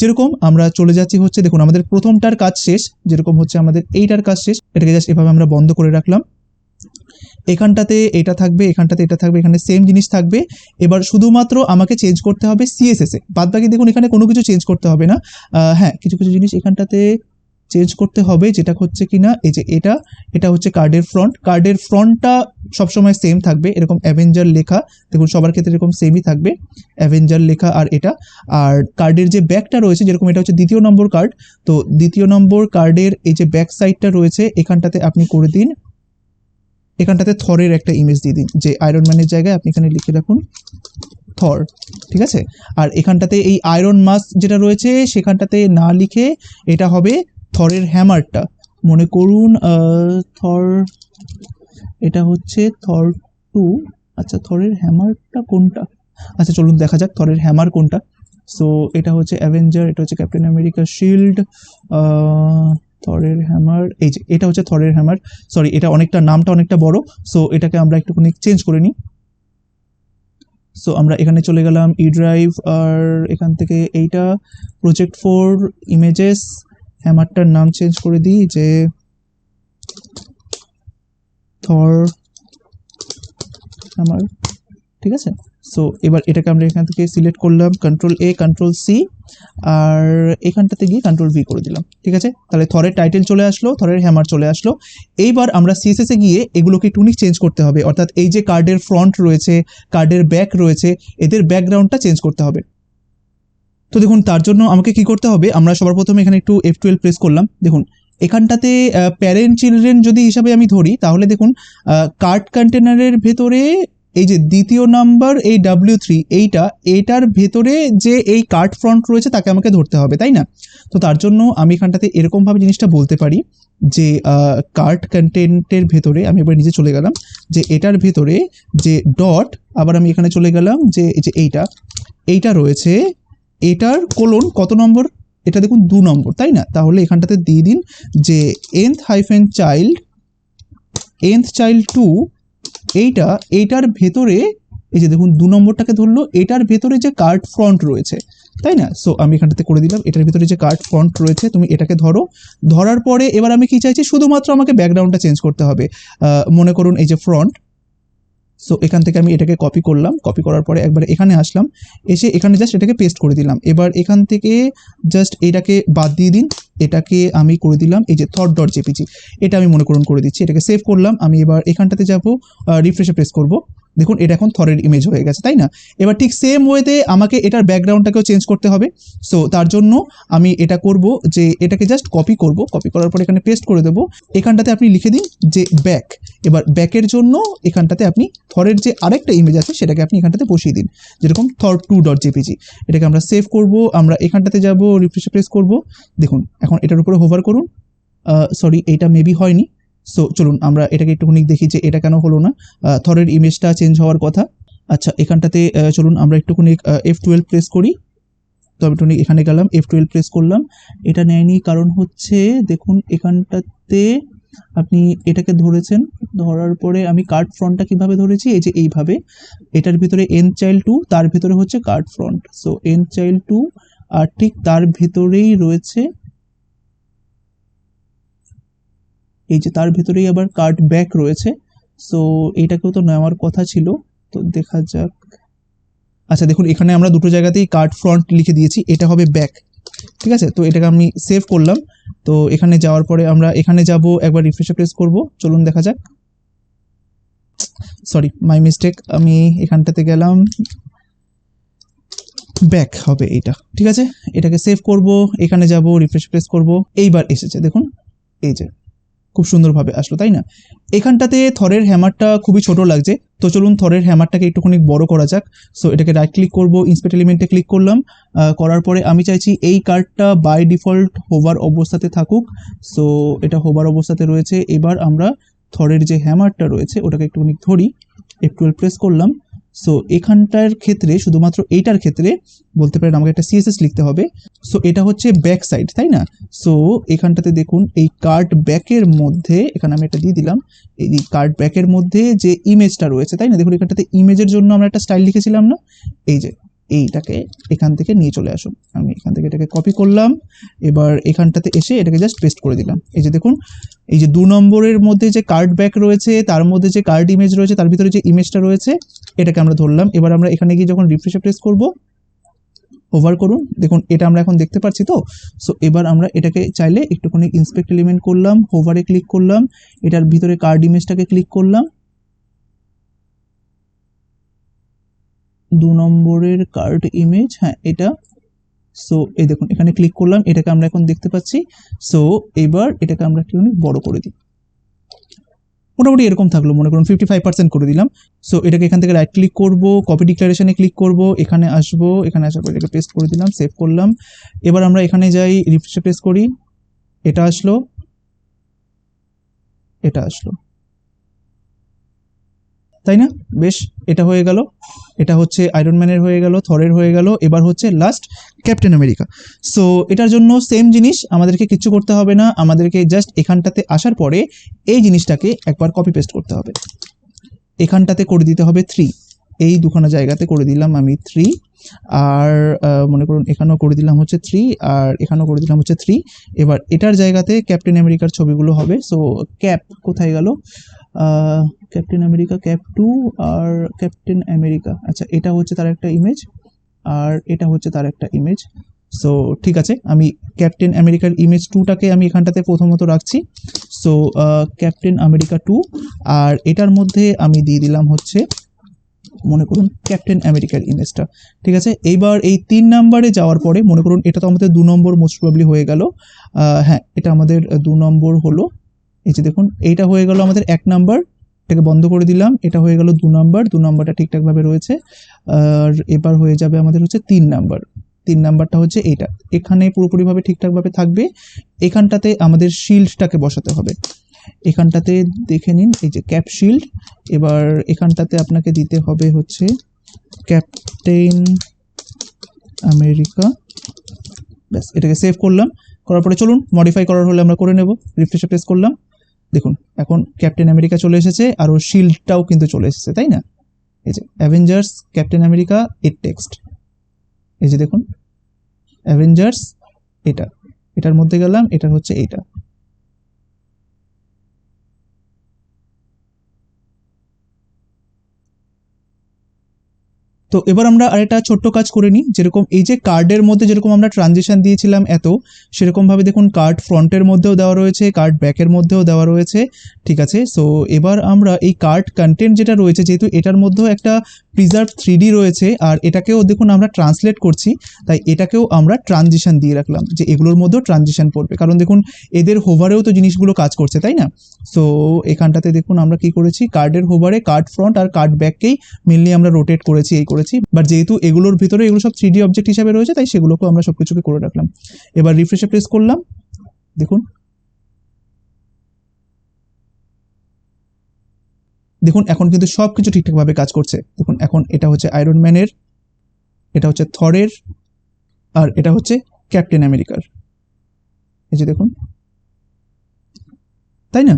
যেরকম আমরা চলে যাচ্ছি হচ্ছে, দেখুন আমাদের প্রথমটার কাজ শেষ, যেরকম হচ্ছে আমাদের এইটার কাজ শেষ, এটাকে জাস্ট এভাবে আমরা বন্ধ করে রাখলাম। এখানটাতে এটা থাকবে, এখানটাতে এটা থাকবে, এখানে সেম জিনিস থাকবে। এবার শুধুমাত্র আমাকে চেঞ্জ করতে হবে CSS এ, বাদ বাকি দেখুন এখানে কোনো কিছু চেঞ্জ করতে হবে না। হ্যাঁ কিছু কিছু জিনিস এখানটাতে চেঞ্জ করতে হবে, যেটা হচ্ছে কিনা এই যে এটা হচ্ছে কার্ডের ফ্রন্টটা সবসময় সেম থাকবে, এরকম অ্যাভেঞ্জার লেখা, দেখুন সবার ক্ষেত্রে এরকম সেমই থাকবে অ্যাভেঞ্জার লেখা। আর কার্ডের যে ব্যাকটা রয়েছে, যেরকম এটা হচ্ছে 2য় নম্বর কার্ড, তো 2য় নম্বর কার্ডের এই যে ব্যাক সাইডটা রয়েছে এখানটাতে আপনি করে দিন, এখানটাতে থরের একটা ইমেজ দিয়ে দিন, যে আয়রন ম্যানের জায়গায় আপনি এখানে লিখে রাখুন থর, ঠিক আছে। আর এখানটাতে এই আয়রন মাস্ক যেটা রয়েছে সেখানটাতে না লিখে এটা হবে থরের হ্যামারটা, মনে করুন থর, এটা হচ্ছে থর 2। আচ্ছা, থরের হ্যামারটা কোনটা, আচ্ছা চলুন দেখা যাক থরের হ্যামার কোনটা। সো এটা হচ্ছে অ্যাভেঞ্জার, এটা হচ্ছে ক্যাপ্টেন আমেরিকা শিল্ড, থরের হ্যামার, এই যে এটা হচ্ছে থরের হ্যামার। সরি, এটা নামটা অনেকটা বড়, সো এটাকে আমরা একটুখানি চেঞ্জ করে নিই। সো আমরা এখানে চলে গেলাম ই ড্রাইভ, আর এখান থেকে এইটা প্রজেক্ট 4 ইমেজেস, হ্যামারটার নাম চেঞ্জ করে দিই যে থর হ্যামার, ঠিক আছে। সো এবার এটাকে আমরা এখান থেকে সিলেক্ট করলাম, Ctrl+A Ctrl+C, আর এখানটাতে গিয়ে Ctrl+V করে দিলাম, ঠিক আছে। তাহলে থরের টাইটেল চলে আসলো, থরের হ্যামার চলে আসলো। এইবার আমরা CSS এ গিয়ে এগুলোকে একটুখানি চেঞ্জ করতে হবে, অর্থাৎ এই যে কার্ডের ফ্রন্ট রয়েছে, কার্ডের ব্যাক রয়েছে, এদের ব্যাকগ্রাউন্ডটা চেঞ্জ করতে হবে। তো দেখুন তার জন্য আমাকে কি করতে হবে, আমরা সবার প্রথমে এখানে একটু F12 প্রেস করলাম। দেখুন এখানটাতে প্যারেন্ট চিলড্রেন যদি হিসাবে আমি ধরি, তাহলে দেখুন কার্ড কন্টেনারের ভেতরে এই যে 2য় নাম্বার এই W3 এইটার ভেতরে যে এই কার্ড ফ্রন্ট রয়েছে তাকে আমাকে ধরতে হবে, তাই না। তো তার জন্য আমি এখানটাতে এরকমভাবে জিনিসটা বলতে পারি যে কার্ড কন্টেন্টের ভেতরে, আমি এবার নিচে চলে গেলাম, যে এটার ভেতরে যে ডট, আবার আমি এখানে চলে গেলাম যে এই যে এইটা রয়েছে, এটার কোলন কত নম্বর, এটা দেখুন 2 নম্বর, তাই না। তাহলে এখানটাতে দিয়ে দিন যে nth child 2, এইটার ভেতরে এই যে দেখুন 2 নম্বরটাকে ধরলো, এটার ভেতরে যে কার্ড ফ্রন্ট রয়েছে, তাই না। সো আমি এখানটাতে করে দিলাম এটার ভিতরে যে কার্ড ফ্রন্ট রয়েছে তুমি এটাকে ধরো, ধরার পরে এবার আমি কি চাইছি, শুধুমাত্র আমাকে ব্যাকগ্রাউন্ডটা চেঞ্জ করতে হবে, মনে করুন এই যে ফ্রন্ট। সো এখান থেকে আমি এটাকে কপি করলাম, কপি করার পরে একবার এখানে আসলাম, এসে এখানে জাস্ট এটাকে পেস্ট করে দিলাম। এবার এখান থেকে জাস্ট এটাকে বাদ দিয়ে দিন, এটাকে আমি করে দিলাম এই যে thought.jpg, এটা আমি মনে করুন করে দিচ্ছি, এটাকে সেভ করলাম। আমি এবার এখানটাতে যাবো, রিফ্রেশে প্রেস করব, দেখুন এটা এখন থরের ইমেজ হয়ে গেছে, তাই না। এবার ঠিক সেম ওয়েতে আমাকে এটার ব্যাকগ্রাউন্ডটাকেও চেঞ্জ করতে হবে। সো তার জন্য আমি এটা করব যে এটাকে জাস্ট কপি করব, কপি করার পর এখানে পেস্ট করে দেবো, এখানটাতে আপনি লিখে দিন যে ব্যাক। এবার ব্যাকের জন্য এখানটাতে আপনি থরের যে আরেকটা ইমেজ আছে সেটাকে আপনি এখানটাতে বসিয়ে দিন, যেরকম thor2.jpg। এটাকে আমরা সেভ করব, আমরা এখানটাতে যাব, রিফ্রেশে প্রেস করব, দেখুন এখন এটার উপরে হোভার করুন, সরি এইটা মেবি হয়নি। সো চলুন আমরা এটাকে একটুখানি দেখি যে এটা কেন হলো না, থরের ইমেজটা চেঞ্জ হওয়ার কথা। আচ্ছা এখানটাতে চলুন আমরা একটুখানি F12 প্রেস করি, তো আমি একটুখানি এখানে গেলাম, F12 প্রেস করলাম, এটা নেয়নি, কারণ হচ্ছে দেখুন এখানটাতে আপনি এটাকে ধরেছেন, ধরার পরে আমি কার্ড ফ্রন্টটা কিভাবে ধরেছি, এই যে এইভাবে, এটার ভিতরে nchild 2, তার ভিতরে হচ্ছে কার্ড ফ্রন্ট, সো nchild 2, আর ঠিক তার ভিতরেই রয়েছে এই যে তার ভিতরেই আবার কার্ড ব্যাক রয়েছে। সো এইটাকেও তো নেওয়ার কথা ছিল, তো দেখা যাক। আচ্ছা দেখুন এখানে আমরা দুটো জায়গাতেই কার্ড ফ্রন্ট লিখে দিয়েছি, এটা হবে ব্যাক, ঠিক আছে। তো এটাকে আমি সেভ করলাম, তো এখানে যাওয়ার পরে আমরা এখানে যাব, একবার রিফ্রেশে প্রেস করব, চলুন দেখা যাক। সরি মাই মিস্টেক, আমি এখানটাতে গেলাম, ব্যাক হবে এইটা, ঠিক আছে। এটাকে সেভ করব, এখানে যাব, রিফ্রেশে প্রেস করব, এইবার এসেছে দেখুন, এই যে খুব সুন্দরভাবে আসলো, তাই না। এখানটাতে থরের হ্যামারটা খুবই ছোট লাগছে, তো চলুন থরের হ্যামারটাকে একটুখানি বড় করা যাক। সো এটাকে রাইট ক্লিক করব, ইন্সপেক্ট এলিমেন্টে ক্লিক করলাম, করার পরে আমি চাইছি এই কার্ডটা বাই ডিফল্ট হোভার অবস্থাতে থাকুক। সো এটা হোভার অবস্থাতে রয়েছে। এবার আমরা থরের যে হ্যামারটা রয়েছে ওটাকে একটুখানি ধরি, F12 প্রেস করলাম। সো এখানটার ক্ষেত্রে, শুধুমাত্র এইটার ক্ষেত্রে বলতে পারেন আমাকে একটা CSS লিখতে হবে। সো এটা হচ্ছে ব্যাক সাইড, তাই না। সো এখানটাতে দেখুন এই কার্ড ব্যাকের মধ্যে, এখানে আমি এটা দিয়ে দিলাম, এই কার্ড ব্যাকের মধ্যে যে ইমেজটা রয়েছে, তাই না। দেখুন এখানটাতে ইমেজের জন্য আমরা একটা স্টাইল লিখেছিলাম না, এই যে এইটাকে এখান থেকে নিয়ে চলে আসুন, আমি এখান থেকে এটাকে কপি করলাম, এবার এখানটাতে এসে এটাকে জাস্ট পেস্ট করে দিলাম। এই যে দেখুন এই যে 2 নম্বরের মধ্যে যে কার্ড ব্যাক রয়েছে, তার মধ্যে যে কার্ড ইমেজ রয়েছে, তার ভিতরে যে ইমেজটা রয়েছে, এটাকে আমরা ধরলাম। এবার আমরা এখানে গিয়ে যখন রিফ্রেশে প্রেস করব, হোভার করুন, দেখুন এটা আমরা এখন দেখতে পাচ্ছি তো। সো এবার আমরা এটাকে চাইলে একটুখানি ইন্সপেক্ট এলিমেন্ট করলাম, হোভারে ক্লিক করলাম, এটার ভিতরে কার্ড ইমেজটাকে ক্লিক করলাম, 2 নম্বরের কার্ড ইমেজ, হ্যাঁ এটা। সো এই দেখুন এখানে ক্লিক করলাম, এটাকে আমরা এখন দেখতে পাচ্ছি। সো এবার এটাকে আমরা একটু বড় করে দিই, মোটামুটি এরকম থাকলো, মনে করুন 55% করে দিলাম। সো এটাকে এখান থেকে রাইট ক্লিক করব, কপি ডিক্লারেশনে ক্লিক করব, এখানে আসবো, এখানে আসার পর এটাকে পেস্ট করে দিলাম, সেভ করলাম। এবার আমরা এখানে যাই, রিফ্রেশে প্রেস করি, এটা আসলো, এটা আসলো, তাই না? বেশ, এটা হয়ে গেল, এটা হচ্ছে আয়রন ম্যানের হয়ে গেল, থরের হয়ে গেল। এবার হচ্ছে লাস্ট ক্যাপ্টেন আমেরিকা। সো এটার জন্য সেম জিনিস, আমাদেরকে কিচ্ছু করতে হবে না, আমাদেরকে জাস্ট এখানটাতে আসার পরে এই জিনিসটাকে একবার কপি পেস্ট করতে হবে, এখানটাতে করে দিতে হবে 3, এই দুখানা জায়গাতে করে দিলাম আমি 3, আর মনে করুন এখানেও করে দিলাম হচ্ছে 3, আর এখানেও করে দিলাম হচ্ছে 3। এবার এটার জায়গাতে ক্যাপ্টেন আমেরিকার ছবিগুলো হবে। সো ক্যাপ কোথায় গেল, ক্যাপ্টেন আমেরিকা, ক্যাপ 2 আর ক্যাপ্টেন আমেরিকা, আচ্ছা এটা হচ্ছে তার একটা ইমেজ, আর এটা হচ্ছে তার একটা ইমেজ। সো ঠিক আছে, আমি ক্যাপ্টেন আমেরিকার ইমেজ 2টাকে আমি এখানটাতে প্রথমত রাখছি। সো ক্যাপ্টেন আমেরিকা 2, আর এটার মধ্যে আমি দিয়ে দিলাম হচ্ছে মনে করুন ক্যাপ্টেন আমেরিকার ইমেজটা। ঠিক আছে, এইবার এই 3 নম্বরে যাওয়ার পরে মনে করুন এটা তো আমাদের 2 নম্বর মোস্ট প্রবাবলি হয়ে গেল, হ্যাঁ এটা আমাদের 2 নম্বর হলো। এই যে দেখুন এইটা হয়ে গেল আমাদের 1 নাম্বার, এটাকে বন্ধ করে দিলাম, এটা হয়ে গেল 2 নাম্বার, 2 নাম্বারটা ঠিকঠাকভাবে রয়েছে। আর এবার হয়ে যাবে আমাদের হচ্ছে 3 নাম্বার, 3 নাম্বারটা হচ্ছে এইটা, এখানে পুরোপুরিভাবে ঠিকঠাকভাবে থাকবে। এখানটাতে আমাদের শিল্ডটাকে বসাতে হবে, এখানটাতে দেখে নিন এই যে ক্যাপ শিল্ড। এবার এখানটাতে আপনাকে দিতে হবে হচ্ছে ক্যাপ্টেন আমেরিকা, ব্যাস এটাকে সেভ করলাম। করার পরে চলুন মডিফাই করার হলে আমরা করে নেব, রিফ্রেশে প্রেস করলাম, দেখুন এখন ক্যাপ্টেন আমেরিকা চলে এসেছে, আর ওর শিল্ডটাও কিন্তু চলে এসেছে, তাই না? এই যে অ্যাভেঞ্জার্স ক্যাপ্টেন আমেরিকা এর টেক্সট, এই যে দেখুন অ্যাভেঞ্জার্স, এটার মধ্যে গেলাম, এটার হচ্ছে এইটা। তো এবার আমরা আরেকটা ছোট্ট কাজ করে নিই, যেরকম এই যে কার্ডের মধ্যে যেরকম আমরা ট্রানজিশন দিয়েছিলাম এত, সেরকমভাবে দেখুন কার্ড ফ্রন্টের মধ্যেও দেওয়া রয়েছে, কার্ড ব্যাকের মধ্যেও দেওয়া রয়েছে। ঠিক আছে, সো এবার আমরা এই কার্ড কন্টেন্ট যেটা রয়েছে, যেহেতু এটার মধ্যেও একটা প্রিজার্ভ 3D রয়েছে, আর এটাকেও দেখুন আমরা ট্রান্সলেট করছি, তাই এটাকেও আমরা ট্রানজিশন দিয়ে রাখলাম, যে এগুলোর মধ্যেও ট্রানজিশন পড়বে, কারণ দেখুন এদের হোভারেও তো জিনিসগুলো কাজ করছে, তাই না? সো এখানটাতে দেখুন আমরা কি করেছি, কার্ডের হোভারে কার্ড ফ্রন্ট আর কার্ড ব্যাককেই মেনলি আমরা রোটেট করেছি, এই করেছি। বাট যেহেতু এগুলোর ভিতরে এগুলো সব 3D অবজেক্ট হিসাবে রয়েছে, তাই সেগুলোকেও আমরা সবকিছুকে করে রাখলাম। এবার রিফ্রেশে প্রেস করলাম, দেখুন দেখুন এখন কিন্তু সবকিছু ঠিকঠাকভাবে কাজ করছে। দেখুন এখন এটা হচ্ছে আয়রন ম্যানের, এটা হচ্ছে থরের, আর এটা হচ্ছে ক্যাপ্টেন আমেরিকার, এই যে দেখুন, তাই না?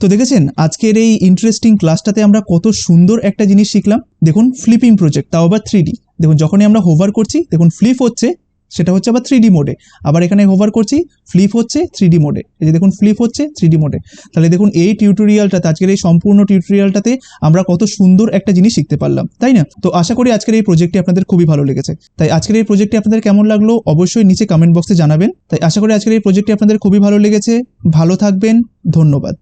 তো দেখেছেন আজকের এই ইন্টারেস্টিং ক্লাসটাতে আমরা কত সুন্দর একটা জিনিস শিখলাম। দেখুন ফ্লিপিং প্রজেক্ট, তাও আবার 3D। দেখুন যখনই আমরা হোভার করছি দেখুন ফ্লিপ হচ্ছে, সেটা হচ্ছে আবার 3D মোডে, আবার এখানে হোভার করছি ফ্লিপ হচ্ছে 3D মোডে, এই যে দেখুন ফ্লিপ হচ্ছে 3D মোডে। তাহলে দেখুন এই টিউটোরিয়ালটাতে, আজকের এই সম্পূর্ণ টিউটোরিয়ালটাতে আমরা কত সুন্দর একটা জিনিস শিখতে পারলাম, তাই না? তো আশা করি আজকের এই প্রজেক্টটি আপনাদের খুবই ভালো লেগেছে। তাই আজকের এই প্রজেক্টটি আপনাদের কেমন লাগলো অবশ্যই নিচে কমেন্ট বক্সে জানাবেন। তাই আশা করি আজকের এই প্রজেক্টটি আপনাদের খুবই ভালো লেগেছে। ভালো থাকবেন, ধন্যবাদ।